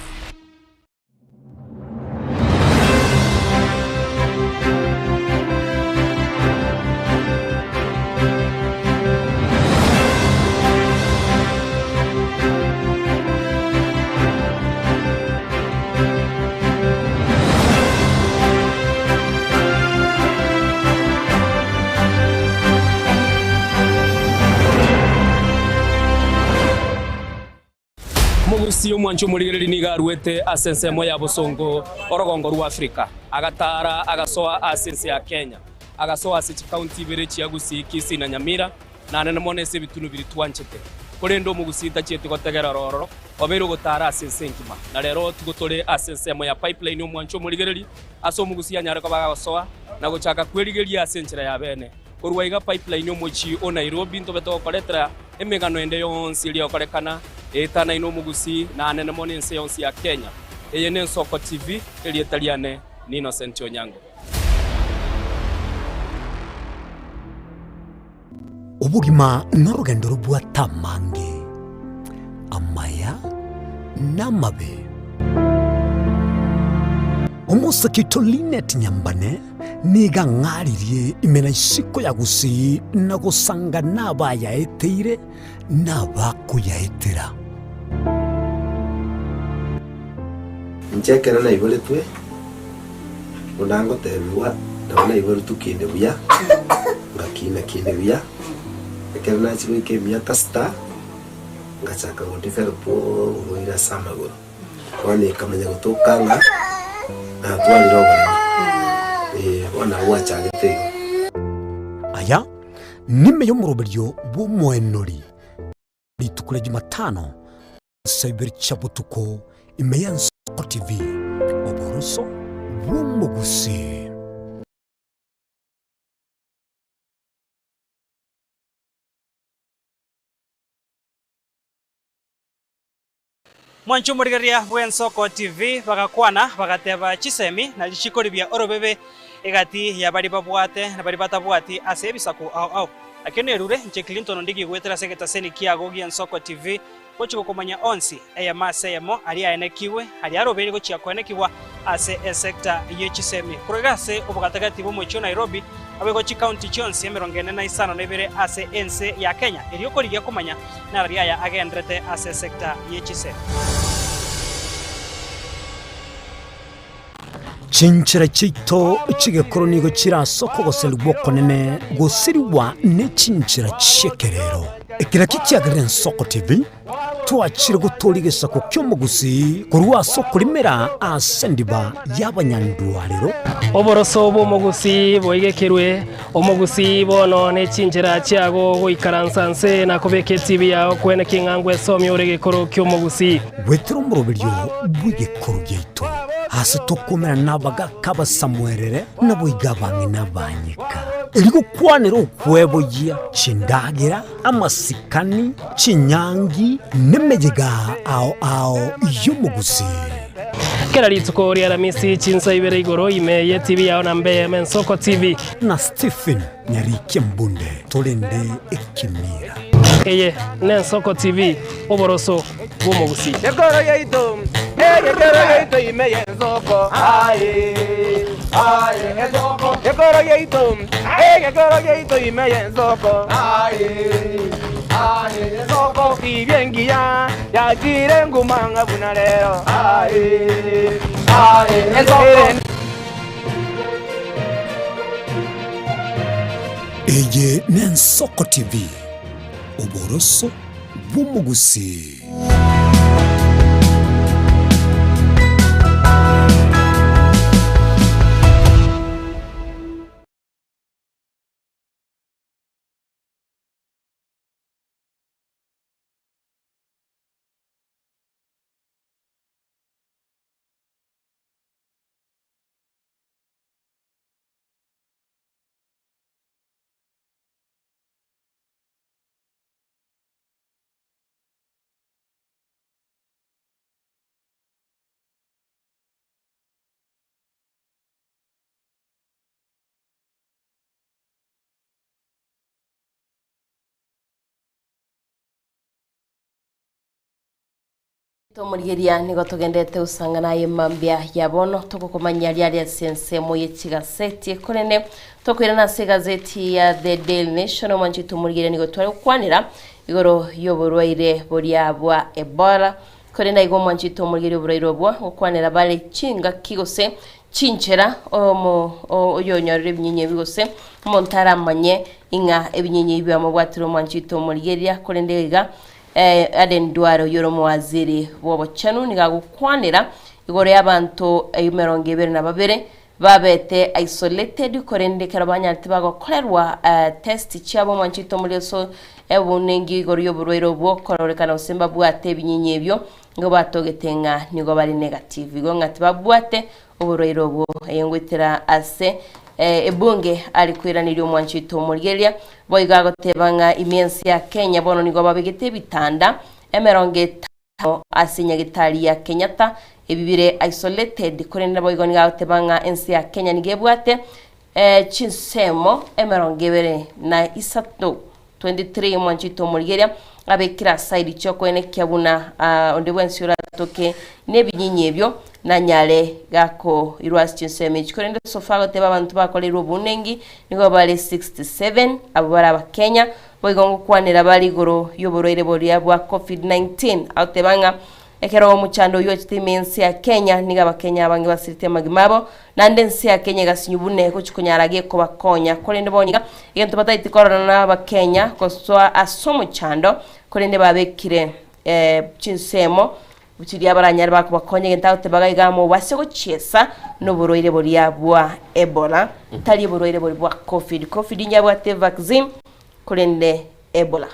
Mugusi omwancho muligiriri nigarwete asensemo ya Busongo orogongo rwa Afrika agatara agasoa asense ya Kenya agasoa ase county berechi yagusi Kisi na Nyamira na nene monese bitunu biri twanchete kurendo mugusita chete gotegera roro obero gotara asense nkima na rero tugotore asensemo ya pipeline omwancho muligiriri aso mugusi anyara ko bagasoa na gochaka kwerigeria asenchera ya bene kurwaiga pipeline omwochi o Nairobi ntobeto koletra emegano ende yonsi ili okolekana etana ino mugusi na nene monense yonsi ya Kenya eye ne Nsoko TV eli Italiane ni Innocent Onyango ubugima n'urugendo rubwa tamange amaya n'amabe. Omusakito Linet Nyambane niga ng'aririe imena isiko ya gusi na gusanga n'abayaeteire n'abakuyaetera. Nchekera na ibole twe unango tebiwa ndabona ibole tukinde buya ngakina kinde buya ekera na chiko ke miaka sta ngachaka ngotifero po ngoira samagoro wani kamanya gutokanga na twali rogo wana wacha gitego aya nime yo muroberyo bumwenori litukule Jumatano cyber chabutuko imeyanso TV oboroso bumugusi. Mwancho murigeria bwensoko TV bagakwana bagateba chisemi na lichikori bya orobebe egati ya bari babwate na bari batabwati ase bisaku au akene rure nche Clinton ndigi gwetera segeta seni kiago gyensoko TV kochiko komanya onsi eya maseyemo ali aenekiwe ali arobere go chiakonekiwa ase sector yechisemi kuregase obugatagati bo mocho Nairobi abego chi county chonsi emerongene na isano nebere ase ense ya Kenya erioko ligia komanya na riaya agendrete ase sector yechisemi. Chinchira chito chigekoro nigo chirasoko goselwa konene gosiriwa ne chinchira chekerero ekira kikiagarira Nsoko TV twachire gutorigesa ko kyomugusi kurwa soko limera asendiba y'abanyandwarero oboroso bomugusi boigekerwe omugusi bono ne chinjira cyago goikaransanse nakobeke TV yawo kwene kingangwe somyo regekoro kyomugusi wetero murobiryo bwigekoro gyeito hasi tokomera nabaga kaba Samuelere naboigabange nabanyika eligo kwanero okwebo ya chindagira amasikani chinyangi nemejega ao yomugusi kera litsuko ria ramisi chinsa ibere igoro imeye TV yawo nambe Nsoko TV na Stephen Nyarike Mbunde tolende ekimira eye Nsoko TV oboroso bomugusi Yekoro yeito imeye Nsoko Nsoko Yekoro yeito imeye Nsoko Nsoko ibyengiya yagire ngumanga bunalero Nsoko eye Nsoko TV oboroso bomugusi. Tomurigeria nigo tugendete usanga naye mambia yabono tukukomanya lya sense moye chigaseti korene tokwira na segazeti ya The Daily Nation manchi tumurigeria nigo twari kwanira igoro yoborwaire boria bwa Ebola korena igo manchi tumurigeria oborwaire bwa okwanira bale chinga kigose chinchera oyonyorere binyenye bigose montara manye inga ebinyenye byamo bwatiro manchi tumurigeria korende iga Aden Duaro yoromo waziri wobochanu nigagukwanira igore y'abantu 22 babete isolated korende karabanya tibagokorerwa test cyabo manchito muri so ebunengi igore y'oburwero bwo kororekana usemba bwate binyenye byo ngo batogetenga nigo bari negative go ngati babwate uburwero bwo yengwitira ase ebunge alikwiranira omwanchito Murigeria boiga gotebanga imiensi ya Kenya bono nigo babegete bitanda emerongeta asinya gitari ya Kenyatta ebibire isolated korenda boiga niga gotebanga ensi ya Kenya nigebwate chinsemo emerongebere na isato 23 mwanchito Murigeria abekira side cyo kwene kyabuna onde bwensura toke nebinyinyi ebyo na nyale gako irwas chinseme chikorende sofago teba abantu bakolera obunengi nigo bale 67 abo bara abakenya boigongo kwanira bali goro yoborere boria bwa COVID-19 autebanga ekero omuchando yo chitimensi ya Kenya niga abakenya abange basirite magimabo nande nsi ya Kenya gasinyubune ko chikunyarage ko bakonya kolende boniga igento bataiti korona na abakenya koswa asomuchando kolende babekire chinsemo buchiri abaranyari bako bakonye gentaute bagayigamo basego chiesa no buroire boria bwa Ebola tali buroire bwa COVID nyabwa te vaccine kolende Ebola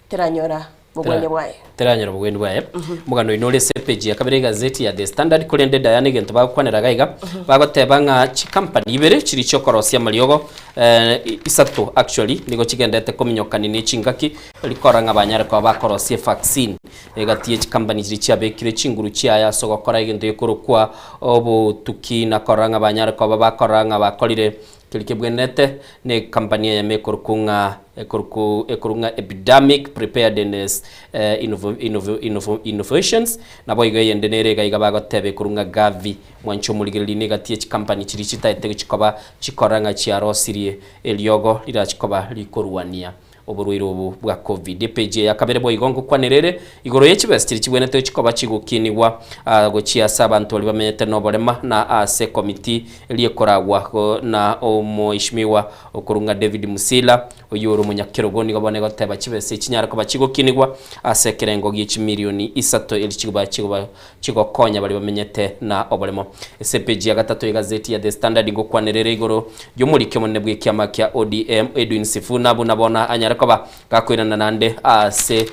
teranyora bugwene bwaye teranyora bugwene bwaye mugano inole page ya kabere gazeti ya The Standard kolende dayane gento bakwanera gaiga bagoteba nga company ibere chiri chokorosia maliogo isato actually nigo chigendete kominyokani ni chingaki likoranga banyare kwa bakorosia vaccine egatie company chiri chiabekire chinguru chiaya so gokora igendo yokurukwa obo tuki na koranga banyare kwa bakoranga bakolire kilike bwenete ne company ya mekorkunga ekurunga epidemic preparedness innovations na boigo yendenere gaiga bagotebe kurunga gavi mwancho muligirili negatie company chiri chitaete chikoba chikoranga chiarosirie eliogo lira chikoba likoruania oburuiro obu bwa covid page ya kabere boigongo kwanerere igoro yechibestiri chibwenete chikoba chigukinigwa gochia sabantu oli bamenyete nobolema na ase committee eliyekoragwa na omoishimiwa okurunga David Musila oyoro munyakiro nigo bone goteba chibese chinyara ko bachigukinigwa ase kerengo gichi milioni isato eli chigokonya bali bamenyete na obolemo ese page ya gatatu ya gazeti ya The Standard ngo kwanerere igoro yomurike monebwe kyama kya ODM Edwin Sifuna bunabona anyara koba gakwirana nande ase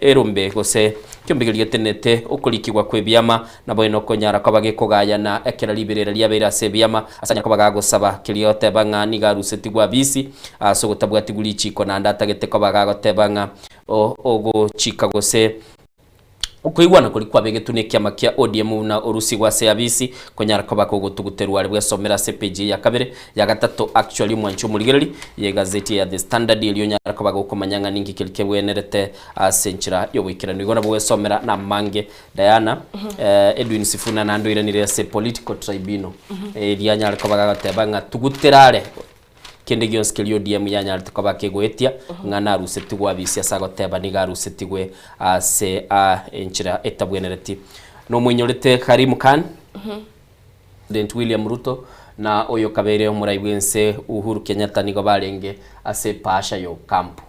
erumbe gose kyombigirie tenete okulikigwa kwebyama nabo ino konyara koba gekogaya na ekera liberera lyabera ase byama asanya koba gagosaba kiliote banga nigarusetigwa bisi so gotabwa tiguli chiko na ndatagete koba gagoteba nga ogo chika gose ukuigwana kuri kwa begetune kyama kya ODM na orusi gwa service konyara koba ko gutuguterwa ari bwesomera CPG ya kabere ya gatatu actually mwancho muligereri ye gazeti ya The Standard iliyo nyara koba ko manyanga ningi kilike bwenerete asenchira yo wikira nigona bwesomera na mange Diana Edwin Sifuna na ndoira ni rese political tribunal iliya nyara koba gateba nga tuguterare kende gyonskeli ODM yanya alitokoba kegoetia ngana rusetigwa bisi asagoteba niga rusetigwe ase enchira etabwenereti no mwenyorete Karim Khan President William Ruto na oyo kabere omuraibwense Uhuru Kenyatta nigo balenge ase pasha yo camp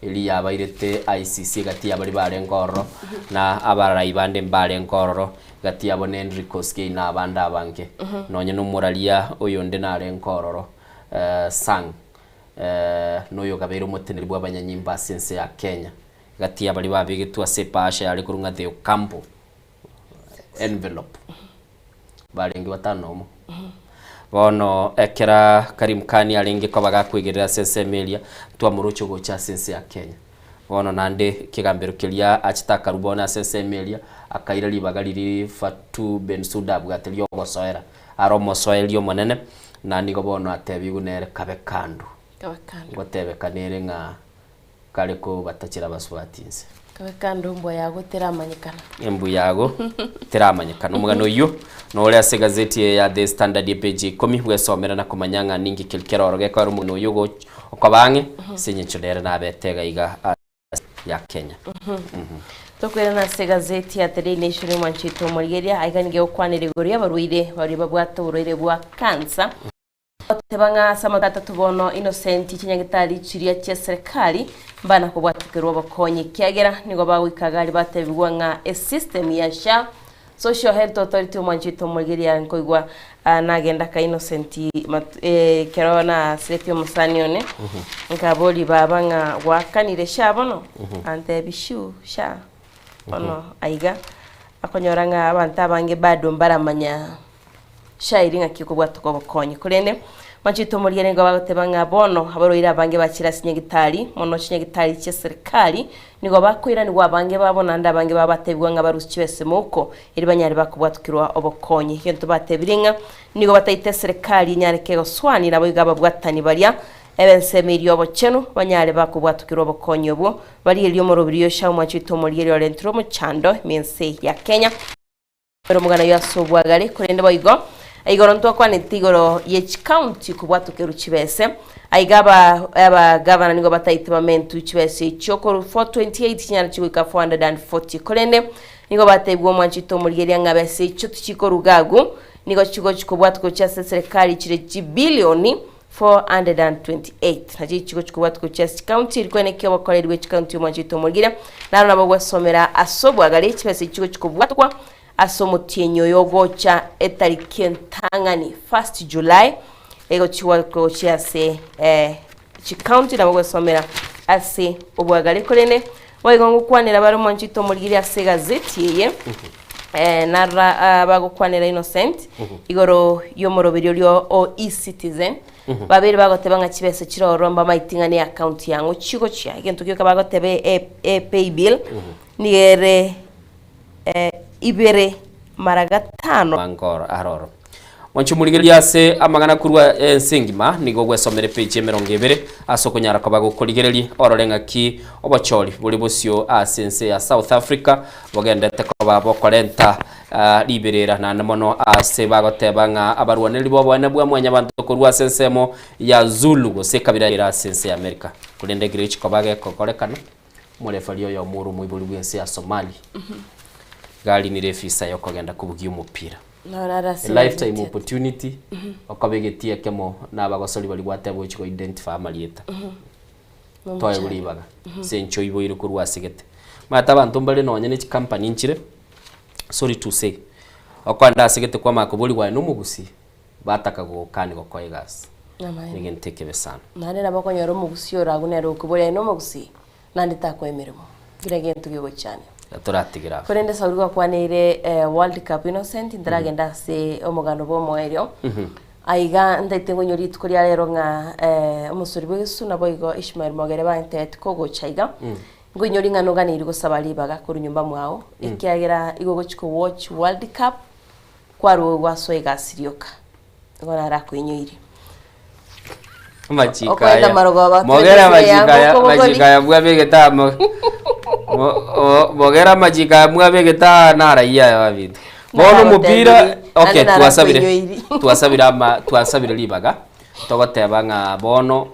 eli yabairete ICC gati yabali barengoro na abarai bande barengoro gati yabone Enrico Skei na abanda abange nonye no muralia oyo nde na renkororo sang noyo kabere umuteneri bw'abanyanyimba sense ya Kenya gati yabali babigetua sepasha yali kurunga the campo envelope barengi batanomo bono ekera Karim Khan alenge ko bagakwegerera sense Melia twa murucho go cha sense ya Kenya bono nande kigambero kilia achitaka rubona sense Melia akaira libagaliri Fatu Bensouda bwatelio gosoera aromo soelio monene na nigo bono atebi gunere kabekandu gotebe kanere nga kaleko batachira baswatinze kabekandu mbo yago teramanyikana embu yago teramanyikana umugano yo no ole ase gazeti ya The Standard page 10 bwesomera na kumanyanga ningi kilkeroroge ko rumuntu yo okabange senyechorera na betega iga ya Kenya tokwera na se gazeti ya The Nation Manchito Morigeria aiganige okwanire goria baruire bari babwata uroire bwa kansa tebanga sama gatatu bono Innocent kinyagitari chiria cya serikali bana ko bwatukirwa bakonye kyagera nigo bawikagari batebigwa nga a system ya SHA Social Health Authority Manchito Morigeria nkoigwa nagenda ka Innocent kerona Setio Musanione nkaboli babanga wakanire SHA bono ante bishu SHA ono aiga akonyoranga abantu abange bado mbaramanya shairi ngakiko bwatuko bokonye kurene Manchito Morigeria ngo bagotebanga bono abaroira abange bakira sinyagitari mono sinyagitari cya serikali nigo bakwira ni wabange babona ndabange babatebwa nga barusi cyese muko iri banyari bakubwatukirwa obokonye yento batebiringa nigo batayite serikali nyareke goswani nabo igaba bwatani barya ebensemeri obochenu banyale bakubwatukirwa obokonyo bwo bari elio morobirio sha mwachito morieri orentro mochando mense ya Kenya pero mugana yasobwagare kurende boigo igoro ntwakwanete igoro ye county kubwatukiru chibese aigaba aba governor nigo bataitibamentu chibese chokoro 428 nyana chigwika 440 kurende nigo batebwo mwachito morieri ngabese chutu chikorugagu nigo chigo chikubwatuko cha serikali chire bilioni 428 haji chigo chikubwatuko cha county rikwene kyo bakorerwe county mwachito morieri naro nabo gwasomera asobwagare chibese chigo chikubwatuko asomotienyo yogocha etariki ntangani 1st July ego chiwa ko chiase county nabo gwasomera ase obwagare korene waigongo kwanera baro mwanchito murigiri ase gazeti ye narra bagokwanera Innocent igoro yomoroberio lyo o e-citizen babiri bagotebanga chibese chiroromba maitingani account yangu chigo chia igento kyo kabagotebe pay bill nigere ibere maragatano angora aroro wanchumuligeria se amagana kurwa nsengima nigo gwesomere page 20 asokonyara kabago koligereria ororenga ki obochori buri bosio asense ya South Africa bogendete koba bokorenta liberera na mono ase bagotebanga abarwaneri bo bwana bwa mwanya bantu kurwa sensemo ya Zulu gosekabira ira sense ya America kulende grich kobage kokorekana murefario ya muru muibuli bwense ya Somali gali ni refisa yo kogenda kubugia umupira lifetime opportunity okabegetia kemo nabagosori bali gwatebo chiko identify malieta toye bulibaga sencho ibo iri kurwa sigete mata bantu mbale nonye ni company nchire sorry to say okwanda sigete kwa makobuli wa numugusi bataka gukani gokoye gas nigenteke besana nane nabakonyoro mugusi oragunero kubole numugusi nandita kwemeremo giregentu gigo cyane turatigira kurende saurwa kwanire World Cup Innocent ndaragenda se omugano bo moerio aiga ndaitengo nyori tukuri rero nga umusuri bwesu naboigo Ishmael Mogere bantet kogo chaiga ngo nyori ngano ganiri gusabali baga kuri nyumba mwao ikiagera igogo chiko watch World Cup kwaro gwasoega sirioka ngona rakwinyiri machikaya Mogera machikaya bwabegeta Mogera majika mwabegeta naraia ya babitu bono mupira okay tuasabire libaga togotebanga bono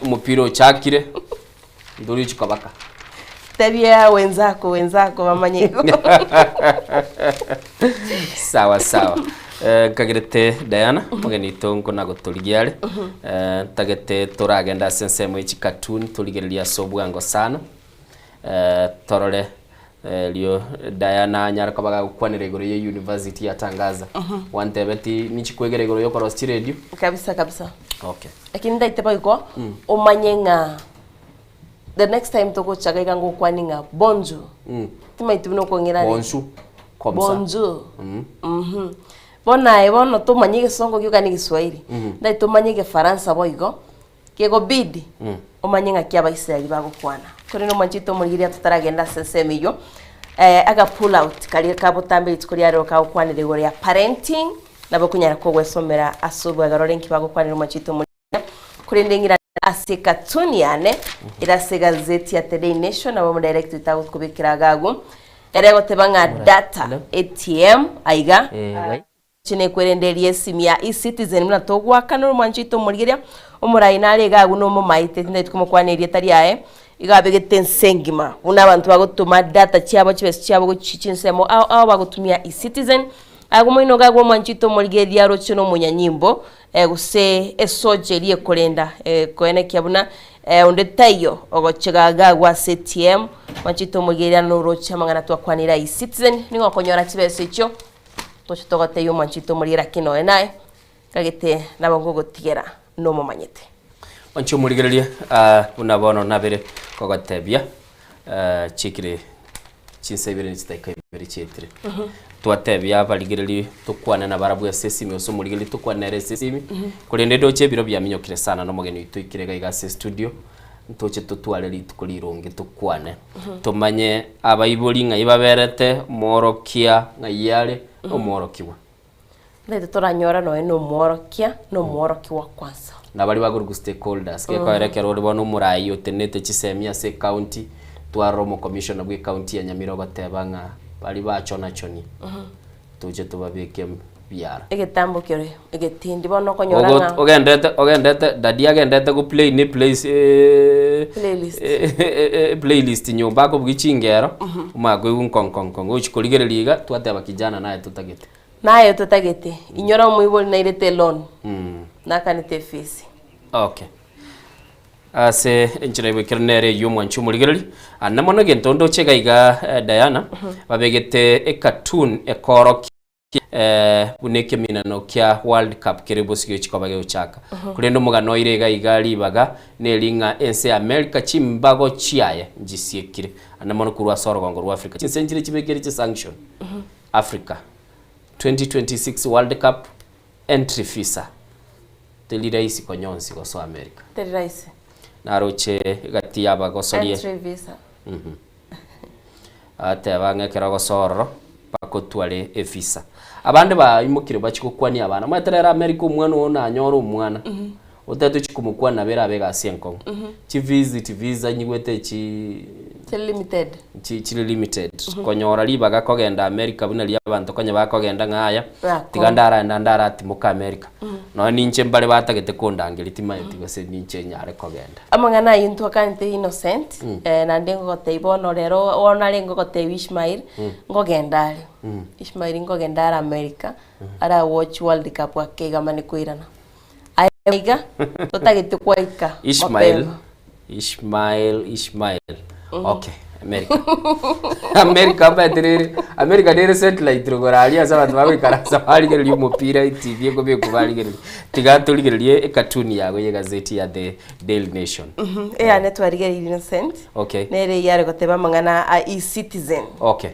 mupira uchakire nduri chikabaka tabia wenzako bamanyiko sawa kagirete Diana mugeni tongo nagoturigiare tagete turagenda sensemo ichi cartoon turigereria sobwango sana torole lio Diana nyaraka baga kwanira igoro ye university yatangaza wantebeti nichi kwegera igoro yo Cross Radio kabisa okay lakini ndaite baiko omanyenga the next time toko chagaika ngo kwaninga bonjour timaitu no kongera bonjour comme ça bonjour bono to manyige songo kyo kani Kiswahili ndaito manyige Faransa boigo kego bidi omanyenga kya baisraeli bagokwana kuri no manchito murigiria tutaragenda sesemiyo aga pull out kali kabutambe tukuri yaro ka okwanire gore ya parenting nabo kunyara ko gwesomera asubu agarorenki bagokwanira manchito murigiria kuri ndengira aseka tuniane irasega gazeti ya Today Nation nabo mu direct tawo kubikira gago erego tebanga data ATM aiga chine kwerenderie simu ya e-citizen muna togwa kanoro manchito murigiria omurainare gagu no mo maite ndait kumukwanerie tariae igabegete nsengima una abantu bagotuma data cyabo kibese cyabo gucincinsemo aho bagotumia e-citizen agumoino gagu manchito murigiria rocho no munyanyimbo guse esojerie kolenda koene kyabuna onde tayo ogochega gagu ATM manchito murigiria no rocho mangana twakwanira e-citizen ningo konyora kibese cyo togote yo manchito murigira kino enae kagete nabongo gotigera no momanyete wancho murigereria unabono nabere kogotebia chikire chinsebere nitaika ibere chetire twatebia baligereri tukwana na barabu ya sesimi oso murigeri tukwana na sesimi kurende doche biro bya minyokire sana no mugeni twikire gaiga studio ntoche tutware litukulironge tukwane tumanye abayibori ngai baberete morokia ngayare omorokiwa Ndio turanyora no mworokia no mworoki wa kwanza. Na bali bagurugu stakeholders ke ko erekero ri bono murai utenete chisemia se county twaromo commissioner bwe county ya Nyamira batebanga bali bachona choni. Tuje tubabike biara. Egetambo kire egetindi bono konyoranga. Ogendete dadi agendete ku play ni place playlist nyumba ko bwicingero umagwe unkonkon uchikoligereriga twateba kijana naye tutagete. Naye tutagete inyora muiboli na irete loan. Nakanite fees. Okay. Ase enjire kirnere yumwanchu muligereri anamona gentondo chegaiga Diana babegete e cartoon e koroki buneke minano kya World Cup kiribosige chikobage uchaka kulendo mugano irega igali baga nelinga ense America chimbago chiaye njisiekire anamona kurwa sorogongo rwa Africa chinsenjire chibegere chi sanction Africa 2026 World Cup entry visa teli raisi konyonsi go so America teli raisi naroche gati yaba go solie entry visa ate bange kerago sorro bakotwale e visa abande ba imukire bachikukwani abana materera America umwana wona nyoro umwana utatu chikumukwana bera bega asienko chi visit visa nyigwete chi limited konyora libaga kogenda America buna li abantu konya bakogenda ngaya tigandara ndandara ati muka America no ninche mbale batagete kondangeli timayeti base ninche nyare kogenda amangana yintu akante innocent na ndengo gote ibono rero ona lengo gote Ishmael ngogendale Ishmael ngogendara America ara watch World Cup akega mane kuirana aiga totagete kwaika Ishmael okay America dere satellite rogoralia sabantu babikara safari gari umupira TV go bekubali gari tigatoligerie e cartoon yago ye gazeti ya The Daily Nation ya network gari innocent okay nere yare goteba mangana e-citizen okay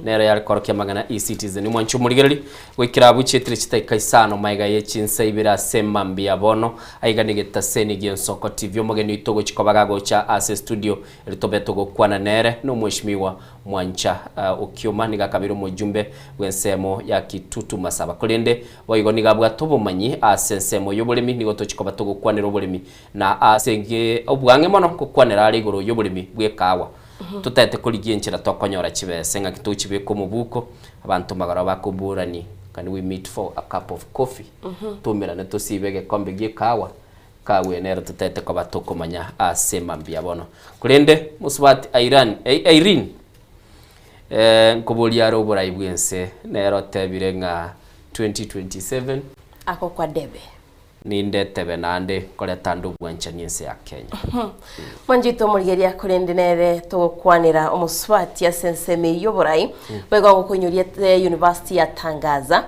nere yare korokya mangana e-citizen mwanchu muligereri gwikira buchetire chitaika isano maiga ye chinsaibira semambi abono aiganigeta senigi ensoko TV omugeni itogo chikobaga gocha ase studio elitobeto go kwana nere no mheshimiwa Mwancha Okioma niga kabiro mujumbe wensemo ya Kitutu Masaba kulende boigo niga bwa tobo manyi asensemo yobolemi nigo tochikoba togo kwanira obolemi na asenge obwange mono kokwanira ari igoro yobolemi bwe kawa tutete kuligie nchira tokonyora chibese nga kituchi be komubuko abantu magara bakuburani can we meet for a cup of coffee tumira neto sibege kombe gie kawa kawe nero tutete kwa batoko manya asema mbia bono kulende muswati Irene nkoboli yaro borai bwense nero tebire nga 2027 ako kwa debe ninde tebe nande kole tandu bwancha nyense ya Kenya Manjito muligeria kulende nere tokwanira omuswati ya senseme yoborai bego kunyuria University ya Tangaza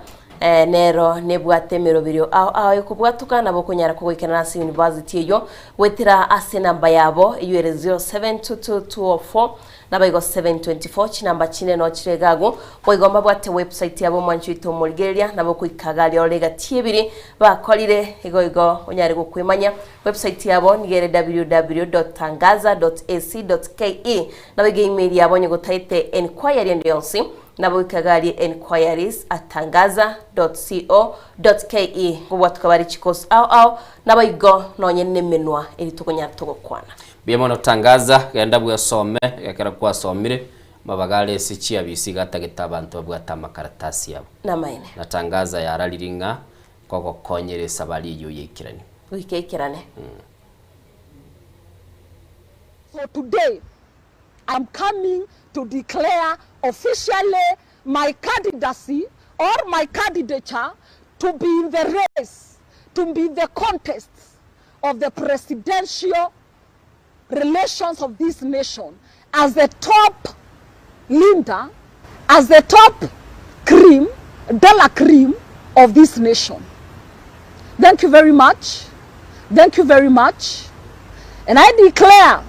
nero nebwate merobiro aho kubwatuka nabo kunyara kugwikana nasi University yo wetira ase namba yabo UR 072224 nabaigo 724 chinamba chine no chiregago boigomba bwate website yabo Manjito muligeria nabo kuikagali olega tiebiri bakolire igo onyare gukwimanya website yabo nigere www.tangaza.ac.ke nabige email yabo nyugutaite enquiry and yonsi nabo ikagali enquiries@tangaza.co.ke ngubwa tukabari chikos au nabo igo nonye nemenwa eri tukonya tugokwana biemono Tangaza genda bwa some yakera kwa somire mabagale sichia bisiga tagitabantu bwa makaratasi yabo namaine na Tangaza yaraliringa koko konyere sabali yo yekirani wikekirane So today I'm coming to declare officially my candidacy or my candidature to be in the race, to be in the contest of the presidential relations of this nation as the top leader, as the top cream, de la cream of this nation. Thank you very much. Thank you very much. And I declare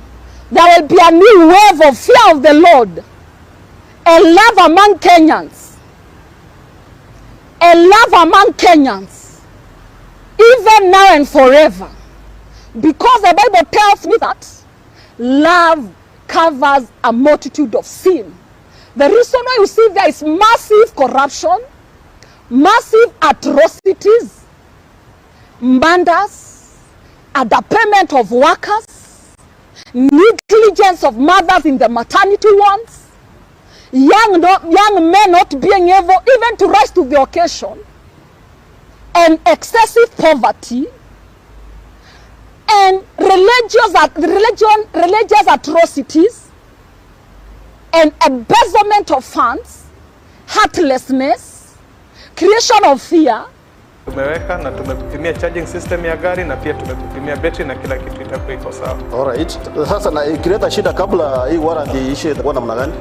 there will be a new wave of fear of the Lord and love among Kenyans. And love among Kenyans, even now and forever. Because the Bible tells me that love covers a multitude of sin. The reason why you see there is massive corruption, massive atrocities, murders, underpayment of workers, negligence of mothers in the maternity wards, young men not being able even to rise to the occasion, and excessive poverty, and religious atrocities, and embezzlement of funds, heartlessness, creation of fear. Tumeweka na tumepimia charging system ya gari na pia tumepimia battery na kila kitu itakuwa iko sawa. Alright. Sasa na ikileta shida kabla hii warranty ishe itakuwa namna gani?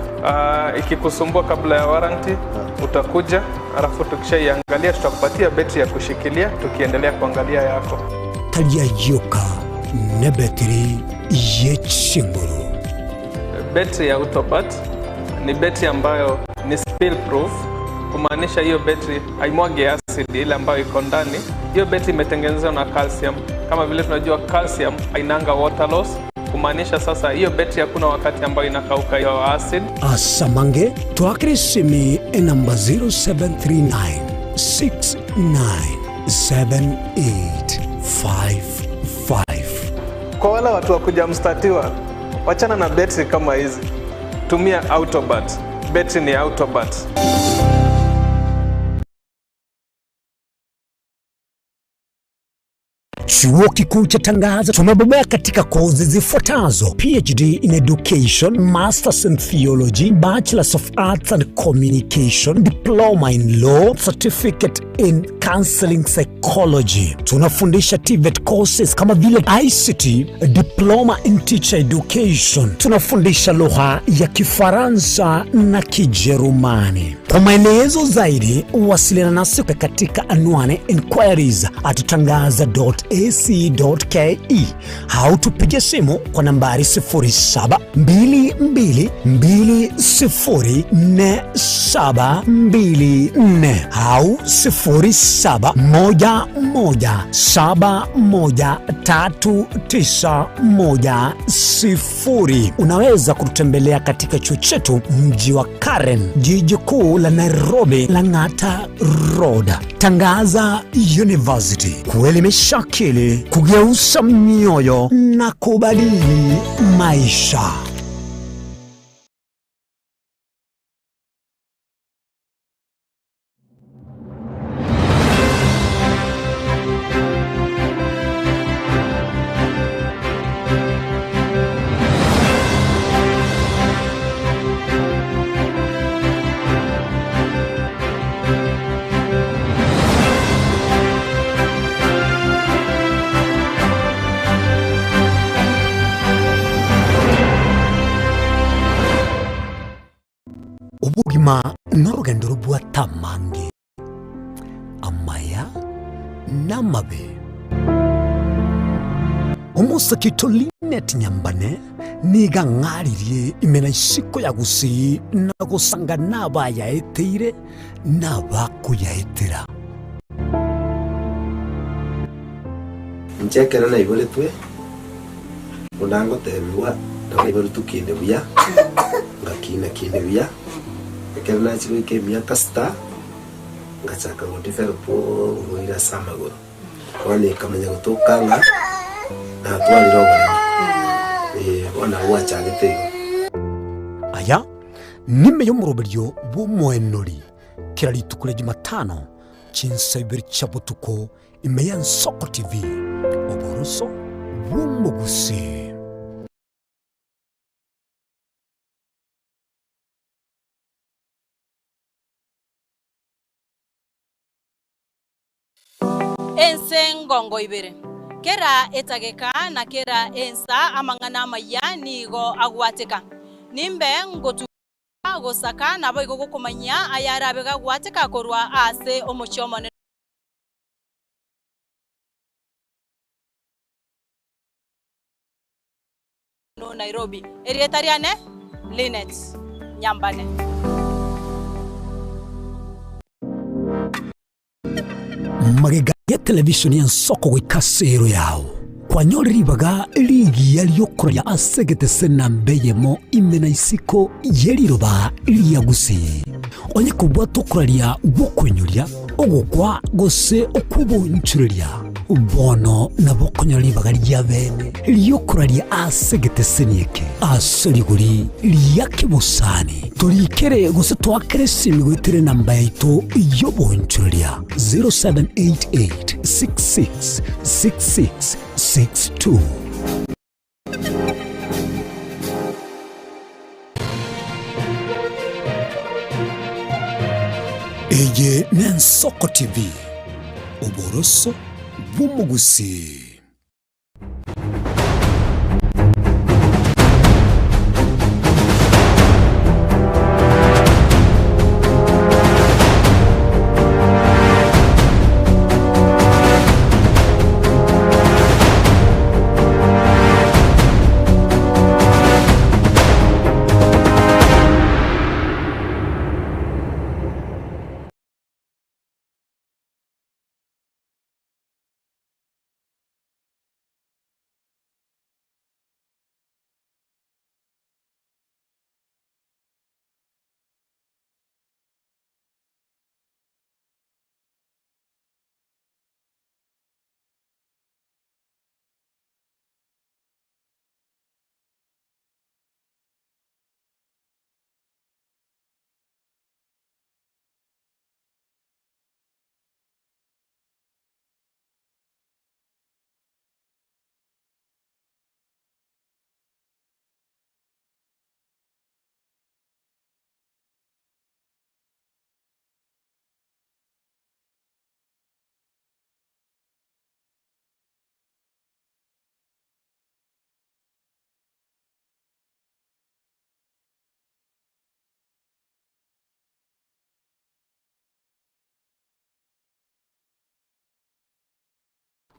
Ikikusumbua kabla ya warranty utakuja, alafu tukishaiangalia tutakupatia battery ya kushikilia tukiendelea kuangalia yako. Talia yoka na battery yechinguru. Battery ya Autobat ni battery ambayo ni spill proof, kumaanisha hiyo battery haimwagi acid ile ambayo iko ndani. Hiyo battery imetengenezwa na calcium. Kama vile tunajua calcium hainanga water loss, kumaanisha sasa hiyo battery hakuna wakati ambayo inakauka hiyo acid. Asamange tuakirisimi namba 0739 697855. Kwa wale watu wa kujamstatiwa, wachana na battery kama hizi. Tumia Autobat. Battery ni Autobat. Chuo Kikuu cha Tangaza tumebobea katika kozi zifuatazo: PhD in Education, Masters in Theology, Bachelors of Arts and Communication, Diploma in Law, Certificate in Counseling Psychology. Tunafundisha TVET courses kama vile ICT, Diploma in Teacher Education. Tunafundisha lugha ya Kifaransa na Kijerumani. Kwa maelezo zaidi, wasiliana nasi katika anwani inquiries@tangaza.ac.ke au tupige simu kwa nambari 0722204724 au 0711713910. Unaweza kututembelea katika chuo chetu mji wa Karen, jiji kuu la Nairobi, Lang'ata Road. Tangaza University, kuelimisha akili, kugeuza mioyo na kubadili maisha. Ubugima n'urugendo rw'atamange amaya n'amabe. Umusakito Linet Nyambane niga ng'aririe imena isiko ya gusi na gusanga n'abayaeteire n'abakuyaetera. Nchekera na ibole twe unango tebiwa na ibole tukinde buya ngakina kinde buya ekera na chiko ikemia kasta ngachaka ngodifer po ngoira samagoro wani kamenya gutokanga na twali rogo wana wacha gitego aya nime yo muroberyo bumwenori kirari tukule Jumatano chinsabiri chabutuko imeya Nsoko TV oburuso bumugusi. Ensengongo ibere kera etageka na kera ensa amangana maya nigo agwateka nimbe ngotu gosaka nabo igokumanya ayarabe gagwateka korwa ase omuchomo no Nairobi erietariane Linet Nyambane. Magega ya televisioni ya Nsoko wikasero yao kwa nyori ribaga ligi yaliyokora ya asegete sena mbeyemo imena isiko yeliroba iliyagusi onye kubwa tokuralia wokwenyulia ogukwa gose okubunchuria bono nabo konyori bagaria bene liyokuraria asegitesenieke asoriguri liyakibusani turikere gose twakere simigwitire namba yaitu yobunchuria 0788 666662. Eye Nensoko TV, Oboroso Bumugusi.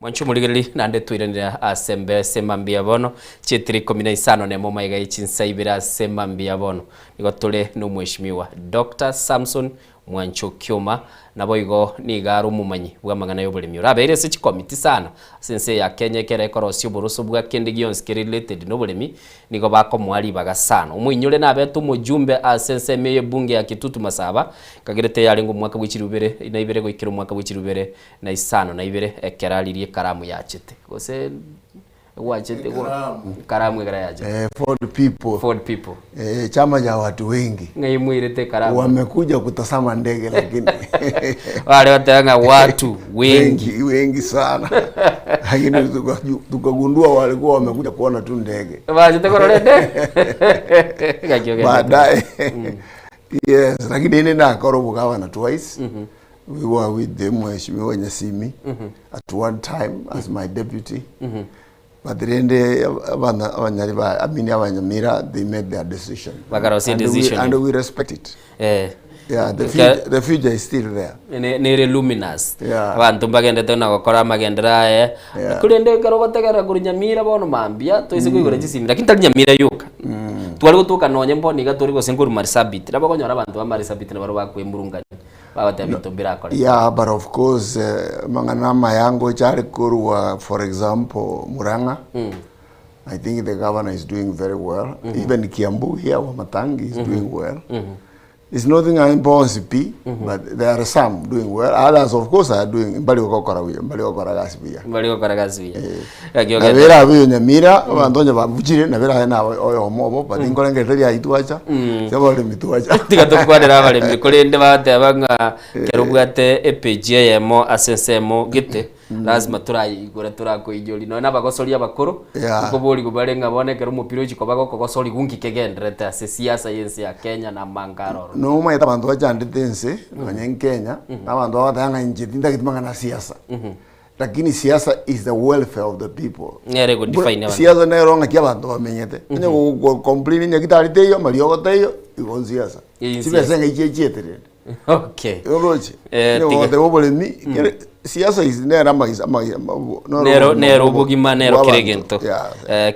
Mwancho muligeli nande tuirenera asembe semambia bono chitiri 15 nemo maiga ichinsaibira semambia bono nigo tule no mweshimiwa Dr. Samson Mwancho Kioma nabo igo nigaru mumanyi bwa magana y'obulimi urabeire se chikomiti sana sense ya Kenya kera korosyo buruso bwa kende gionske related no bulimi nigo bako mwali baga sana umuinyure nabetu mujumbe asense meye bunge ya Kitutu Masaba kagirete yarengo mwaka w'ikirubere na ibere go ikiro mwaka w'ikirubere na isano na ibere ekeralirie karamu yachete gose wachete karamu gara yaje Ford people chama cha watu wengi ngai mwirete karamu wamekuja kutazama ndege lakini wale watanga watu wengi sana lakini tukagundua walikuwa wamekuja kuona tu ndege wachete korolete baadaye yes lakini ine na korobu kawa na twice we were with them Mheshimiwa Nyasimi at one time as my deputy Madrende abanyariba amini abanyamira they made their decision and we respect it. Yeah, the future is still there. Nere luminous. Abantu bagende tona gukora magendera kurende karogotegera kuri Nyamira bono mambia toise kwigora gisimira kinta Nyamira yuka. Twari gutuka nonye mboni gatori go senguru Marsabit raba konyora abantu ba Marsabit ne baro bakwe murunganya. Yeah, but of course manganama yango chari kurwa for example Muranga. I think the governor is doing very well. Even Kiambu here Wamatangi is doing well. It's nothing impossible, but there are some doing well. Others, of course, are doing. Mbali okora gasibia. Na vera abiyo Nyamira, abantonye babujire na vera na oyo mobo, but inkora ngeteria aituacha. Cyabale mituacha. Tigatokwadera abale mikolende bate abanga kerubwate EPGM asensemo gite. Lazima turayigura turakoijoli no nabagosori abakuru kuko boli kubarenga bonekera umupira ukikoba gokosori gunkikengendrete ase siasa yense ya Kenya na mangaro no maita bantu bachanditense kwenye Kenya abantu abatanga njitinda kitumanga na siasa lakini siasa is the welfare of the people nere go define siasa nero ngakia bantu bamenyete nyo complain nyakitarite yo maliogote yo igon siasa sibesenga ichechetere okay oroje no de obolemi siasa is nera nero bugima nero kiregento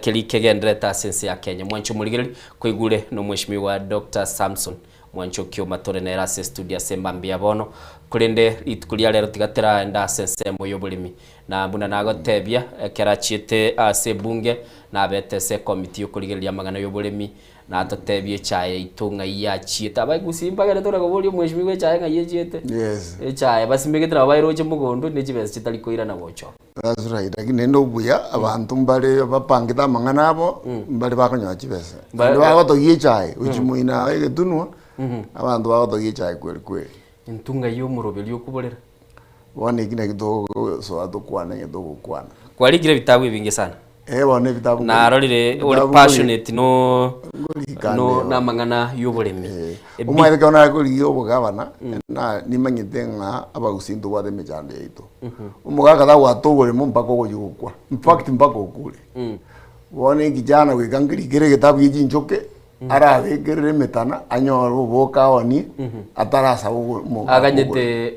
kelikegendreta sense ya Kenya Mwancho muligeli kwigure no Mheshimiwa Dr. Samson Mwancho Kioma tore nera se studio sembambia bono kurende itukulia lero tigatera enda sense moyo bulimi na buna nagotebia kerachite ase bunge na betese committee ukuligelia magana yo bulimi na totebie chaye itunga ya chieta ba kusimba gere tora goboli mweshimi we chaye ngaye chiete yes chaye basi megetra bayroche mugondo ne chibese chitali koira na gocho that's right lakini ndo buya abantu mbale bapangita mangana abo mbale bakonyoa chibese ndo bagotogie chaye uchimuina egetunwa abantu bagotogie chaye kweli intunga yo murobeli okubolera wone kine kidogo so atokwana kidogo kwana kwaligire vitabu vingi sana wone vitabu na arorire uri passionate no na mangana y'uburemi umwe kana kuri obugabana na nimanyite nga abagusindu bwa demejande yito umugaga da watogore mu mpako kuyukwa in fact mpako kule wone kijana wikangiri kire kitabu yiji njoke arabe kire metana anyoro boka woni atarasa mu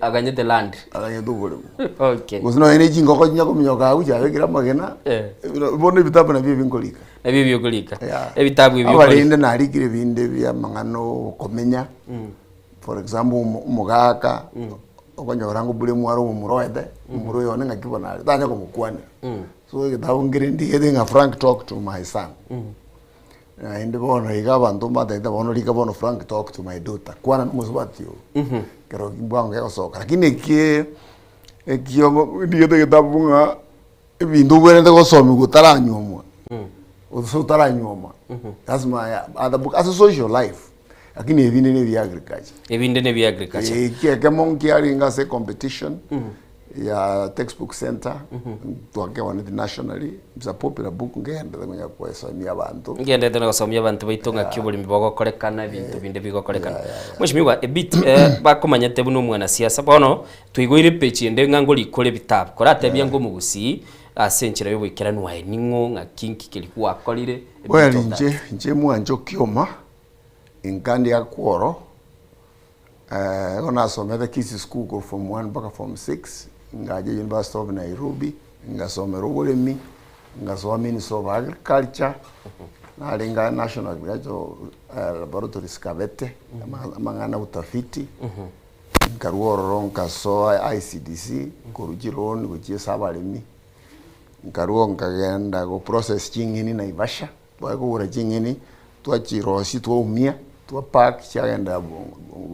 aganyete land aganyete ubure okay usino ene jingo ko nyako minyoka uja wekira magena bone vitabu na bibyo binkolika na bibyo kolika ebitabu bibyo abalinde nari kire binde bya mangano komenya for example umugaka okonyora ngo bure mwaro umuroede umuro yone ngakibona tanya ko mukwane so igitabu ngire ndiye nga Frank talk to my son inde bono igabantu mbatenda bono lika bono Frank talk to my daughter kwana musubatio kero kibwango yakosoka lakini ekio ndiye kitabu nga ibindu bwende gosomi gutaranyomwa utaranyoma that's my other book as a social life lakini ebinde ne bya agriculture kieke monki alinga se competition ya textbook center tuakewa nationally it's a popular book ngende ngonya kwesomia abantu ngende tena gusomia abantu baitunga kyubuli mibogo korekana ibintu binde bigokorekana mwishimiwa ebit bakomanyete buno mwana siasa bono tuigoire page ende ngangoli kole bitabu korate bya ngo mugusi asenchira yo bwikira nwaye ningo ngakinki kilikuwa akolire well nje mwanjo kioma inkandi ya kworo ona somera Kisi School from 1 mpaka from 6 ngaje University of Nairobi ngasomera uburemi ngasoma Ministry of Agriculture na lenga National Agricultural Laboratory Skavete mangana utafiti nkaruoro nkasoa ICDC kurujironi kuchie sabalemi nkaruo nkagenda go process chingini na Ivasha bako ura chingini twachirosi twaumia twa park chagenda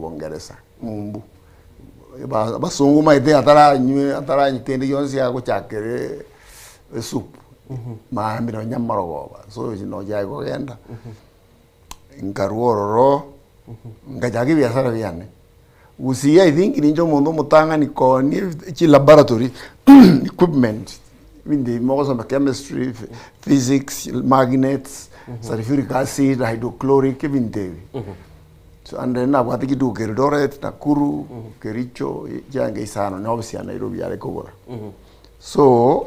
bongereza mumbu basungu maite atara nyitende yonsi yako chakere soup maambi no nyamarogoba so no jago genda nkaruororo ngajagi biasara biane usia I think ninjo mondo mutanga ni koni chi laboratory equipment vindi mozo ma chemistry physics magnets sulfuric acid hydrochloric vindevi so and then abati kidu Eldoret Nakuru Kericho jange isano na obviously Nairobi yale kobora so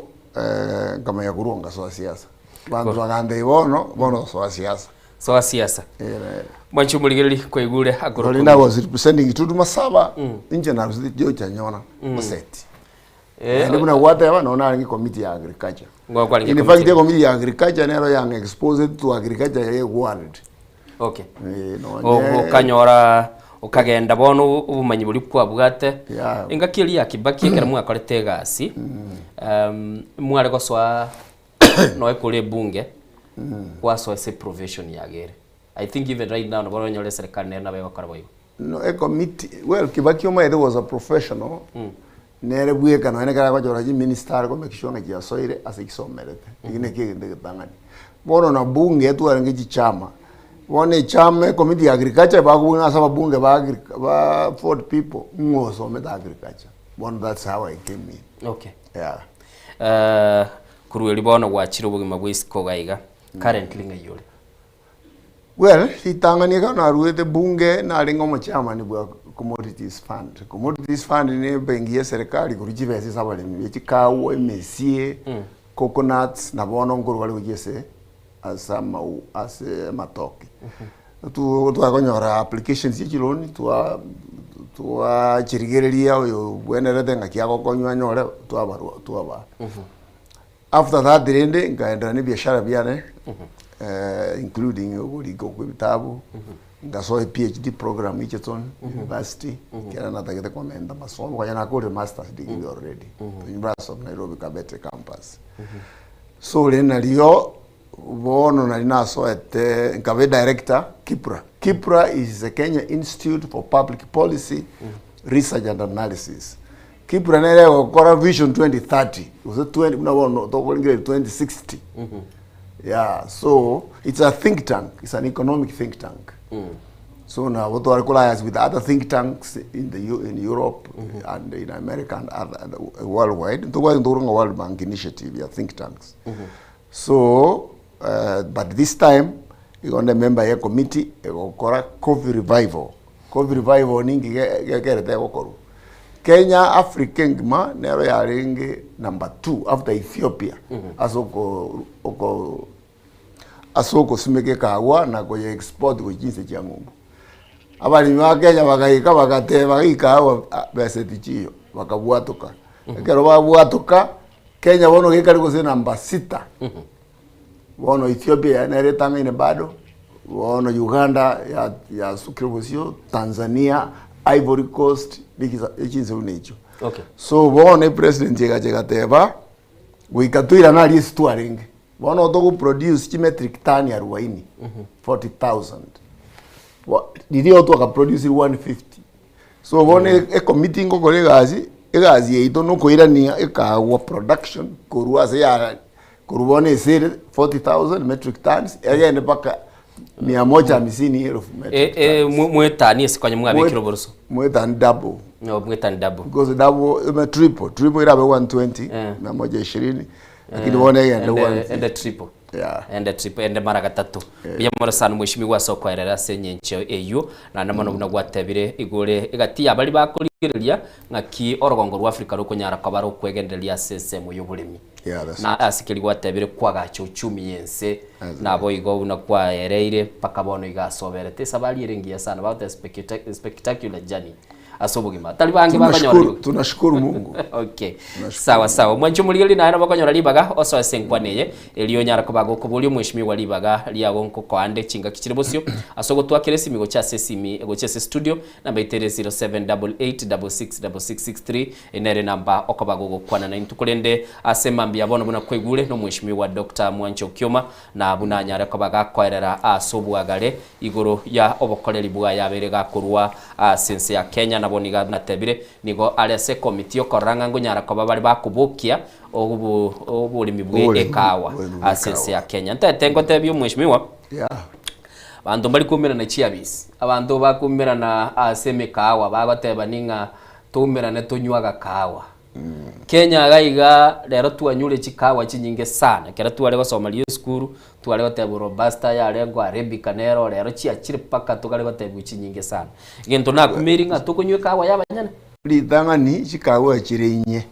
kama ya kurunga so siasa bantu bagande bono so siasa mwanchu muligeli kwegule agoro Linda was representing tutu masaba inje na jo chanyona museti ndio kuna whatever naona ni committee ya agriculture in fact the committee ya agriculture nero yang exposed to agriculture ya world okay kanyora ukagenda bono ubumanyi buri kwabwate ingakiri yakibaki kera mwakorete gasi mware goswa no ekole bunge kwaso ese provision yagere I think even right now no nyole serikali nena bayo karabo no a committee well Kibaki Omai was a professional nere buye kana ene kara kwa ji minister ko mekishonga kia soire asikisomerete ingine kigende gitangani bono na bunge tu arangeji chama one chama committee agriculture ba kubunga saba bunge ba 40 people ngoso meta agriculture one that's how I came in okay yeah kurueli bono gwachira ubugima bwisiko gaiga currently ngayole well itangani kana ruete bunge na lingo mo chama ni bwa commodities fund ni bengi ya serikali kuruji bese sabale ni chikawo emesie coconuts na bono nguru wali kujese asama ase matoke tu akonyora applications yichiloni tu chirigereria yo bwenerete ngakiago konywa nyore tu aba after that dirende ngaenda ni biashara biane including uliko kwitabu ngasoe PhD program Egerton University kera natagete komenda masomo kwa yana kore masters degree already to University of Nairobi Kabete campus so lena liyo bono na linaso ete nkabe director KIPRA. KIPRA is the Kenya Institute for Public Policy Research and Analysis. KIPRA nere gukora Vision 2030. Uze 20 unabono tokolingire 2060. Yeah, so it's a think tank. It's an economic think tank. So now what are alliance with other think tanks in Europe and in America and other worldwide. The World Bank initiative, yeah, think tanks. So, but this time, you're going to member a committee, COVID revival. COVID revival ningi get Kenya, Africa, nero yaringi number 2 after Ethiopia. Asoko simeke kawa na kwa export kwa jinsi cha ngombo. Abali wa Kenya bakaika bakate bakika wa beseti chiyo bakabuatoka. Kero babuatoka Kenya bono gekali ko namba 6. Bono Ethiopia na retanga ine bado. Bono Uganda ya sukirobosio, Tanzania, Ivory Coast bikiza echinze unecho. Okay. So bono president yega teba wikatuira na list tuaringe. Bono to produce metric ton ya 40,000. Didi oto aka produce 150. So bono e committee ngo kolegazi egazi yeito no koirania ekawa production kuruase ya kurubone sere 40,000 metric tons egende paka 150 mwetani esikanye mwabikiro boroso mwetani double. No, mwetani double because double triple irabe 120 na 120 lakini wone ende triple. Yeah. Ende triple ende mara gatatu. Biya mara sana mwishimi wa soko erera senyencho eyo na namano buna gwatebire igore igati abali bakuriria ngaki orogongo rwa Afrika rukunyara kwabaro kwegenderia sesemo y'ubulimi. Yeah, that's na asikiri gwatebire kwagacha uchumi yense nabo igo na kwa ereire pakabono igasoberete sabali erengia sana about the spectacular journey asobugima talibange bakanyora tunashukuru Mungu. Okay, sawa mwancho muligeli na bakanyora libaga oso senkwaneye eliyo nyara kubago kubuli mwishimi wa libaga liyago nkoko ande chinga kichiribosyo asogo twakere simigo cha sesimi ego chese studio namba 0788666663 enere namba okabago kwana na intukolende asema mbia bono buna kwegule no mwishimi wa Dr. Mwancho Kioma na buna nyara kubaga kwaerera asobwagale igoro ya obokoreri bwa yaberega kurwa sense ya Kenya naboniga natebire nigo alese committee okoranga ngunyara ko bari bakubukia obulimi bwe ekawa asense ya Kenya ntetengo tebyo mwishimiwa bantu bali kumira na chiabis abantu bakumira na aseme kawa bagateba ninga tumira ne tunywaga kawa Kenya gaiga lero tuanyure chikawa chinyinge sana kera tuale gosomali skuru tuale gotebo robusta ya lengo arabica nero lero chiachire paka tukale gotebo chinyinge sana gento nakumiringa tukunywe kawa yabanyana lidangani chikawa chirinye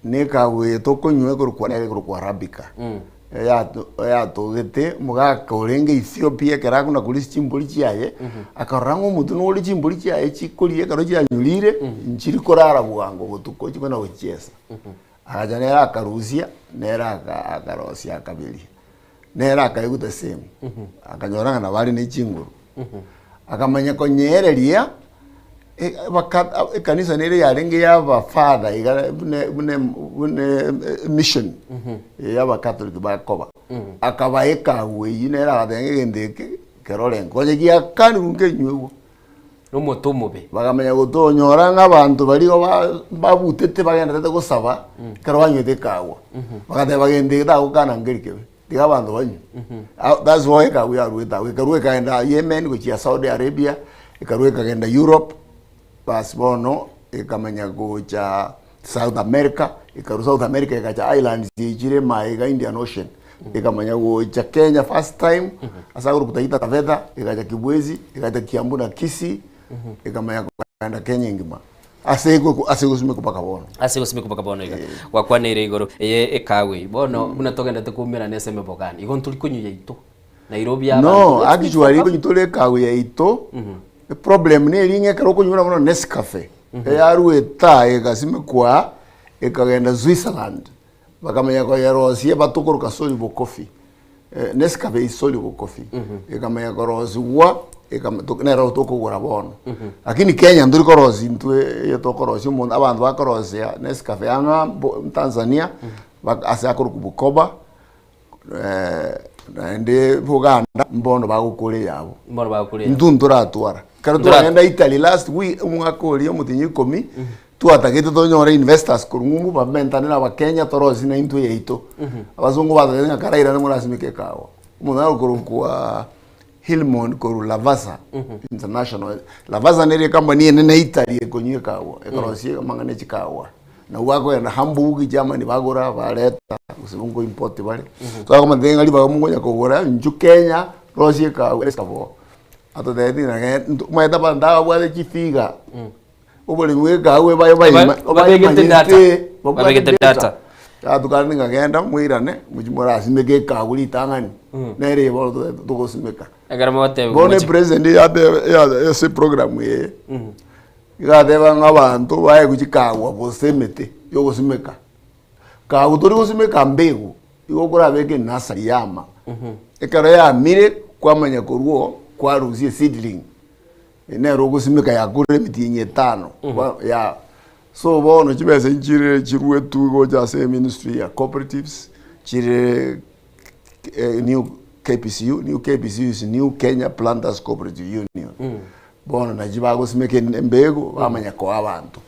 ne kawe tukunywe kurukwa arabica ya togete mugaka orenge Ethiopia kera kuna kulisi chimbuli chiaye akarango mutu no uli chimbuli chiaye chikoliye karo chianyulire nchiri korara bugango gutuko chikona gochesa akajanera akarusia nera akarosia akabili nera akayuta same akanyoranga na bali ne chinguru akamanya konyereria kanisa nere yarenge yaba father igane mission yaba catholic ba koba akabaeka we yinera adenge ndeke kerole ngoje giya kandi unge nywewo no motomobe bagamenya gutonyora nk'abantu bariho babutete bagenda tete gusaba karwanywe kawa bagate bagende dago kana ngerikewe diga bantu banyu that's why we are with that we karwe kaenda Yemen go chia Saudi Arabia ikarwe kagenda Europe bas bono ikamenya gocha South America ikaru South America ikacha islands yijire maiga Indian Ocean ikamenya gocha Kenya first time asaguru kutaita Taveta ikacha Kibwezi ikacha Kiambu na Kisii ikamenya kwenda Kenya ngima asego sime kupaka bono iga wakwanire igoro ekawe bono unatogenda tukumira neseme bogani igo ntuli kunyu yaito Nairobi aba no actually kunyu tole kawe yaito the problem ne ringe karo kunyura bono Nescafe yaru eta egasime kwa ekagenda Switzerland bakamenya ko yarosie batukuruka soluble coffee Nescafe is soluble coffee ekamenya ko rozwa ekamenya toko gura bono lakini Kenya nduri ko rozi ntwe yetoko rozi umuntu abantu bakorozia Nescafe anga Tanzania ase akuru Bukoba na ndi Buganda mbono bagukuri yabo mbono bagukuri ndundura twara karo twagenda Italy last week umwaka uri mutinyi 10 twatagite tonyora investors kurungu bamentane na Kenya torozi na into yeito abazungu bazenga karaira murasimike kawa munaro kurunkuwa Hillmont koru Lavazza International Lavazza nere company nene Italy ekonye kawa ekorosi mangane chikawa na wako na Hamburg Germany bagora baleta usibungo import bale so kama ndenga liba mungonya kogora nju Kenya rosi kawa esavo ato de dina maeta banda bwale chifiga ubole mwega we babegete data tukani ngagenda mwirane mujimora asimeke kaguli tangani nere bolo tukosimeka agara mate bone president ya se program ye igadeba ngabantu baye kuchikagwa bosemete yo kusimeka kagu tori kusimeka mbegu igokora beke nasari yama ekara ya mire kwamanya koruo kwa ruzie seedling enero kusimeka yakure mitinye 5 ya so bono chibese nchire chirwe tu goja se ministry ya cooperatives chire new KPCU is New Kenya Planters Cooperative Union bono na jibago simeke mbego bamanya ko abantu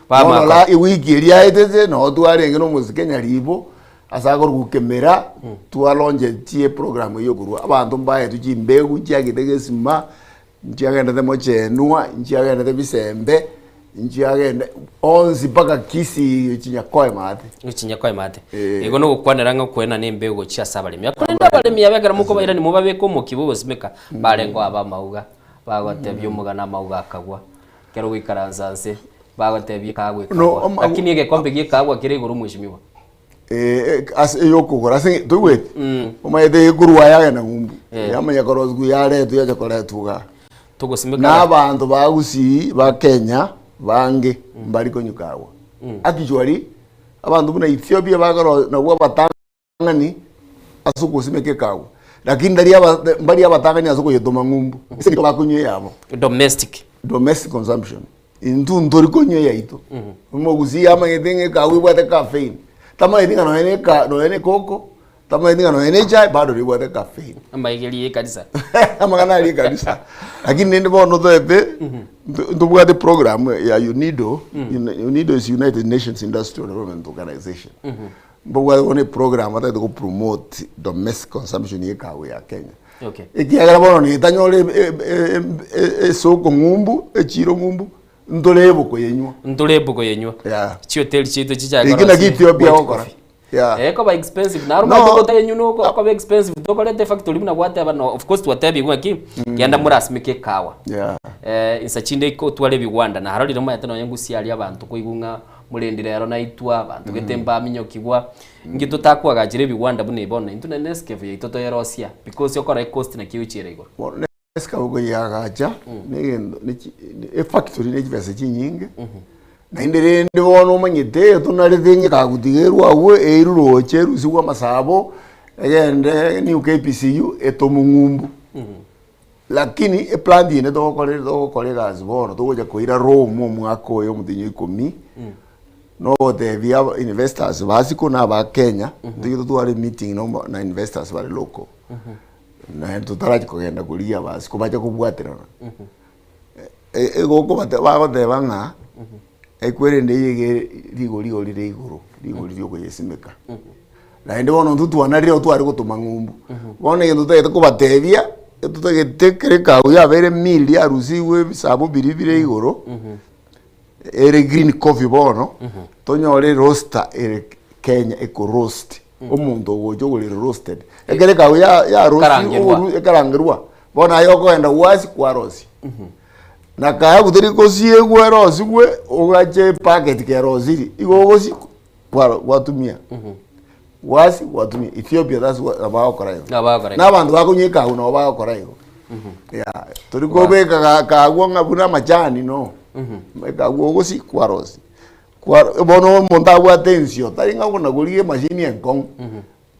bono la iwiki ria etete no tware ngeno muzikenya ribo asagor gukemera twalonje tie program yo guru abantu mbaye tuji mbegu cyagidegesima nchiagenda de mochenua nchiagenda de bisembe nchiagenda onzi paka kisi chinyakoe mate ego no gukwanira ngo kwena nembego cia sabalimi akorinda balimi abegera muko baira ni mubabeko mukibugo simeka barengo aba mauga bagotebye umugana mauga akagwa kero gwikaranzanse bagotebye kagwe lakini ege kombe gie kagwa kire iguru mwishimiwa as yokugora singe tuwet umayede iguru ayaga na ngumbu yamanya korozgu yare tuyaje kora tuga tugosimeka n'abantu bagusi ba Kenya bange mbari konyukawa akijwari abantu buna Ethiopia bagaro na bwa batangani asuko simeke kawo lakini mbari abatangani asuko yedoma ngumbu siko bakunye yabo domestic consumption intu ndori konye yaito umuguzi amanyedenge kawo bwate caffeine tama idinga no ene koko tama idinga no ene chai bado ribwate caffeine ambaigeli kabisa amagana ali kabisa lakini ndi bono dobe ndubwate program ya UNIDO UNIDO is United Nations Industrial Development Organization mbogwa one program ata to promote domestic consumption yekawe ya Kenya okay ikiagara bono ni tanyole soko ngumbu echiro ngumbu ndolebo ko yenywa chio tel chito chicha ikina Ethiopia okora ko ba expensive na ruma to ta yenyuno ko ba expensive to kole de factory muna gwate aba no of course watabi gwaki yanda murasimike kawa insachinde ko twale bigwanda na harori roma yatano yangusi ali abantu ko igunga murendire yaro na itwa abantu getemba minyokigwa ngito takwaga jire bigwanda bune bona into Nescafe yitoto yerosia because yokora cost na kiuchire igoro Nescafe yagacha ni factory ne kivese chinyinge na indere ndibona umanyite tunarizinye kagutigerwa we eruro cheru sigwa masabo agende ni KPCU etomungumbu lakini e plan ine to kolega zbono to goja koira Rome mwaka yo mutinyo 10 no de via investors basiko na ba Kenya ndiko tuare meeting no na investors bari local na tutaraji kugenda kulia basiko baje kubwatira ego ko bate banga ekwere ndeye ligo lire iguru ligo yesimeka na ende bono ntutuana rio twari gutuma ngumbu bono yendo tete kubatebia tutegetekere kawe ya bere mili arusiwe bisabo biribire iguru ere green coffee bono tonyore roaster ere Kenya eco roast omuntu gojo guri roasted ekere kawe ya roast ekarangirwa bono ayoko enda wasi kwa rosi na kaya kuteri kosie gwe rosi gwe ogache packet ke rosi igogosi kwa watumia wasi watumia Ethiopia that's what about korayo na bantu bakunyika uno about korayo ya turiko beka kagwa ngabuna majani no meka gogosi kwa rosi kwa bono monta gwa tensio taringa kuna gulie machine enkong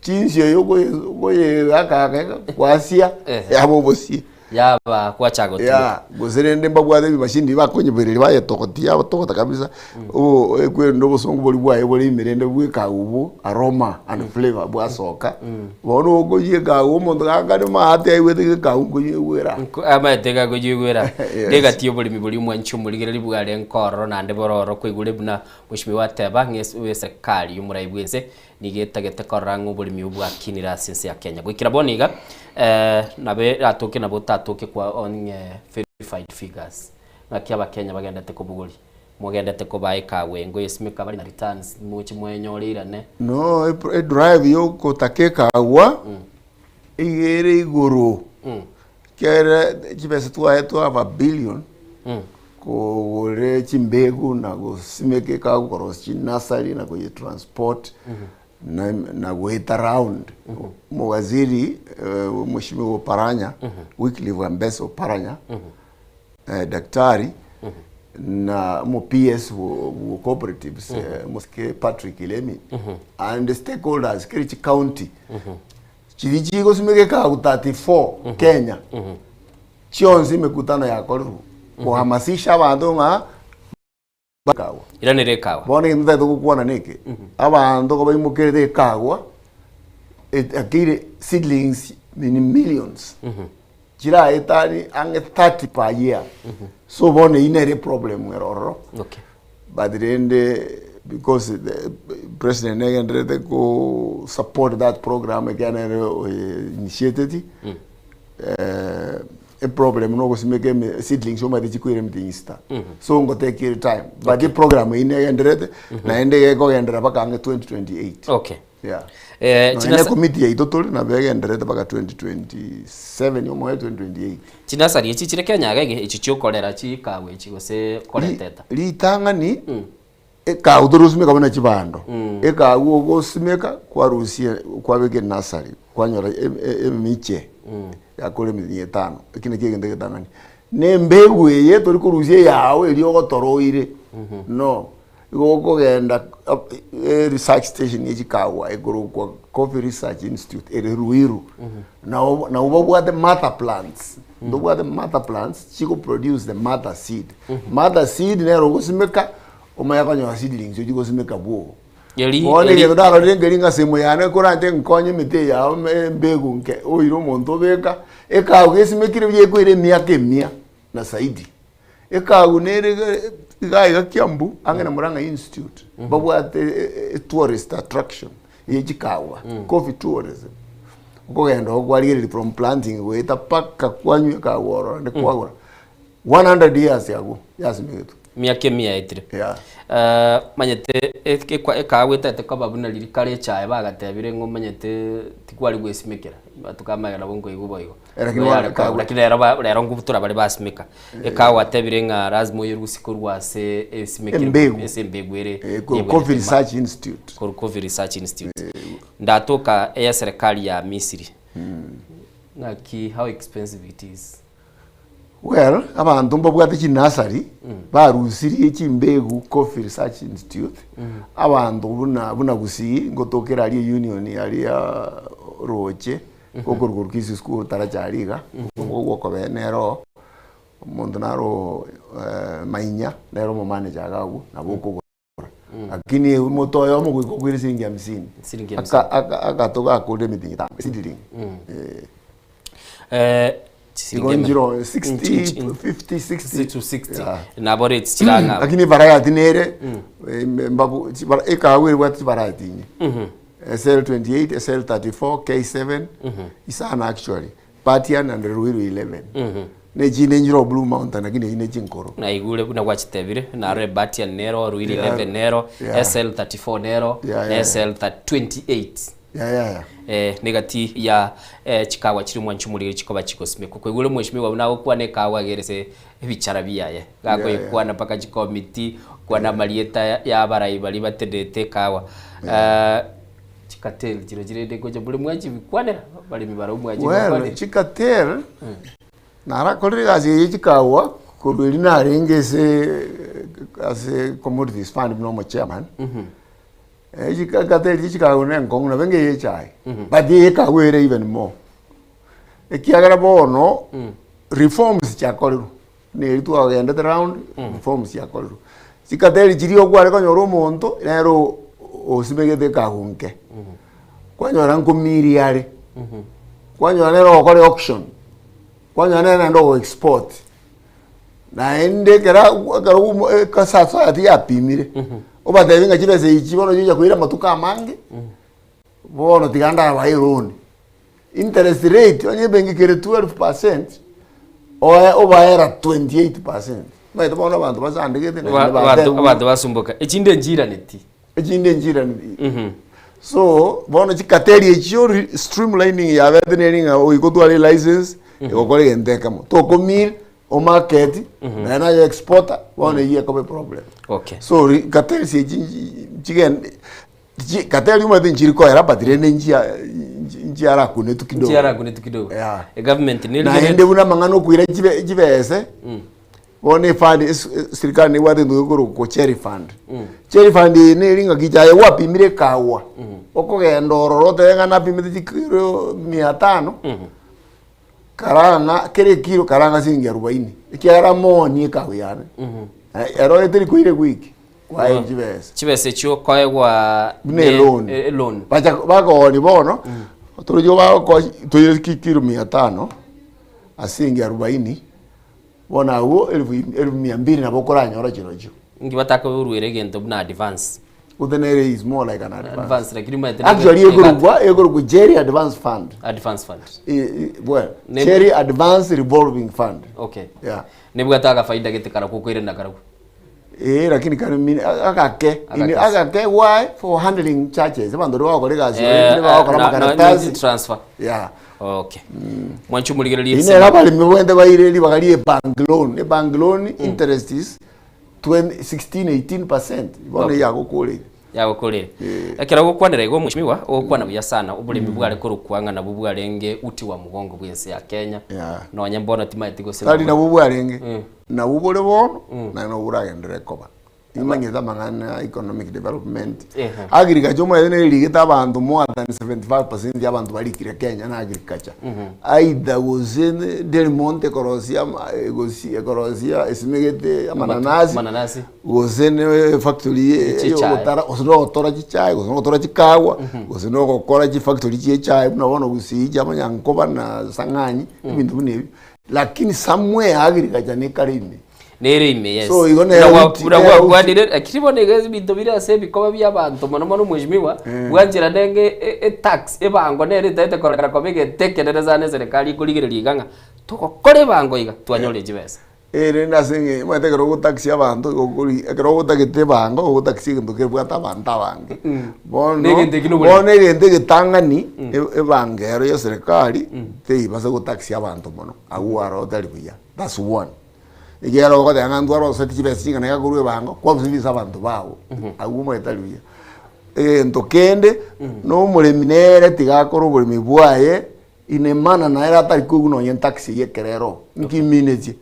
chinsio yogo ye aka kwasia ya bobosi yaba kwachago ya gusirende mbabwathe mashindi bakonyeberere bayetokotia batokota kabisa kwe ndo busongo boli bwaye boli mirende bwika ubu aroma and flavor bwasoka bono ogoye ga umuntu gakane mahate ayiwete ga ungoyewera amatega goyewera ndega tiyo boli miboli mwanchu muligere libwale nkoro nande bororo kwigure buna mushimi wateba ngese kali umuraibwese nigetagete korangu boli mibwa kinira sense ya Kenya gwikira boniga nabe atoke nabo tatoke kwa on verified figures ngakia bakenya bagendete ko buguri mugendete ko baika wengo yesimika bari na returns muchi mwenyorira ne no e drive yo ko takeka wa igere iguru kera chipesa tu ava billion ko re chimbegu na go simeke ka ko chinasari na ko transport na wait around mwaziri mheshimiwa Paranya Wycliffe Ambeso Paranya daktari na mo PS wo cooperatives moske Patrick Ilemi and the stakeholders Kericho County chivichiko simeke ka 34 Kenya chionzi mikutano ya koru kuhamasisha abantu nga bakawa iranire kawa bone ndetho gukwana niki abantu ko bayimukirite kagwa akire seedlings in millions jira etani ange 30 per year so bone inere problem eroro okay but then because the president again go support that program again initiated a problem no was make seedlings oma dichikwire mtingista so ngo take your time but the program ine endrete na ende go endera baka 2028 okay yeah china committee ito tuli na bega endrete baka 2027 yo mo 2028 china sari ichi chire Kenya gege ichi chokolera chi kawe ichi gose koleteta litanga ni eka udurusime kabona chibando eka ugo simeka kwa Rusia kwa bege nasari kwa nyora miche yakole mizinye tano ikine kigende tangani ne mbegu ye tori kuruzie yawe iri ogotoroire no igo genda research station yikawa egoro kwa Coffee Research Institute ere Ruiru na ubwa the mother plants ndo the mother plants chiko produce the mother seed mother seed ne rogo simeka omayakanya seedlings chiko simeka bo wone ke ndaro ngeringa semo yana kurante nkonye mite ya mbegu nke oiro monto beka eka ugesimekire bye kwire miaka mia na saidi eka unere gaiga Kiambu angena Murang'a Institute babwa tourist attraction yechikawa coffee tourism ukogenda okwalire from planting weta paka kwanywe ka woro ne kwagora 100 years yago yasimetu miaka mia itire manyete ekwa ekaweta te kababuna lirikare chae bagatebire ngo manyete tikwali gwesimekera batukamagera bongo iguboigo lakini rero ngubutura bari basimeka ekawa tebire nga razmo yerusiko rwase esimekera mbegu ere Coffee Research Institute Coffee Research Institute ndatoka ya serikali ya Misri ngaki how expensive it is. Well, abantu mbabwate chinasari barusiri chimbegu Coffee Research Institute abantu buna gusi ngotokera ali union ali ya roche kokorukisi school tarachariga ngo kobenero umuntu naro mainya nero mu manager gagu naboko lakini motoyo mu kukwira singi 50 akatoka akode meeting seedling Sigongiro 60 50 60 to 60 na bore tshiranga lakini variety nere mbabu ekawe what variety SL28 SL34 K7 isana actually Patian and Ruiru 11 ne jine njiro Blue Mountain lakini ine jinkoro na igule kuna wachitebire na re Patian nero Ruiru 11 nero SL34 nero SL28 negati ya chikawa chiri mwanchu muri chikoba chikosime kwegule mweshimiwa nawo kwa ne kawa gerese bicara biyaye gako ikwana paka chikomiti kwa na malieta ya barayi bali batedete kawa chikatel jiro jirede koje buli mwachi bikwanera bali mibara mwachi well chikatel nara kolri gazi chikawa kurwili na rengese as commodities fund no chairman chikatel chikawa ne ngong na benge ye chai but ye kawa even more ekiagara bono reforms chakorero ne tu agenda round reforms chakorero sikateri chirio kware konyoro monto nero osimegete kagunke kwanyora nkumiri yare kwanyora nero okore auction kwanyora nero ndo export na ende kera kasasa ati yapimire obatevinga chibese ichibono jija kuira matuka amange bono tiganda baironi interest rate onye bengi kere 12% obaera 28%. Maito bona bantu basandegete abantu basumbuka echinde njira neti so bona chikateri echo streamlining ya veterinary oikotwale license ekokore gendeka mo to komil o market na na exporter bona yeye kobe problem. Okay. So kateri se chigen kateri mo tinjiri ko era patrene njia kunetu kidogo. Yeah. A government ni na ende una mangano kuira jibese. Bone fund serikali ni watu ndio ko cherry fund. Cherry fund ni ringa kijaye wapimire kawa. Okogenda ororote ngana pimire kilo 500. Karanga kere kilo karanga singi 40. Ikiara moni kawa yana. Ero eteri kuire wiki. Kwa jibese. Chibese chio kwa ne loan. Bacha bako ni bono. Turujo bako kilo 500 asingi 40. Bona huo 1200 na bokora nyora chirojo ngibataka uruere gento na advance utenere is more like an advance lakini ma actually egorugwa Jerry advance fund well Jerry advance revolving fund. Okay. Yeah, nebwataka faida getekara kukwire na karaku lakini kana agake why for handling charges abantu ro bakore gazi ne bakora makaratasi transfer. Yeah. Okay. Mwanchu muligereri ine rabali mwende bayireli bakaliye bank loan interest is 16-18%. Bone yako kule akira gukwanira igo mushimiwa okwana buya sana ubulimi bwale kurukwanga na bubwarenge uti wa mugongo bwese ya Kenya. No nyambona timaiti go sema na bubwarenge na bubole bono na no buragendere koba imanyeza mangana economic development. Agriculture mo ene ligeta abantu more than 75% y'abantu balikire Kenya na agriculture. Aida gozene del monte korosia esimegete amananasi gozene factory yotara osno tora chichai osno tora chikawa osno kokora chi factory chichai unaona gusija amanyankoba na sanganyi ibintu binebi lakini somewhere agriculture ne karime nerime. Yes. So wadire akiribone gezi bintu bira se bikoba by'abantu mono mwejimiwa bwanjira ndenge tax ebango nere tete korakara komege tekereza ne serikali kuligireria ganga tukokore bango iga twanyore jibesa ndasenge mwategero go taxi abantu gokuri ekero go tagete bango go taxi ndo ke bwata banta bange bono gende gitangani ebangero ya serikali te ibasa go taxi abantu mono aguaro talibuya. That's one. Igero ko danga ndwaro sati chibesi ngana gakuru bango kwa msivisa abantu bawo agumo etaluya ntokende no muleminere tigakoro bulimi bwaye inemana na era tari kuguno yen taxi yekerero nkiminezi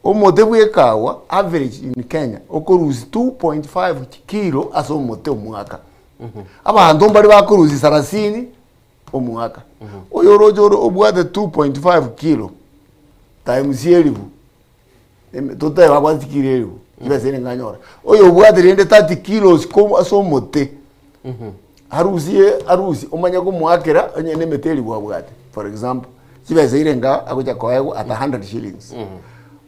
omote bwekawa average in Kenya okoruzi 2.5 kilo aso mote omwaka abantu mbali bakoruzi 30 omwaka oyorojoro obwate 2.5 kilo times 11 tote bakwatikirero ibese nganyora oyo bwadirende 30 kilos ko asomote harusi omanya ko mwakera nyene meteli bwabwate for example kibese irenga akoja kwaego at 100 shillings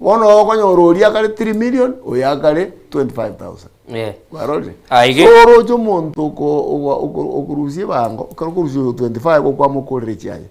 wono okonyororia kale 3 million oyakale 25,000 barole oro jo monto ko okurusie bango okurusie 25 kwa mukore chiaye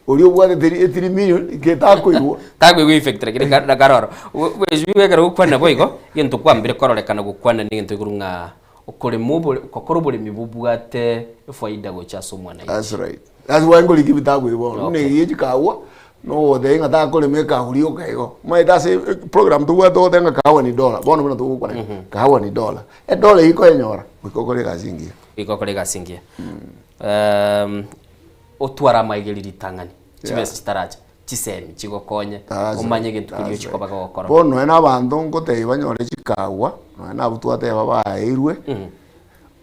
orio bwate 3 million ketako iwo takwe effect kire karoro wejuwe karo kwana boigo gento kwambire kororekana gukwana ni gento kurunga okore mubule kokoro bule mibubwate faida go chaso mwana. That's right. That's why ngoli kibitagwe iwo ne yijikawa no de nga ta ko le meka hulio kaigo mai ta se program tu wa to tenga kawa ni dollar bono bana tu kwa kawa ni dollar dollar iko enyora iko kole gasingia otwara maigeliri tangani chibese staracha chisemi chigokonye umanye gintu kiriyo chikoba gokora bono ena bantu ngote banyore chikawa na butwate baba airwe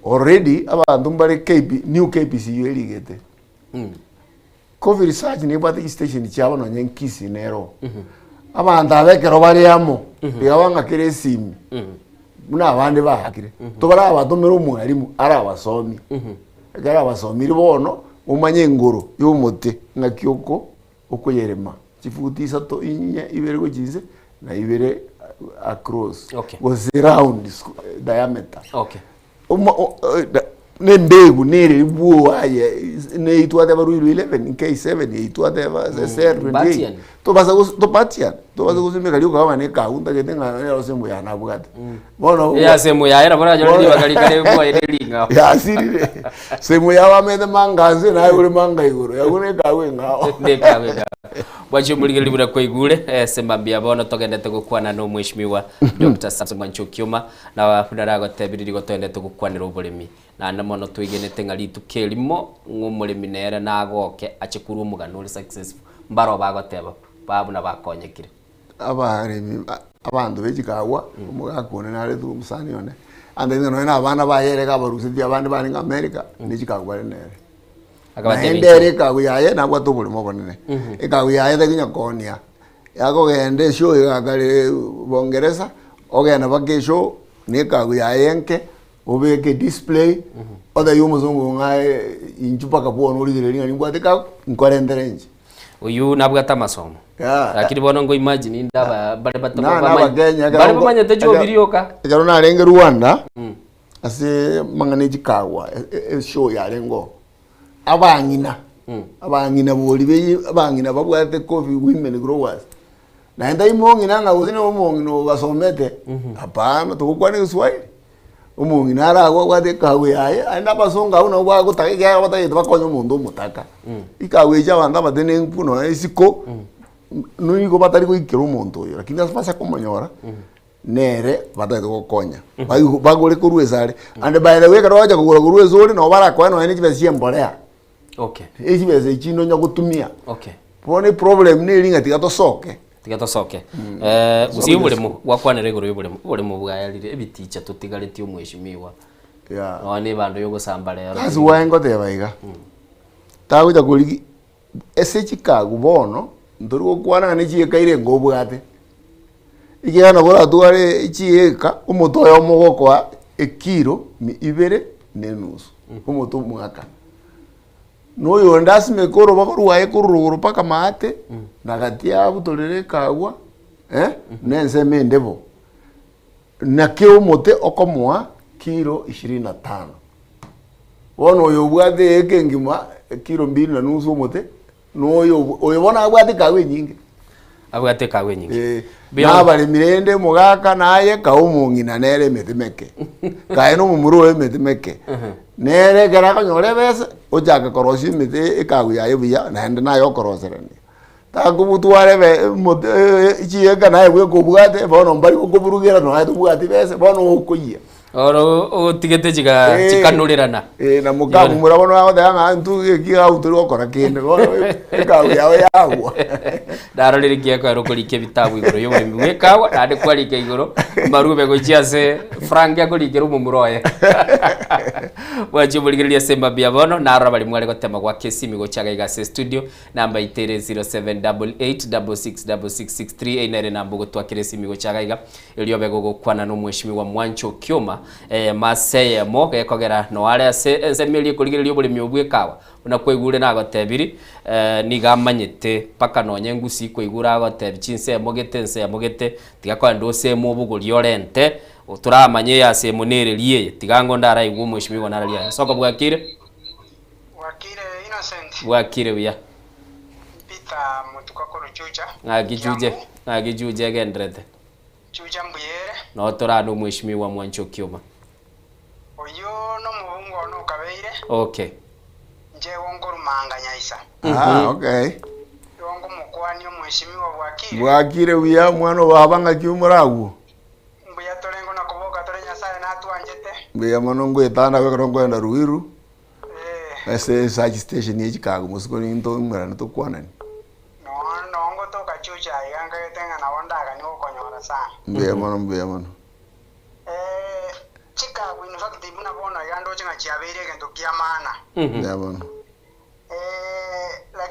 already abantu mbare new KPC yeligete COVID research ni bati station chabo no nyenkisi nero abantu abekero bari amo yawanga kire simu muna abandi bahakire tobara abatomero umwarimu ara abasomi gara abasomiri bono umanye ngoro y'umuti na kyoko okuyerema chifuti sato inye ibere go jinze na ibere across was round diameter nembegu nere buo aye ne itwate baruiru 11 K7 itwate ba SR28 to basa kusime kali ukawa ne kaunda ketenga ne semu ya nabugate bono ya semu ya era bora jori bakali kale buo ere linga ya sirire semu ya wamede manganze na uri manga iguru ya kune kawe ngao ne kawe wacho muligeli bura kwa igure sembambia bono togendete gukwana no mweshimiwa Dr. Samson Mwanchokioma na wafundarago tebiriri gotendete gukwanira uburimi na ndamono twigenete ngari tukelimo ng'umurimi nere nagoke achikuru umuganuri successful mbaro bagoteba babuna bakonyekire abarimi abandu bejikawa umugakone nare tu musani yone ande no na abana bayere kabarusithi abandi bari nga America nijikagwa nere akabatebere kaguyaye nabwo tubulimo bonene ekaguyaye tekinya konia yako gende show igakare bongereza ogena bakesho ne kaguyaye enke obeke display oda yumuzungu ngaye inchupa kapona uri ringa ngwateka nkwarenderenje uyu nabwo atamasomo lakini bono ngo imagine ndaba bale batoko bale bamanye tejo birioka ekaro na renge Rwanda ase mangane jikawa show ya rengo abangina boli be abangina babwate coffee women growers na enda imongi nanga uzine umongi no basomete hapana tukukwane Kiswahili umongi nara gwate kawe yaye anda basonga una gwa gutake ya bataye bakonyo mundu mutaka ikawe ja banda badene mpuno isiko nuniko batari ko ikero mundu yo lakini asipasa kumanyora nere bataye gukonya bagore kuruezare and by the way karoja kugura kuruezore no barakwa no ene kibesie mbolea ezi beze chino nya gutumia pone problem ni linga tigatosoke usi bulemu wakwanere iguru y'ubulemu bwayarire ebiticha tutigareti umweshimiwa no ne bando yo gusamba rero kazi wengo tebaiga taguja kuri ese Chicago bono ndori gukwana ne chiekaire ngobwate igana gora tuare ichieka umutoyo mugokwa ekiro ibere nenusu umuto mwaka noyo ndasime koro bakoruwaye kururu paka mate nagatia butolere kagwa nense mendebo nakyo mote okomwa kilo 25 wono yo bwate ekengima kilo 2 na nusu mote noyo oyobona abwate kawe nyingi nabali mirende mugaka naye kaumungina nere metimeke kae no mumuro emetimeke nere gara kanyore bese ojaka koroshi mite ikaguya buya nende nayo koroserani takubutware be ichiega naye gwe kubwate bono mbali kuburugira no ayo bwate bese bono ukuyiya oro otigete chikanulirana na mukamu murabona aho danga antu ekiga uturi okora kinde bono ikaguya yawo darorire kieko arokolikie bitabu igoro yo buri mwekawa nade kwalike igoro marube go chiase frank yakolikero mumuroye waje buligiria semba bia bono na araba bali mwale gotema gwa kesimi go chaga igase studio namba itere 0788666663 enere nambo go twakire simi go chaga iga eliobe go kwana no mweshimiwa Mwanchokioma maseye mo gekogera no ale se mili kuligiria buli myobwekawa una kwegure na gotebiri ni gamanyete paka no nyengusi kwigura gotebi chinse mogetense mogete tigakwa ndose mu buguri orente uturamanye yase munererie tigango ndara igwo mweshimiwa naralia soko bwakire Innocent bwakire bya Peter mutukakoro chucha agijuje gendrete chucha mbuyere no torano mweshimiwa Mwanchokioma oyo no muhungu no kabeire nje wongoro manganyisa wongo mukwani mweshimiwa bwakire bya mwana babanga kyumuragu mbuya torengo nakuboka tore nyasaye natwanjete mbuya manongo etana kwenda enda ruiru ese search station ye Chicago musiko ni ndo mwana to kwanani nongo to kachucha yanga yetenga na wondaga ni okonyora sana mbuya mano Chicago in fact ibuna bona yando chinga chiabere gento kiamana mbuya mano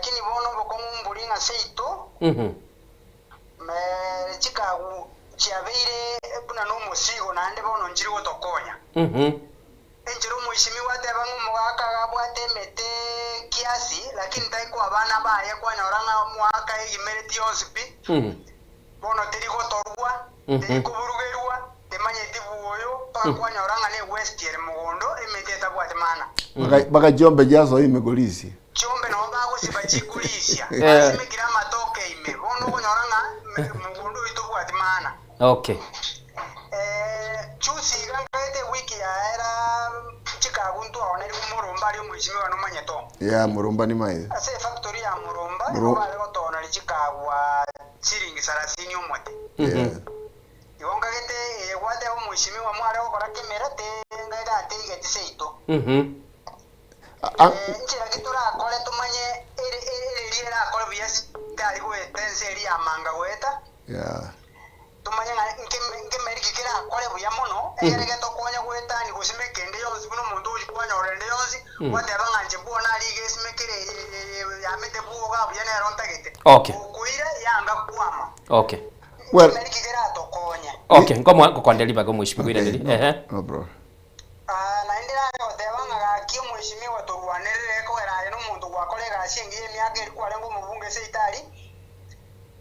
lakini bono bokomumburi nga seito me chikagu chiabeire buna no musigo nande bono njiri gotokonya enjiro mwishimiwa teba ngumwaka gabwate mete kiasi lakini taiko abana baye kwanyoranga mwaka egimereti yosipi bono teri gotorwa teri kuburugerwa temanye tibuoyo pakwanyoranga ne west yer mugondo emete tabwate mana Baka jombe jazo imegolisi. Chombe no bago sibachikulisha. Asimekira matoke ime. Bono kunyoranga mugondo itobwate mana. Okay. Chusi gangete wiki ya era Chicago ntu aoneri kumurumba ari mwishimi wano manyeto. Yeah, murumba ni mai. Ase factory ya murumba bale gotona ri Chicago chiringi 30 umwete. Yonga gete wate wa mwishimi wa mware okora kemera te ngaida atige tiseito. Nchira kitura akole tumanye eri akole biasi tari gwetense eri amanga gweta. Yeah. Tumanye nkemeri kikira akole buya muno erege tokonya gweta ni gusimekende yonsi buno mundu ukwanya orende yonsi wate abanganje bona ari gesimekire yamete buga buya ne rontagete. Okay. Kuira yanga kwama. Okay. Well, kikira tokonya. Okay, ngomo kokondeli bago mwishimi gwirendeli. No bro. Naendera otebanga gakio mwishimiwa turwanirire ko era no mundu gwakorega ashingiye myaka iri kwarengo mubunge seitari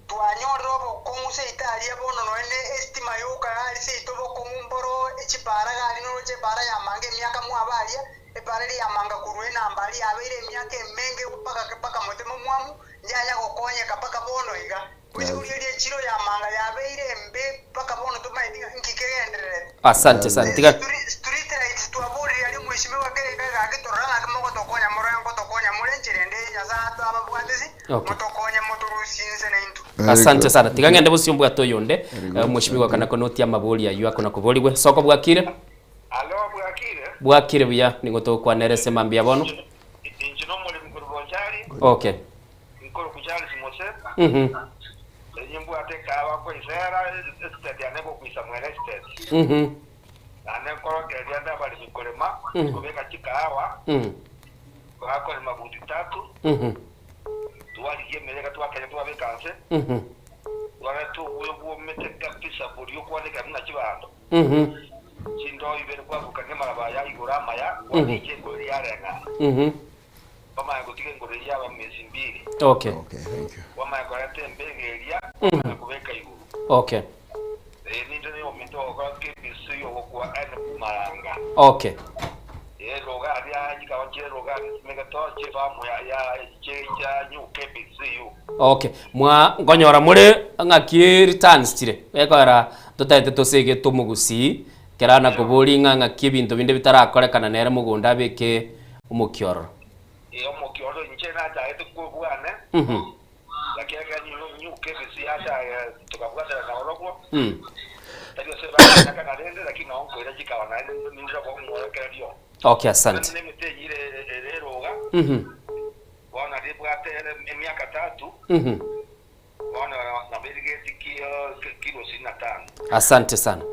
twanyorro bokumu seitari abono no ene estima yuka ari seito bokumu mboro echipara gali no chepara ya mange myaka mwabaria epara ya manga kurwena ambali abeire myaka menge paka mutemo mwamu njanya gokonye kapaka bono iga kujuliye chiro ya manga ya beire mbe paka bono tumaidi nkikegenderere. Asante sana. Tiga street rights tuaburi ali mwishimiwa kere kaga akitoranga kimogo tokonya morango tokonya mulenchirende yaza ababwatisi mutokonya muturusinze na intu. Asante sana. Tiga ngende busiumbu atoyonde mwishimiwa kana konoti amaboli ya yuako na kuboliwe soko bwakire. Alo bwakire. Bwakire buya ningoto kwa nerese mambia bono. Injino muli mkurubonjari. Okay. Mkuru kujali simose. Nyimbu ateka abako isera state aneko kuisa mwele state. Ane koro kedi anda bali mikolema kubeka chikawa. Wako ni mabuti 3. Tuwali yemeleka tuwakenya tuwabeka anse. Wala tu uyo meteka pisa buri yo kwaleka mna chibando. Chindo ibere kwa kukanyama labaya igurama ya wanje ngori yarenga. Kama ngotike ngori ya bamezi 2. Okay. Okay, thank you. Wama yakorate mbegeria kubeka iguru. Okay. Nindo ni omito kwa KBC yo kwa ene kumaranga. Okay. Roga ya jikawa roga mega toche famu ya checha new KBC yo. Okay. Mwa ngonyora muri ngaki returns tire. Ekora totaite tosege tumugusi kerana kuburi ngaki bintu binde bitarakorekana nere mugunda beke umukyoro. Umukyoro nchena taite kubwane. Lakini new KBC hata tukabwata na oroko. Tadio sema nataka nende lakini naongo ile jikawa na nindira kwa mwelekeo dio. Okay, asante. Nemete ile roga. Wana dibwate miaka 3. Wana na berigeti kilo 25. Asante sana.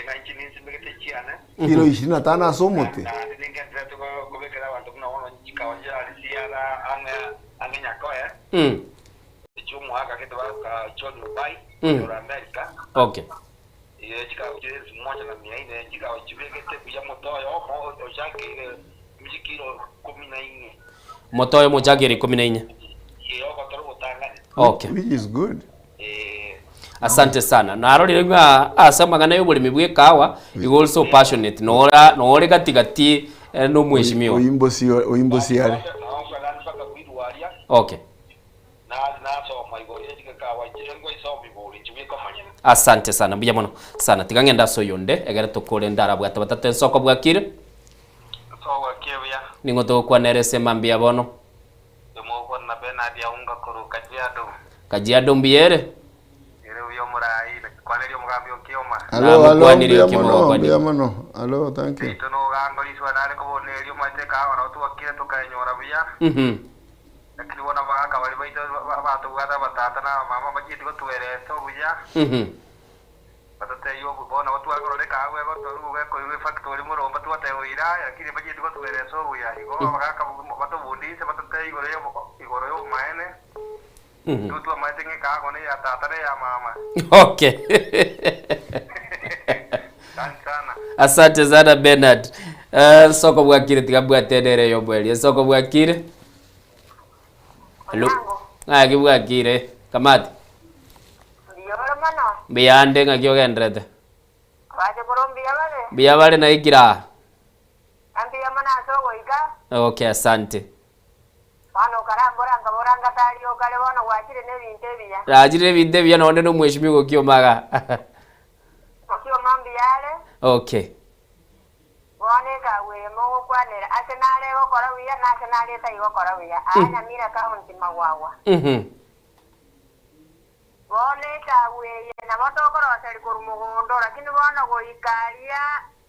Na nchini nsimegete chiane. Kilo 25 asomote. Na ningetaka kubekera abantu kuna wana jikawa jali siara angenya koe. Chumu haka kitu waka John Dubai kwa Amerika. Okay. Ile jika ujezi mmoja na 400 jika ujibegete kuja motoyo mo ojake ile mjikilo 14. Motoyo mojagiri 14. Yeo kwa toro tanga. Okay. Which is good. Asante sana. Na arori nga asamagana yo bulimi bwe kawa you also passionate no ore gatigati no mweshimiwa. Oyimbo si yale. Okay. Asante sana mbiya mono sana tigange ndaso yonde egere tokore ndara bwata batate soko bwakire soko kebya ningoto kwa nerese mambia bono demo ko na Bernard ya unga koro kajiado mbiere ere uyo murai kwa neri mugambi okioma mbiya mono hello thank you itono gango liswa nale ko boneri yo mateka wana tu akire tukanyora biya lakini wana baka bali baita batu gata batata na mama bajiti ko tuere so buya Batate yo bona watu wakoreka agwe gotoruga ko iwe factory muro batuate oira yakiri baje tuko tuereso uya igo bagaka bato bundise batate igoro yo maene. Tutu amaitenge ka gone ya tatare ya mama. Okay. Asante sana Bernard. Soko bwakire tigabwatenere yo bweli. Soko bwakire. Hello. Bwakire. Kamati. Biyande ngakyogendrete. Baje Colombia vale. Biya vale na ikira. Ambia mana sogo ika. Okay, asante. Bano karambora ngaboranga tali okale bono wachire ne binte biya. Rajire binte biya nonde no mweshimigo kyomaga. Okyo mambi yale. Okay. Bone ka we mo kwanera asenale gokora wiya na asenale tai gokora wiya. Anya mira kaunti magwawa. Bone ka we na botokoro sari kurumugondo lakini bono goikaria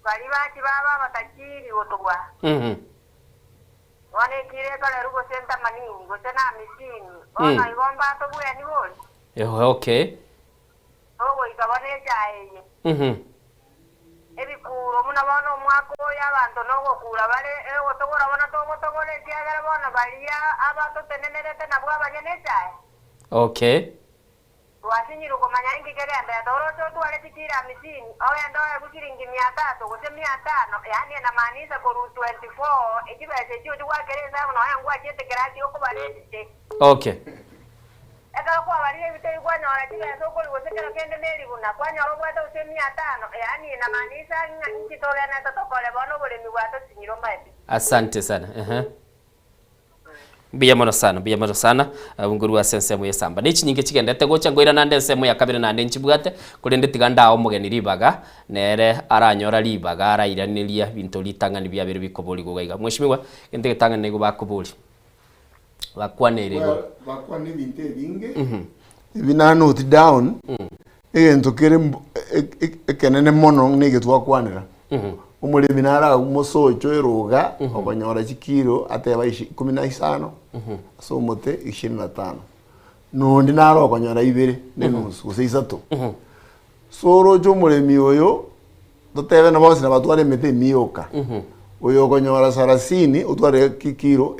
bali bachi baba batakiri gotugwa. Bone kire kale rugo senta manini gotena misini. Bono igomba to buya ni boli. Okay. Ogo ikabone jaye. Ebikuro muna bono mwako y'abantu no gokura bale gotogora bono to gotogore kyagara bono baliya abantu tenenerete nabwo abanyene jaye. Okay. Wasinyiro komanya ingigere anda doro to tuale tikira misini au ndo ya kuchiringi 300 gote 500 yani inamaanisha kwa 24 ikibese cyo tukwa kereza no yangu achete kerati okubalete. Okay. Eka kwa bali biteye kwa nyora kibese ko liwose kero kende meri buna kwa nyoro bwata use 500 yani inamaanisha nchi tole na totokole bono bole miwato sinyiro maipi. Asante sana. Biya mono sana nguru wa sense mu yesamba nichi nyinge kigendete gocha ngoira nande semu ya kabiri nande nchibwate kurinde tiganda aho mugeni ribaga nere aranyora ribaga arairaniria bintu litangani bya biri bikobori gugaiga mweshimiwa ende gitangani go bakobori bakwanere go bakwane binte binge bina note down egento kere ekenene mono nige twakwanira umurimi nara umusocho eruga obanyora chikiro ateba 15 so mote 25 nundi naro obanyora 2 nenusu useisatu soro jo murimi oyo dotebe na bose na batware mete mioka oyo obanyora 30 utware kikiro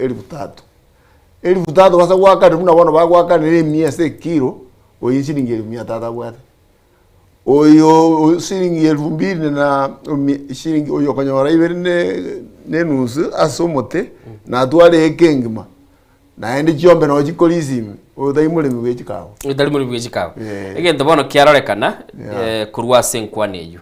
3000 basa gwakane muna bono bagwakane ne 100 kilo oyo chiringi 300 bwate oyo shilingi 2000 na shilingi oyo kanyora 2 nenusu asomote na twale ekengima naende chiombe no chikolizim oyo murimi wechikawo udali murimi wechikawo egento bono kiarorekana kurwa senkwane eyo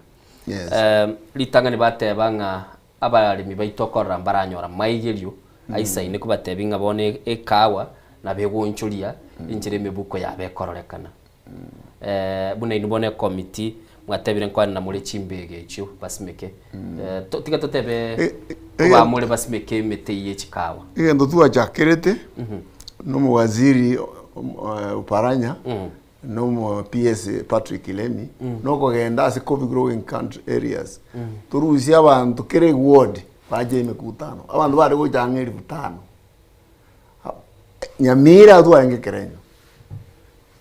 litangani batebanga abarimi baitokora mbaranyora maigerio aisaine kubatebinga bone ekawa na begonchulia injireme buko yabe kororekana buna inubone committee mwatebire kwa na muri chimbege cyo basimeke tiga totebe kwa muri basimeke meteye chikawa igendo tuwa chakerete no muwaziri uparanya no mu PS Patrick Lemi no kogenda as coffee growing country areas turuzi abantu kere ward baje mekutano abantu bari go jangeri butano Nyamira tuwa ngekerenyo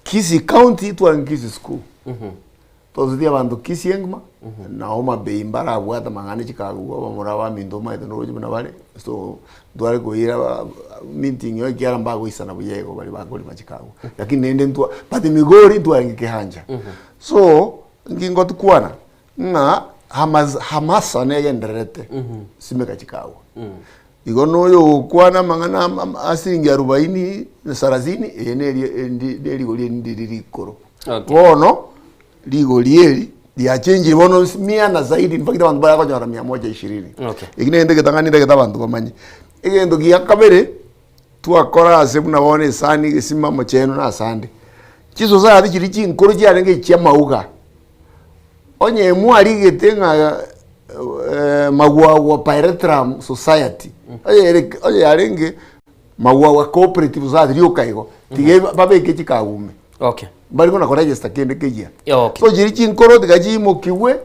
Kisi County tuwa Kisi School. Tozi dia bantu Kisi engma na Homa Bay mbara abwata mangane chikagu bamurawa mindoma ito noje bana bale so duare goira meeting yo kiara mbago isana buyego bali bagoli machikagu lakini nende ntwa pati migori tuwa ngekehanja so ngingo tukwana na hamasa nege nderete simeka chikagu igono yo kwana mangana asiringi 40 na 30 eneli goli ndiri koro bono ligolieli dia change bono 100 na zaidi mpaka abantu baya kwa 120 igine ndege tangani ndege tabantu bamanyi igendo giya kabere tuakora asebuna bone sani sima mocheno na sande chizo za ati chiri chinkoro chiarenge chiamauga onye mwari getenga magwawa Pirateram Society oye arenge magwawa cooperative za rio kaigo tige babeke chikagume bali kona register kende kejia so jiri chinkoro tigaji mokiwe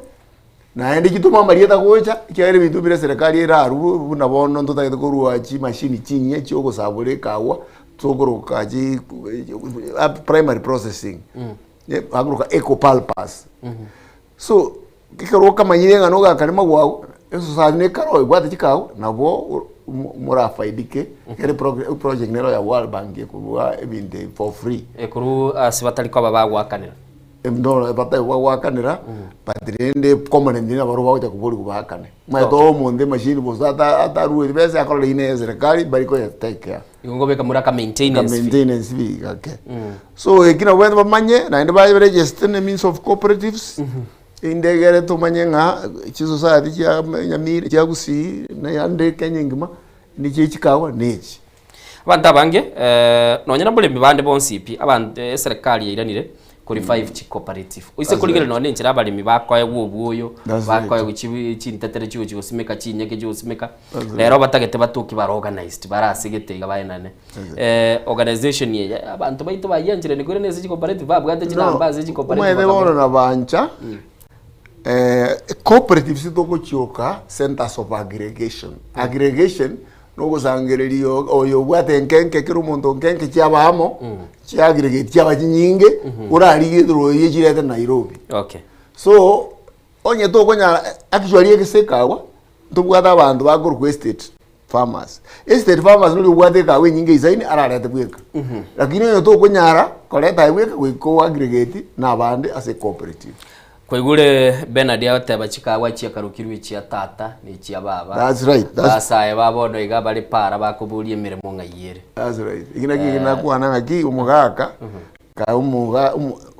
na ende kituma marieta gocha kiare bintu bire serikali eraru buna bono ntutagete kurua chi machine chinye choko sabure kawa tsogoro kaji primary processing agruka eco pulpers So kikaro kama nyirenga no gakanema gwao eso sane karo igwate chikao nabo murafaidike kere project nero ya World Bank kuwa ebinde for free ekuru asibatali kwa baba gwakanira no bata gwakanira patrende komane ndina baro bawo kubuli kubakane mwato munde machine bozata ataruwe bese akora ine serikali bariko ya take care ingo beka muraka maintenance bigake so ekina wenda bamanye na ende ba register the means of cooperatives indegere tumanye nga society ya nyamire ya gusi na yande kenyingima ni chikawa nechi abantu abange nonyana bulemi bande bonsipi abantu serikali yiranire kuri 5 chi cooperative uise kuligere none nchira abalimi bakoye gubuyo bakoye guchitetere chigo chigosimeka chinyeke chigosimeka lero batagete batuki bar organized barasigete gabayenane organization ye abantu baito bayenjire ni kuri nese chi cooperative babwate chinamba ze chi cooperative mwe boro na bancha cooperative sitoko chioka centers of aggregation no sangererio oyo bwate nkenke kiro muntu nkenke cyabamo cya aggregate cyaba nyinge urari dro yejirete Nairobi. Okay. So onye to konya actually ekisekawa tubwata abantu baguru estate farmers no bwate kawe nyinge isaini ararete bweka lakini onye to konyara koleta bweka ko aggregate na bande as a cooperative. Kwa igure Bernard yateba chikawa chia karukirwe chia tata ni chia baba. That's right. Sasa babono iga bali para bakubuli emiremo ngayire. That's right. Igina kigina kuana ngaki umugaka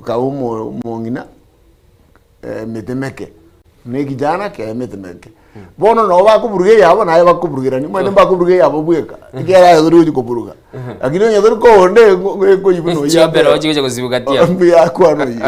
ka umongina metemeke. Ne kijana ke metemeke. Bono no bakuburuge yabo naye bakuburugira ni mwene bakuburuge yabo bweka. Igera yaduru kuburuga. Lakini yaduru ko nde ko yibuno yabero chike kuzibugatia. Mbia kwano yi.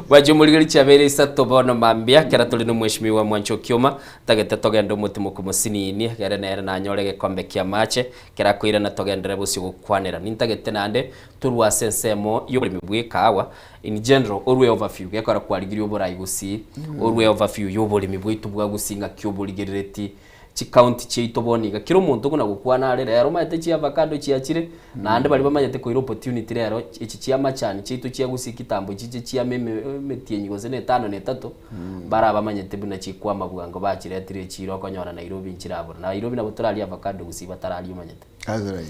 Bajumuligari cyabere isato bono mambia kera tuli no mweshimiwa Mwancho Kioma tagete togenda umutimo kumusinini kera nere nanyorege kombe kya mache kera kwira na togendere busi gukwanira nintagete nande turwa sensemo yo mibwe kawa in general orwe overview yakora kwarigiri obora igusi orwe overview yo boli mibwe tubwa gusinga kyobuligireti chi county cheito boniga kiro muntu kuna gukwana rero mayete chi avocado chiachire nande bali bamayete ko opportunity rero ichi chi amachani cheito chi agusikitambo chiche chi ametienyi gozene 5 ne 3 bara bamanyete buna chi kwa mabugango bachiretire chiro konyora Nairobi nchirabura Nairobi na butorali avocado gusiba tarali manyete azrai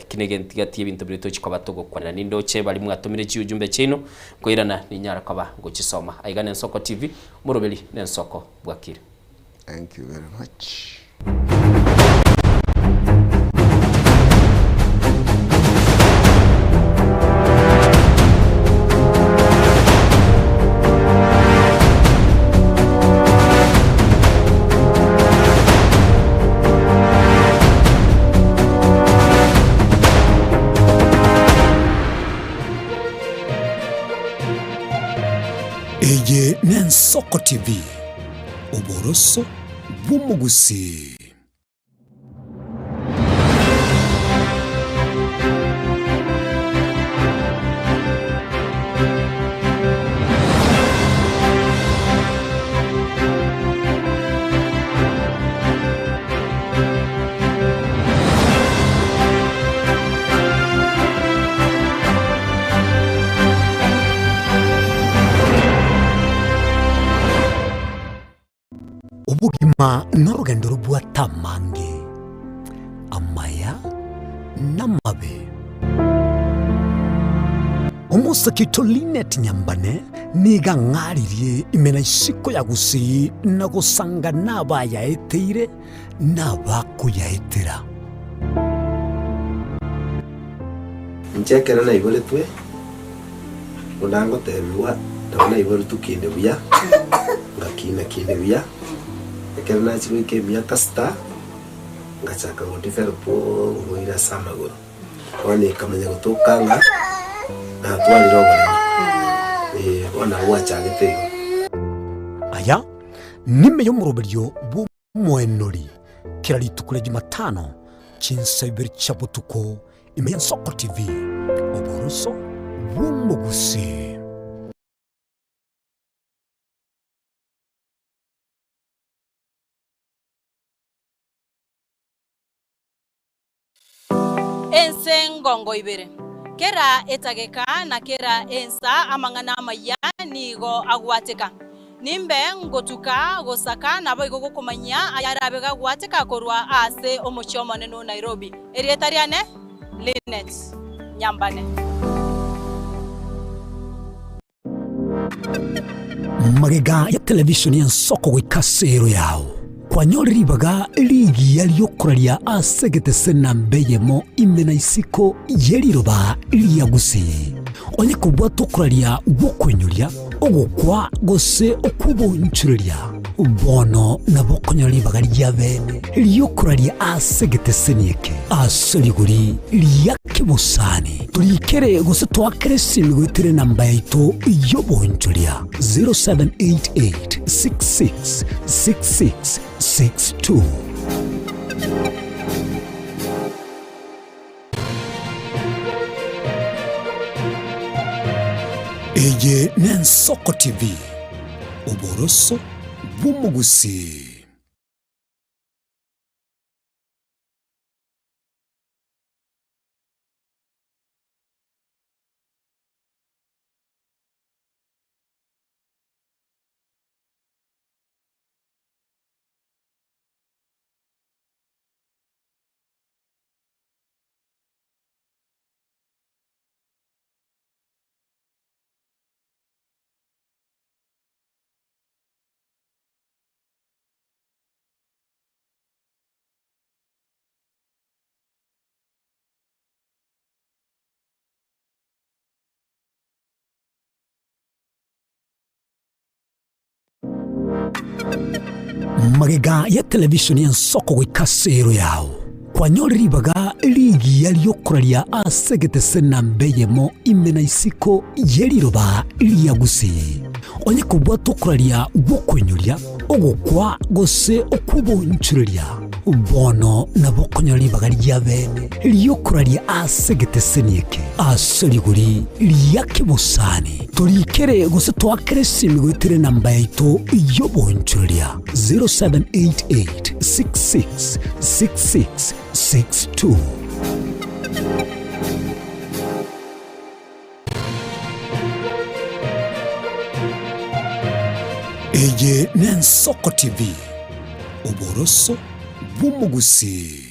kinege ntigati ibintu birito chikoba tugukwanira nindo che bali mwatumire chi ujumbe chino koirana ni nyara kaba ngochisoma aigane Nsoko TV murobeli Nensoko bwakire. Thank you very much. Eye Nensoko TV Oboroso bw'umugusi. Ubugima n'urugendo rw'atamange amaya n'amabe umusakito Linet Nyambane niga ngaririye imena ishiko ya gusi na gusanga nabayaeteire nabakuyaetera nchekera na ibole twe unango tebiwa tabona ibole tukinde buya ngakina kinde buya ekera na chiko ke miaka sta ngachaka ngotefero po ngoira samagoro wani kamanya gutokanga na twali robo ona wachagete aya nime yo muroberyo bw'umwenori kirari tukule Jumatano chinsabiri chabutuko imenya Nsoko TV oboroso bw'umugusi. Ngongo ibere kera etageka na kera ensa amangana maya nigo agwateka nimbe ngotuka gosaka nabo igugukumanyia ayarabe gagwateka korwa ase omuchomo neno Nairobi erieta riane Linet Nyambane. Magega ya televishoni ya Nsoko gwikasero yao kwanyoribaga ligi yaliyokuralia asegete sena mbeyemo imena isiko yeriroba liyagusi onye kubwa tokuralia bokwenyuria ogukwa gose okubonchuria bono nabokonyoribaga lya bene liyokuralia asegete senieke asoliguri liyakibusani tulikere gose twakere simigwitire namba yaito yobonchuria 0788666662. Eye ne Nsoko TV uboroso bw'umugusi. Magega ya televishoni ya Nsoko gwikasero yao kwanyoribaga ligi yaliyokuralia asegete sena mbeyemo imena isiko yeriroba liyagusi onye kubwa tokuralia bokwenyuria ogukwa gose okubonchuria bono nabokonyoribaga lya bene liyokuralia asegete senieke asoliguri liyakibusani tulikere gose twakere simigwitire namba yaito yobonchuria 0788666662. Eye ne Nsoko TV uboroso bw'umugusi.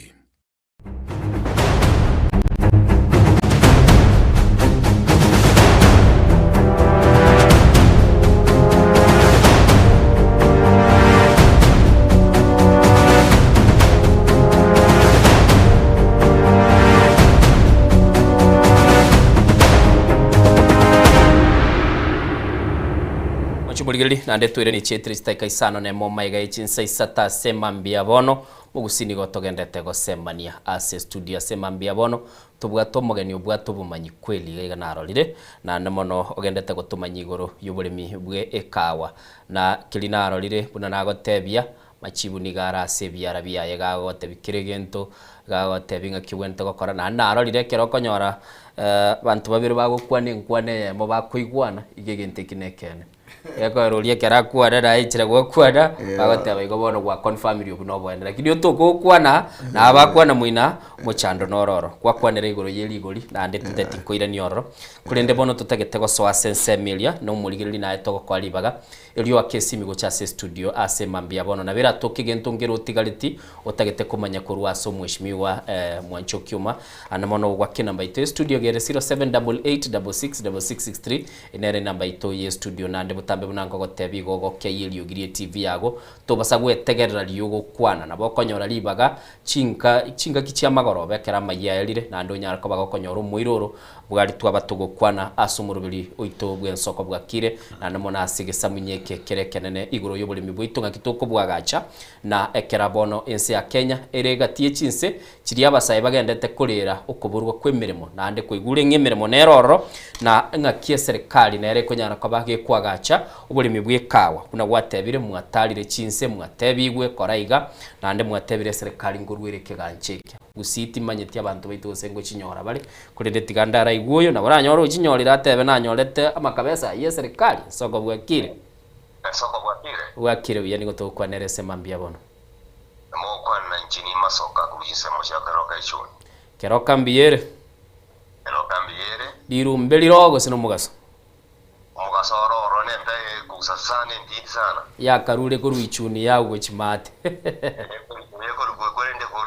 Chubulgili na ndetwire ni chetri steka isano ne moma iga ichinsa isata semambia bono mugusini gotogendete gosemania ase studio semambia bono tubwato mugeni ubwato bumanyi kweli iga narorire na nemono ogendete gotumanyi igoro y'uburimi bwe ekawa na kili narorire buna nagotebia machibu ni gara ase biara biaye gagote bikirigento gagote binga kiwente gokora na narorire kero konyora bantu babiri bagokwane nkwane mo bakuigwana igegente kinekene eko rolie kera kuara na ichira gokwana bagote abigo bono gwa confirm rio no bwenda lakini otokokwana na abakwana muina muchando nororo gwakwanira igoro yeligori na ndetete koira nioro kurende bono tutagete go soa sense Emilia no muligiri na etoko kwalibaga elio akesimi go chase studio ase mambia bono na bera tokigento ngero tigaliti otagete kumanya kurwa so mweshimiwa Mwancho Kiuma ana mono gwakina mbaito studio gere 0788666663 inere namba ito ye studio na butambe bunango gotebi gogo keyelio girie TV yago to basagwe tegerera liugo kwana na bokonyora libaga chinka kichia magoro bekera mayelire na ndo nyarako bagokonyora muiroro bwari twabatugo kwana asumurubiri oito bwe Nsoko bwakire na namona asigesa munyeke kerekenene iguro y'ubulimi bwitunga kitoko bwagacha na ekera bono ense ya Kenya eregatie chinse kiri abasaye bagendete kurira ukuburwa kwemirimo na ande kwigure ngemirimo neroro na ngakie serikali na ere konyana kwabage kwagacha ubulimi bw'ekawa kuna gwatebire mwatalire chinse mwatebigwe koraiga na ande mwatebire serikali ngurwire kigancheke gusiti manyeti abantu baitose ngo chinyora bari kurinde tigandara iguyo na baranyoro chinyorira atebe na nyorete amakabesa ye serikali Nsoko bwakire bwakire yani gotokwa nerese mambia bono mo kwana nchini masoka kubise mo shakaroka ichuni keroka mbiyere diru mbeli rogo sino mugaso roro ne mpe kusasane ndi sana ya karule ko ruichuni ya ugo chimate ko rukwende ko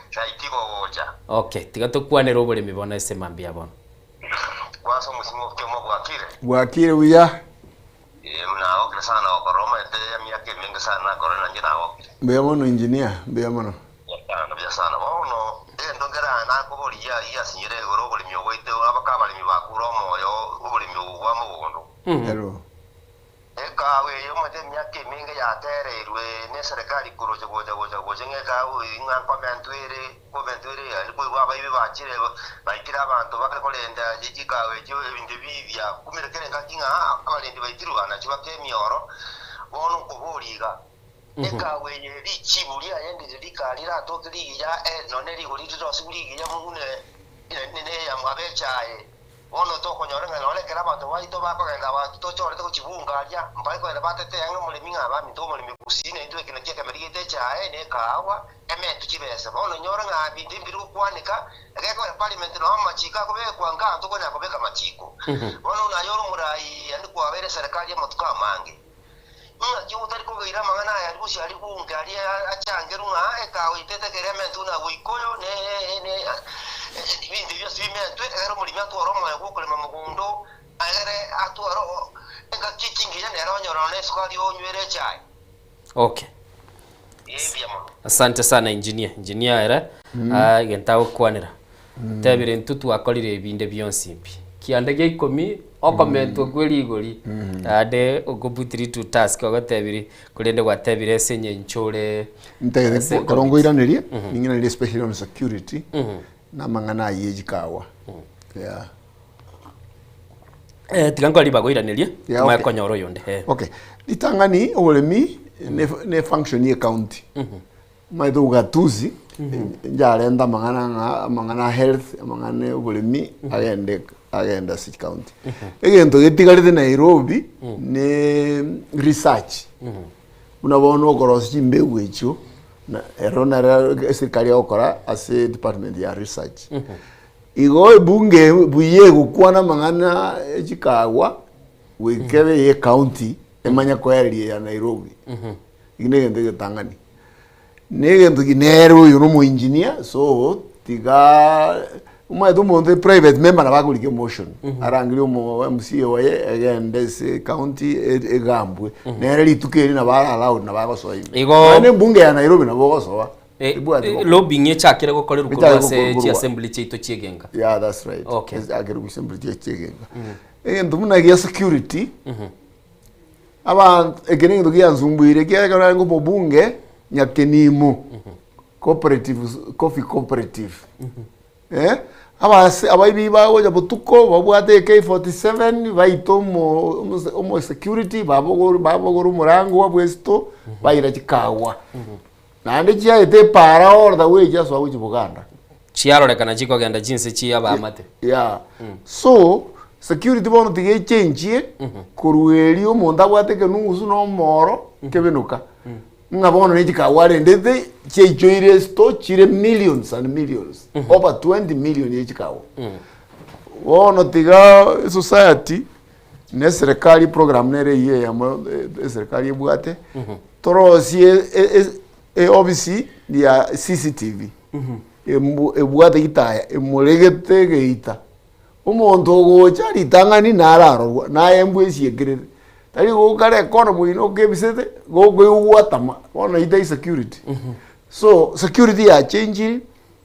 chaitiko gocha okay tigato kwane robole mibona ese mambia bona kwaso musimo kemo bwakire uya mna okre sana okoroma ete miaka mingi sana korona njina okre mbe mono engineer mbe mono ya sana bono ndongera na ko boliya ya sinyere goro boli myogo ite abaka bali mibakuro moyo boli myogo wa mugondo hello eka we yo mate miaka mingi ya tererwe ne serikali kuroje goja ngeka inga komentwere alipo baba ibi bachire baitira abantu bakolenda jijikawe cyo ibindi bibya kumirekere ngakinga abalindi baitiruwa na cyo bakemioro bono kuburiga ekawe lichibuli ayende likalira tokiriya none ligolito sibuli ya mune nene ya mwabechaye ono tokonyora ngale kera abantu baito bakogenda abantu tochore to chibungaria mbai ko batete yango mulimi ngaba mito mulimi kusine into ekina kike merigete chaye ne kawa emetu chibese ono nyora ngabi ndimbiru kwanika ekeko parliament no machika ko be kwanga to kona ko be kamachiko ono na yoro murai andi kwa bere serikali ya matuka mange yo tari ko gira mangana ya rusi ali kunga ali achangeru nga eka uitete kerementu na wikoyo ne ibindi byo sibimentu ero muri mya toro mo yako kule mamugundo agere atwaro enga kichingira ne ronyoro ne skali onywere chai okay asante sana engineer era gentao kwanira tabire ntutu akolire ibinde byonsimbi kiandege ikomi okomento kweli igori ade ogobutiri to task ogatebiri kulende gwatebire senye nchore ntege korongo iranerie ningina ile special on security na mangana yejikawa tigango liba go iranerie ma konyoro yonde okay litangani olemi ne function ye county maido gatuzi njarenda mangana health mangana olemi agenda city county egento getigarite Nairobi ne research unabona okorosi mbegu echo na erona serikali okora ase department ya research igo bunge buye gukwana mangana echikawa wekebe ye county emanya kweli ya Nairobi igende getangani negendo ginero yo no engineer so tiga uma do monde private member na bagulike motion arangire mo MC waye again this county egambwe nere litukeri na bara allowed na bagoso igo ne bunge ya Nairobi na bagoso lobbying yachakire gukorera uko se chi assembly chito chigenga yeah that's right okay agere assembly chigenga ndumuna gia security aba egene ndo gia nzumbuire gia kana ngo bunge nyakenimo cooperative coffee cooperative abayibi bawo jabutuko babwate K47 baito mo security babogoro murango wabwesto bayira chikawa nande chia ete para or the way just wa Buganda chiarorekana chiko genda jinsi chia ba mate yeah so security bono tige change kurueli omonda bwate ke nusu no moro kebenuka ngabono ne chikawa ndete chechoire sto chire millions and millions over 20 million yechikawa wono tiga society ne serikali program nere ye ya serikali bwate torosie obviously ya CCTV ebwate gitaya emuregete geita umuntu gocha litangani nararo na embwesi yegerere tari go kare kono muino kebisete go gwatama ona ita security so security ya change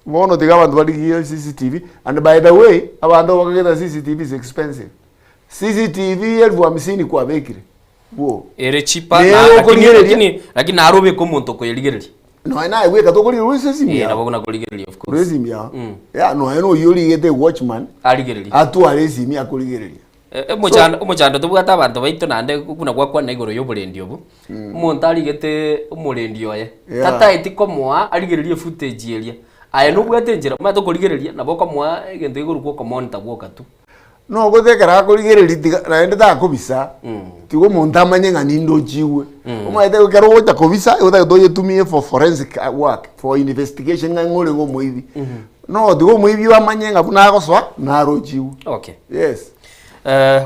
wono tiga bantu bali CCTV and by the way abantu bakageta CCTV is expensive CCTV 50,000 kwa bekire wo ere chipa lakini narobe ko muntu ko yeligereri no na we katokoli rusesi na bogona koligereri of course rusesi ya no eno yoli gete watchman aligereri atu aresi mi akoligereri umuchando tubwata abantu baito nande kuna kwa na igoro yoburendi obu umuntu aligete umurendi oye tata etiko mwa aligererie footage elia aya no bwate njira mato koligereria na boko mwa egento igoro ko monitor bwoka tu no gothekera koligereri naende ta kobisa tigo muntu amanye ngani ndo chiwe umaite ukero gocha kobisa utha toye tumie for forensic work for investigation ngangore ngo moibi no tigo moibi wamanye ngabuna goswa na ro chiwe okay yes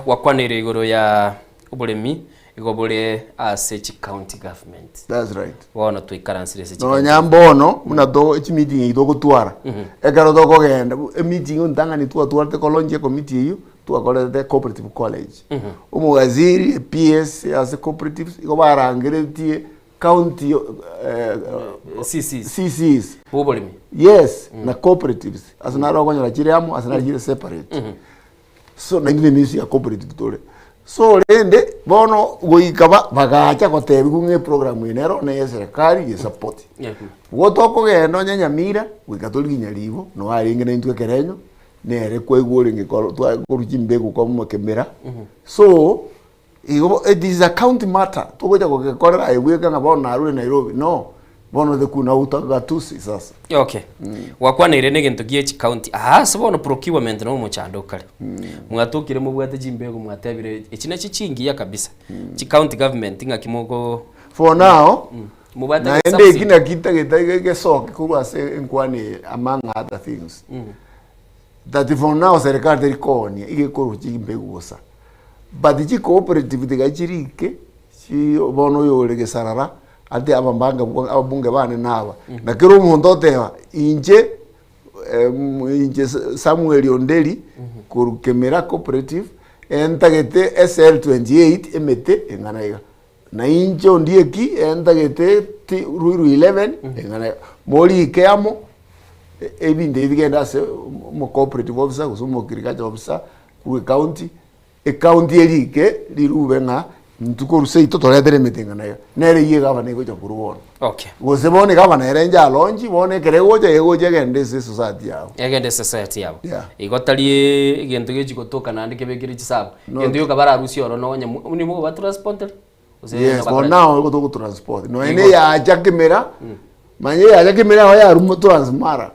wakwanire igoro ya Oburemi igobure as a county government. That's right. Wono tuikaransire se no nyambono muna do each meeting ido gutwara ekaro do kogenda meeting untanga ni twarte kolonje committee iyo twakore the cooperative college umugaziri PS as a cooperative igo barangiretie county CCs Oburemi yes na cooperatives as na rogonyo la chiriamo as na chire separate so na ngine misi ya cooperative tole so rende bono goikaba bagacha gotebi kunge program inero na serikali ye support gotoko gendo nyanyamira wikatoli nyalivo no ari ngene ntwe kerenyo nere kwegure ngikoro twakuruki mbegu kwa mukemera so it is a county matter tugoja gokekorera aiweka ngabona arure Nairobi no bono de kuna utagatusi sasa okay wakwana irene gento giye county so bono procurement no muchando kale mwatukire mu bwate jimbego mwatebire ekina cichingiya kabisa county government ngakimogo for now mubate na ende kina kita soke kuba se enkwani among other things that for now serikali terikonia igekoro jimbego gosa but ji cooperative tigachirike si bono yorege sarara ate abambanga abunge bane naba nakero umuntu otewa inje Samuel Ondeli kurukemera cooperative entagete SL28 emete enganaiga na inje ondieki entagete Ruiru 11 enganaiga moli keamo ebinde bigenda se mo cooperative officer kusumo agriculture officer ku county county erike lirubenga ntuko ruseito toletere metinga nayo nere ye gavana iko chakuruona okay gose bone gavana erenja lonji bone keregoje yegoje gende se society yao egende society yao igotari igento gechiko toka nandi kebekire chisabu gendo yoka bara rusi oro no ni mo ba transport yes for now iko to transport no ene ya jakemera manye ya jakemera ya rumo transmara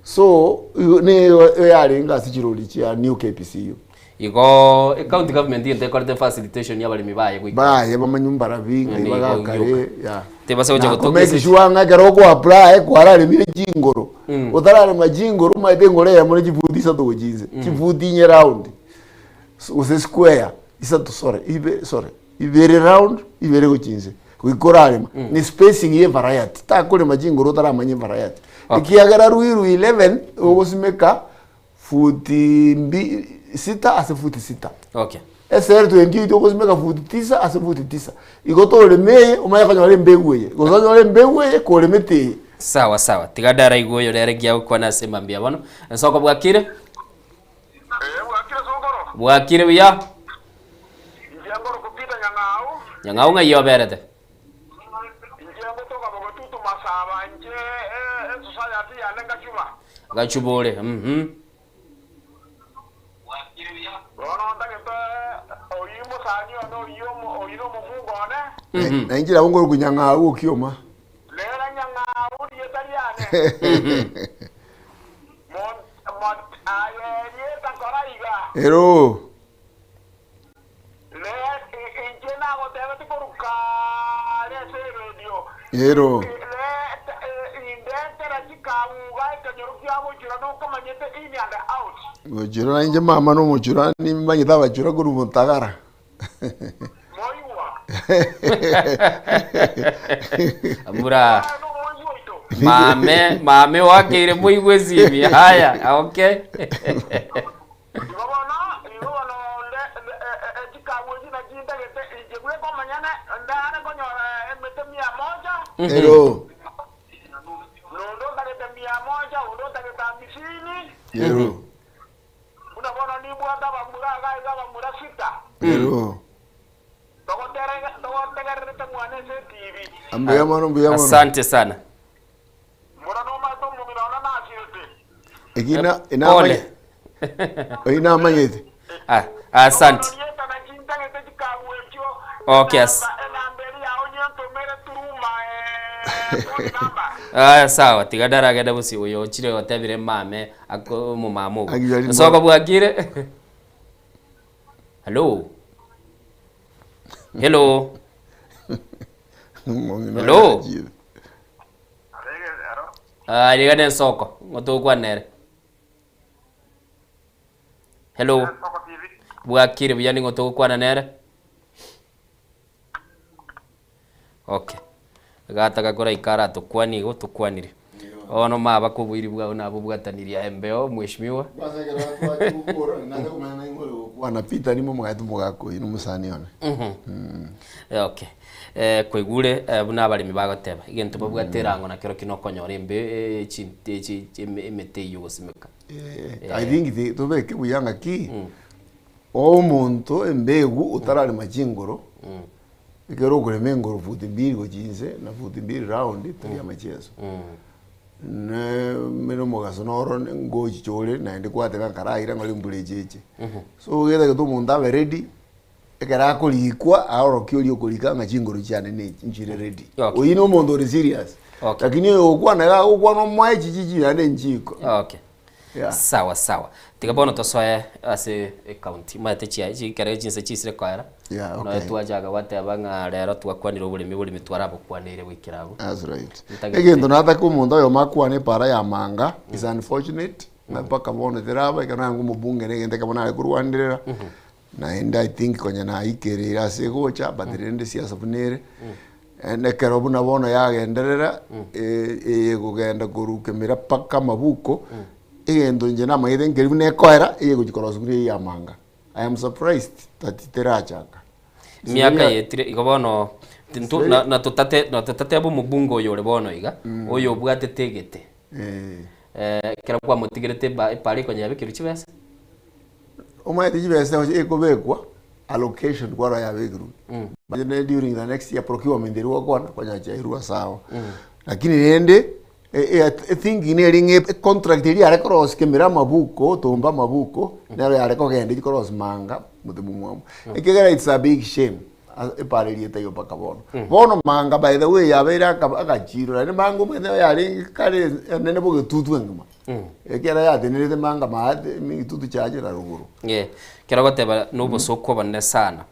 so ne ya ringa sichiroli chia new KPCU igo county government yente korte facilitation yabali mibaye gwika baye bamanyumba ravinga ibagakare ya tebase oje gotoka make sure nga gero ko apply ko arare mire jingoro utarare majingoro maide ngore ya muri jivudisa to gojize jivudinye round use square isa to ibere round ibere gochinze kuikorare ni spacing ye variety ta kore majingoro tara manye variety ikiagara Ruiru 11 ogosimeka futi sita ase futi sita. Okay. SR28 ogosimeka futi tisa ase futi tisa. Igotole meye umaya kanya wale mbegu ye. Gozaje wale mbegu ye ko lemete. Sawa. Tigadara igoyo rere gya kwa na sema mbia bano. Nsoko bwakire? Bwakire sokoro. Bwakire biya. Njangoro kupita nyangao. Nyangao nga yoberete. Njango toka bogotutu masaba nje society ya nenga chuma. Gachubole. Na injira bongo kunyanga ukioma lera nyanga uri yetariane mon ayeri tankoraiga ero le injena gotebe tikuruka le radio ero le indentera chikaunga ikanyorukia bujura no kamanyete in and out bujura inje mama no mujura ni manyita bajura kuru muntagara Amura mame wakire muigwezi haya okay Ero Ero unabona ni bwata bamura sita Ero asante sana. Ina manyete. Asante. Okay. Sawa tigadara gada busi uyo chire otebire mame ako mu mamugo. Soko bwagire. Hello. Hello. Ligane soko ngoto kwa nere. Hello. Bwakire biyani ngoto kwa nere. Okay. Gataga kora ikara tukwani go tukwanire. Ono maba kubwiri bwa nabo bwataniria embeo mweshimiwa. Wanapita nimo mwatu mugako ino musani one. Okay. Kwegure buna abalimi bagoteba igento babwaterango na kero kinokonyora embe emete yosimeka. I think tobeke buyanga ki omuntu embegu utarali majingoro ikero kureme ngoro futi mbiri gojinze na futi mbiri round turi amachezo ne meno mogaso noro ngoji chole na ndi kwateka karaira ngoli mbulejeje so geda to munda be ready ekara kulikwa ahoro kyoli okulika ngachingoro cyane ne njire ready oyino mondo ri serious lakini okwana okwana mwaye jijiji ane njiko okay. Yeah. Sawa. Tigabono tosoe ase county mate chia kare jinse chisire kwara. Yeah, okay. No twajaga watebanga rero twakwanira ubulimi twarabo kwanire wikirabo. That's right. Egendo nata kumundu yo makwane para ya manga is unfortunate. Na paka bono teraba kana ngo mubunge negende kabona kurwandirira. Na and I think konya na ikerera segocha badirende siasa bunere. Ene kero buna bono yagenderera kugenda kurukemira paka mabuko. Egendo nje na maithe ngeri ne koera gukikora suguri ya manga. I am surprised thatiterachaka. Miaka yetire igobono na tutate abo mubungo yore bono iga oyo bwate tegete. Kera kwa mutigirete pari konya bikiru chibese. Omaite chibese ekobekwa allocation kwa ya bikiru. But during the next year procurement iriwa kwa chairua sawa. Lakini nende I think ringe contract iri are cross kemira mabuko tomba mabuko nero yare ko gende cross manga mutimu mwamu ekegera it's a big shame epareri etayo pakabono bono manga by the way yabera akachiro ne mango mwene yari kare nene boge tutu ngama ekera ya denere manga maade mi tutu chaje na ruguru kera goteba no soko banne sana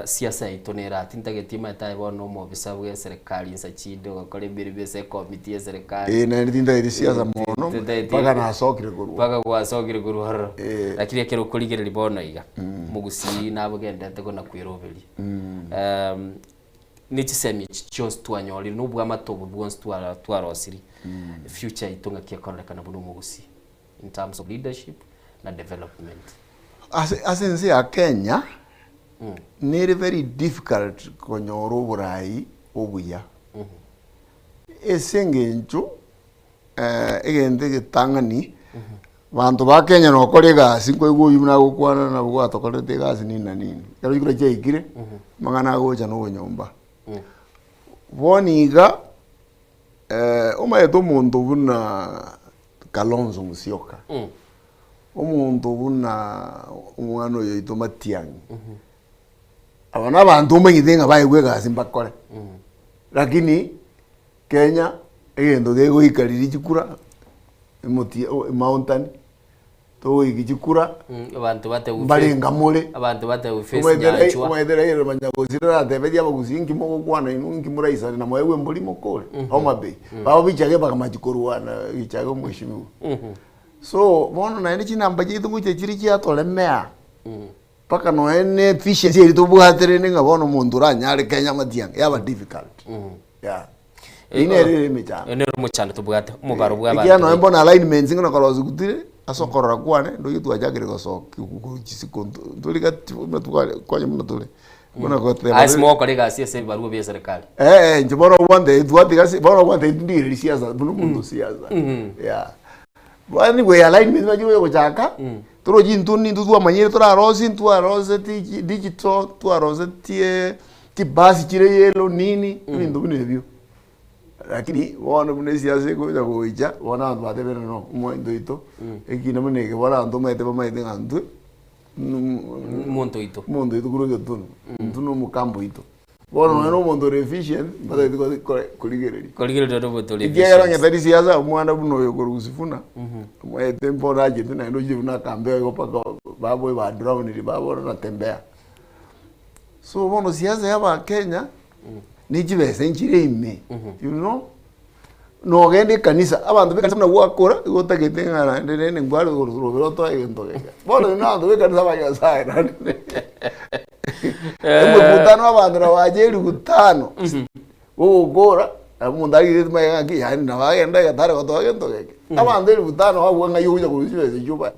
siasa itonera tintagetima tae bono mo bisabwe serikali nsa chido gakore biribese committee ya serikali na ndinda iri siasa mono paka na sokire guru paka kwa sokire guru har lakini kero kuligere bono iga mugusi nabo gendete ko nakwiroberi nitisemi chose twanyoli nubwa matobo bwons twarosiri future itunga kiekonekana buno mugusi in terms of leadership na development asense ya Kenya ni very difficult konyoro burai obuya esengencho egende getangani bantu ba Kenya no korega sinko iguyu na gukwana na bwa tokorete gasi nini nini kero ikura cheikire mangana gocha no nyomba boniga omaeto muntu buna Kalonzo Musyoka umuntu buna umwana yo itoma tiangi abana bantu mengithenga baigwe gasi mbakore lakini Kenya egendo gego ikariri chikura emuti mountain to igikura abantu bate barenga mure abantu bate face nyachwa umwedera yero manyago zira debedia baguzingi mo kwana inungi muraisa na mwewe mbuli mokole Homa Bay babo bichage bakamachikoruana ichage mweshimiwa so bono na ndi namba jitu muche chiri chia tolemea paka no ene efficiency iri tubwatere ninga bono muntu ranyare Kenya matianga yaba difficult yeah ine riri michana ene muchana tubwate umubaro bwa abantu ikya no mbona alignments ngona kalozi gutire asokorora kwane ndo yitu ajagire gosoka kuchisi ndulika matukale kwanye mnatule bona kote asi mo kolega siasa baruo bya serikali njiboro wande duatigasi bono wande ndiri siasa bunu mundu siasa yeah bani we alignment bajiwe kuchaka turo jintuni ndudwa manyere tora rose digital tua rose ti basi chire yelo nini bindu binebyo lakini wana bunesia seko ya goija wana ndo atebera no mo ndoito ekina muneke wana ndo maite bamaite ngandu monto ito kuro yo tuno mukambo ito wana no mondo efficient bada kuligereri ndo botoli igera ngatari siasa mwana buno yo kurusifuna mo tempo raje tuna ndo jivuna kambe yo paka babo ba drone ni babo na tembea so bono siasa ya Kenya ni jibese nchire ime you know no gende kanisa abantu bekanisa na gwakora gotagetenga ndene ngwalo robero to egento geka bono na ndo bekanisa baya sai Mkutano abantu wajeri gutano. Gora mundagi mayaki yani na wagenda gatare gotogento geke. Abantu gutano wabwanga yuja kurushwe juba.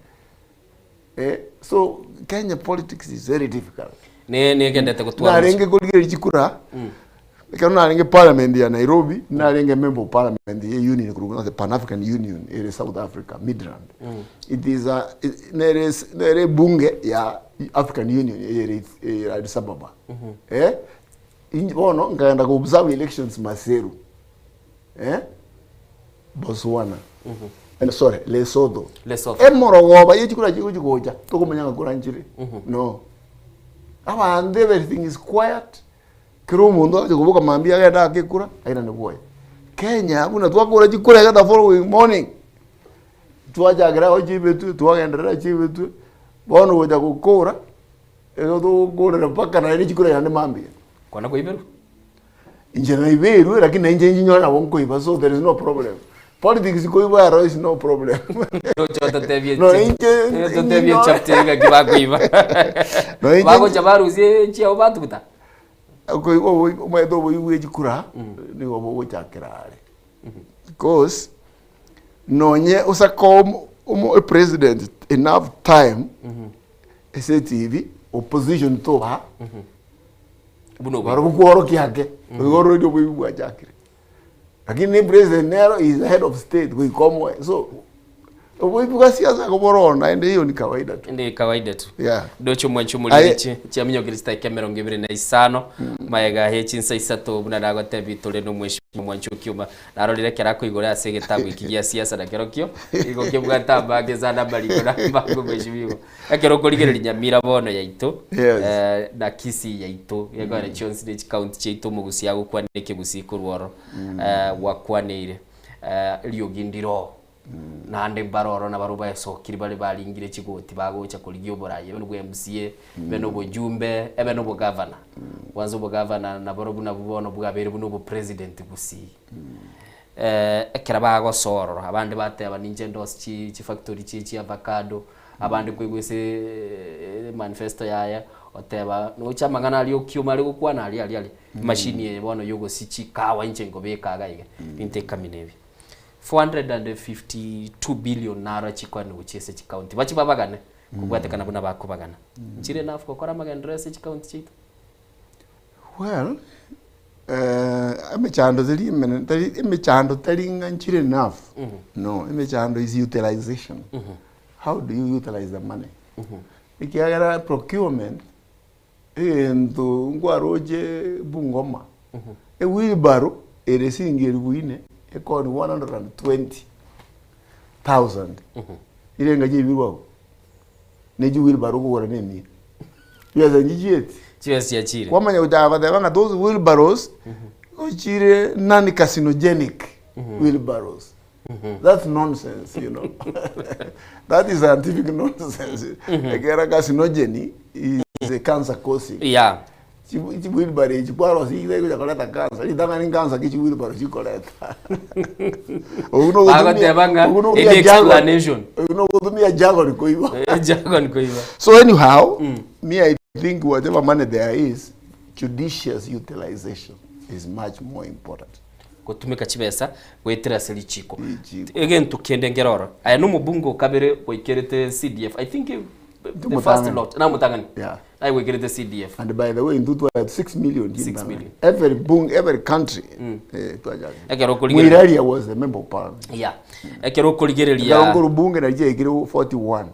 So Kenya politics is very difficult. Ne gendete gutwara. Na renge kuligera chikura. Because na renge parliament ya Nairobi, na renge member of parliament ya union kuruga the Pan African Union in South Africa, Midrand. It is nere bunge ya African Union ya Addis Ababa. Bono ngaenda ku observe elections Maseru. Botswana. Sorry, Lesotho. Morogoba yechikura chikuja tokumanya ngakura njire. No. Abande everything is quiet. Kiro mundo akubuka mambia agenda akikura aina neboy. Kenya kuna twakura chikura the following morning. Twajagira ojibetu twagendera chibetu. Bono goja gukura. Ego to gora paka na chikura yande mambia. Kwana koiberu? Injena iberu lakini nje nyora wonko iba, so there is no problem. Politics koiba is no problem. No chota tevye. No inje to tevye chaptega kibako iba. No inje. Bago chabaru sie chia obatu kuta. Ko umedo boyuwe chikura ni obo chakirare. Because nonye usakom a president enough time STV opposition to ha buno baro kuoro kyake goro ndio boyuwa chakire. Lakini president nero is the head of state kuikomwe, so ubibuka siasa komorona ende hiyo ni kawaida tu. Ndi kawaida tu. Yeah. Docho mwanchu mulichi cha minyo Krista ke 25 maega hechinsa isato buna dago tebi tole no mweshi mwanchu kiuma narorire kerako igore ase gitabu ikigia siasa na kerokyo igo kibwata bage zana baliko na mbango meshibigo ekero koligere nyamira bono yaito na kisi yaito yagare Jones de county chaito mugusia gukwanike musiko rworo wakwaneire liogindiro nande baroro na baruba yasokiri bali balingire kigoti bagocha kuligyo boraye beno MCA beno bojumbe ebeno bo governor wanzo bo governor na barobu na bubono bwabere buno bo president gusi ekera bago sororo abandi bateba ninje ndos chi factory chi avocado abandi kwigwese manifesto yaya oteba no chamangana ali okyuma ali gukwana ali machine ye bono yogo sichi kawa inje ngobeka gaiga inteka minebi 452 billion nara chikwani uchese chikaunti bachibabagane kubwate kana buna bakubagana chire nafu kokora magendrese chikaunti chito. Well amechando tali nganchire enough. No, amechando is utilization. How do you utilize the money? Ikiagara procurement ento ngwaroje Bungoma e wheelbarrow eresingeri buine ekoni 120,000 ile ngaje biwa neji wheelbarrow ko wala nemi yaza njijet chiwesi ya chire kwamanya utava the those wheelbarrows ochire nani carcinogenic wheelbarrows. That's nonsense, you know. That is scientific nonsense. Ekera carcinogeny is a cancer causing. Yeah. Chibu wheelbarrow chikwaro siile kuja koleta cancer. Idanga ni cancer kichi wheelbarrow chikoleta. Explanation. Kutumia jargon koiba. Jargon koiba. So anyhow, me I think whatever money there is, judicious utilization is much more important. Kutumika chibesa wetira seli chiko again tukende ngeroro aya no mubungo kabere wekerete CDF I think the first lot na mutangani I wekerete CDF and by the way ndutu 6 million every country ekero kuligereria Mwiralia was the member of parliament ekero kuligereria ngoro bunge na je ikiro 41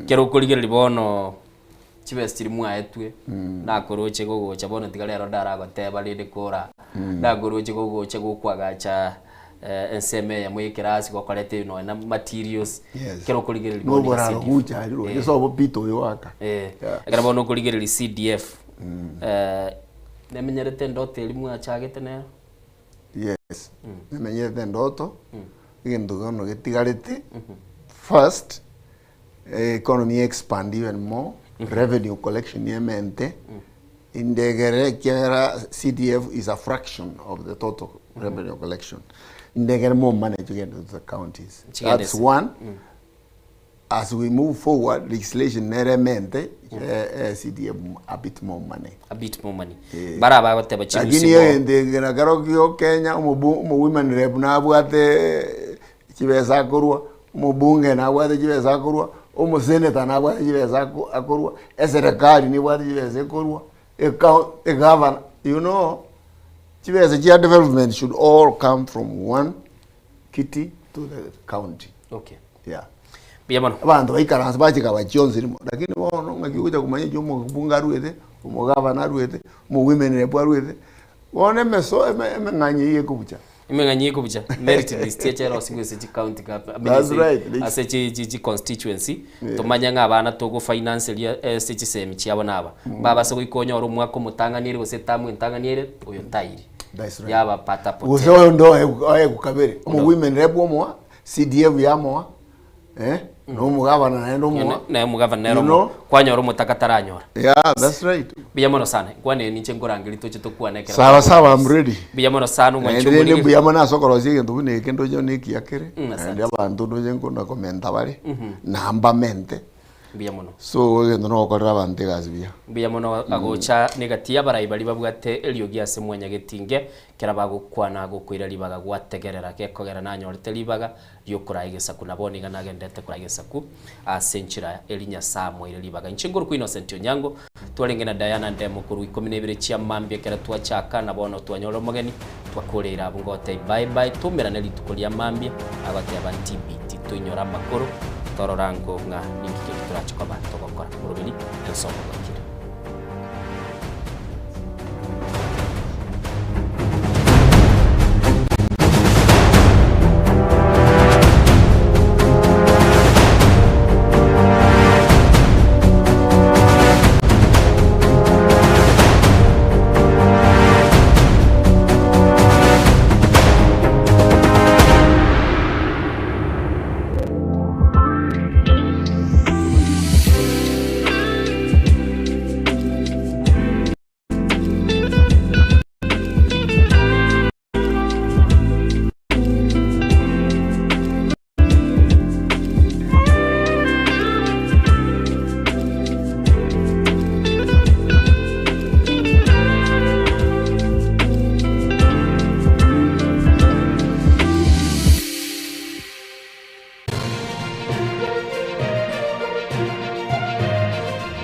ekero kuligereria bono chibestiri mwa etwe na koroche gogocha bono tigalero ndarago teba linde kora na koroche gogocha gokwagacha enseme ya mwikirasi gokorete no na materials kero kuligereri no bora gucha riro yeso bo pito yoaka ekara bono kuligereri CDF nemenyerete ndoto elimu achagete ne yes nemenyerete ndoto igendo gono getigarete first economy expand even more revenue collection yemente indegere kiara CDF is a fraction of the total revenue collection indegere more money to get to the counties. That's one. as we move forward, legislation neremente CDF a bit more money. A bit more money. Baraba bateba chirusi. Lakini hiyo ndengena karo Kenya umu women rep na abwate kibeza kurwa, umu bunge na abwate kibeza kurwa, umu senator na abwate kibeza kurwa, serikali ni abwate kibeza kurwa, a governor, you know, kibeza development should all come from one kitty to the county. Okay. Yeah. Biyamano. Abantu bayikaranze bakika bacyonze irimo. Lakini bono ngakikuja kumanya cyo mu bunga ruwete, mu governor ruwete, mu women rep ruwete. Wone meso emenganyiye kubucha. Imenganyiye kubucha. Merit list ya chero singwe se county ka. That's right. Ase chi constituency. Tumanya ngabana togo finance ya se semi cyabona aba. Baba se guikonya oro mwako mutanganire gose tamu ntanganire oyo tayiri. That's right. Yaba pata pote. Uzo ndo aye kukabere. Mu women rep mo CDF yamo no mugavana na ndo mo na mugavana ro kwanya ro mutakataranyo. Yeah, that's right. Biyamono sana kwane ninche ngorangiri toche tokwa nekera. Sawa I'm ready. Biyamono sana ngachumuni. Ndi biyamana sokorozi ngento kuneke ndo jo neki yakere. Ndi abantu ndo jengo na komenta bale. Namba mente. Biyamono. So ngento no korra bante gazibia. Biyamono agocha negatia barayi bali babwate eliogia se mwanya getinge kera bagukwana gukwira libaga gwategerera kekogera nanyorete libaga lyokuraigesa kuna boni ganagendete kuraigesa ku asenchira elinya samwe ile libaga nchinguru ku Innocent Onyango twalengena Diana Ndemo kuru 12 cia mambye kera twachaka na bono twanyoro mogeni twakorera abungote bye bye tumira ne litukolia mambye abate abantibiti tunyora makuru tororango nga ningike turachiko bantu gokora murubini ensomo bakira.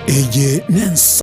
Eje Nensa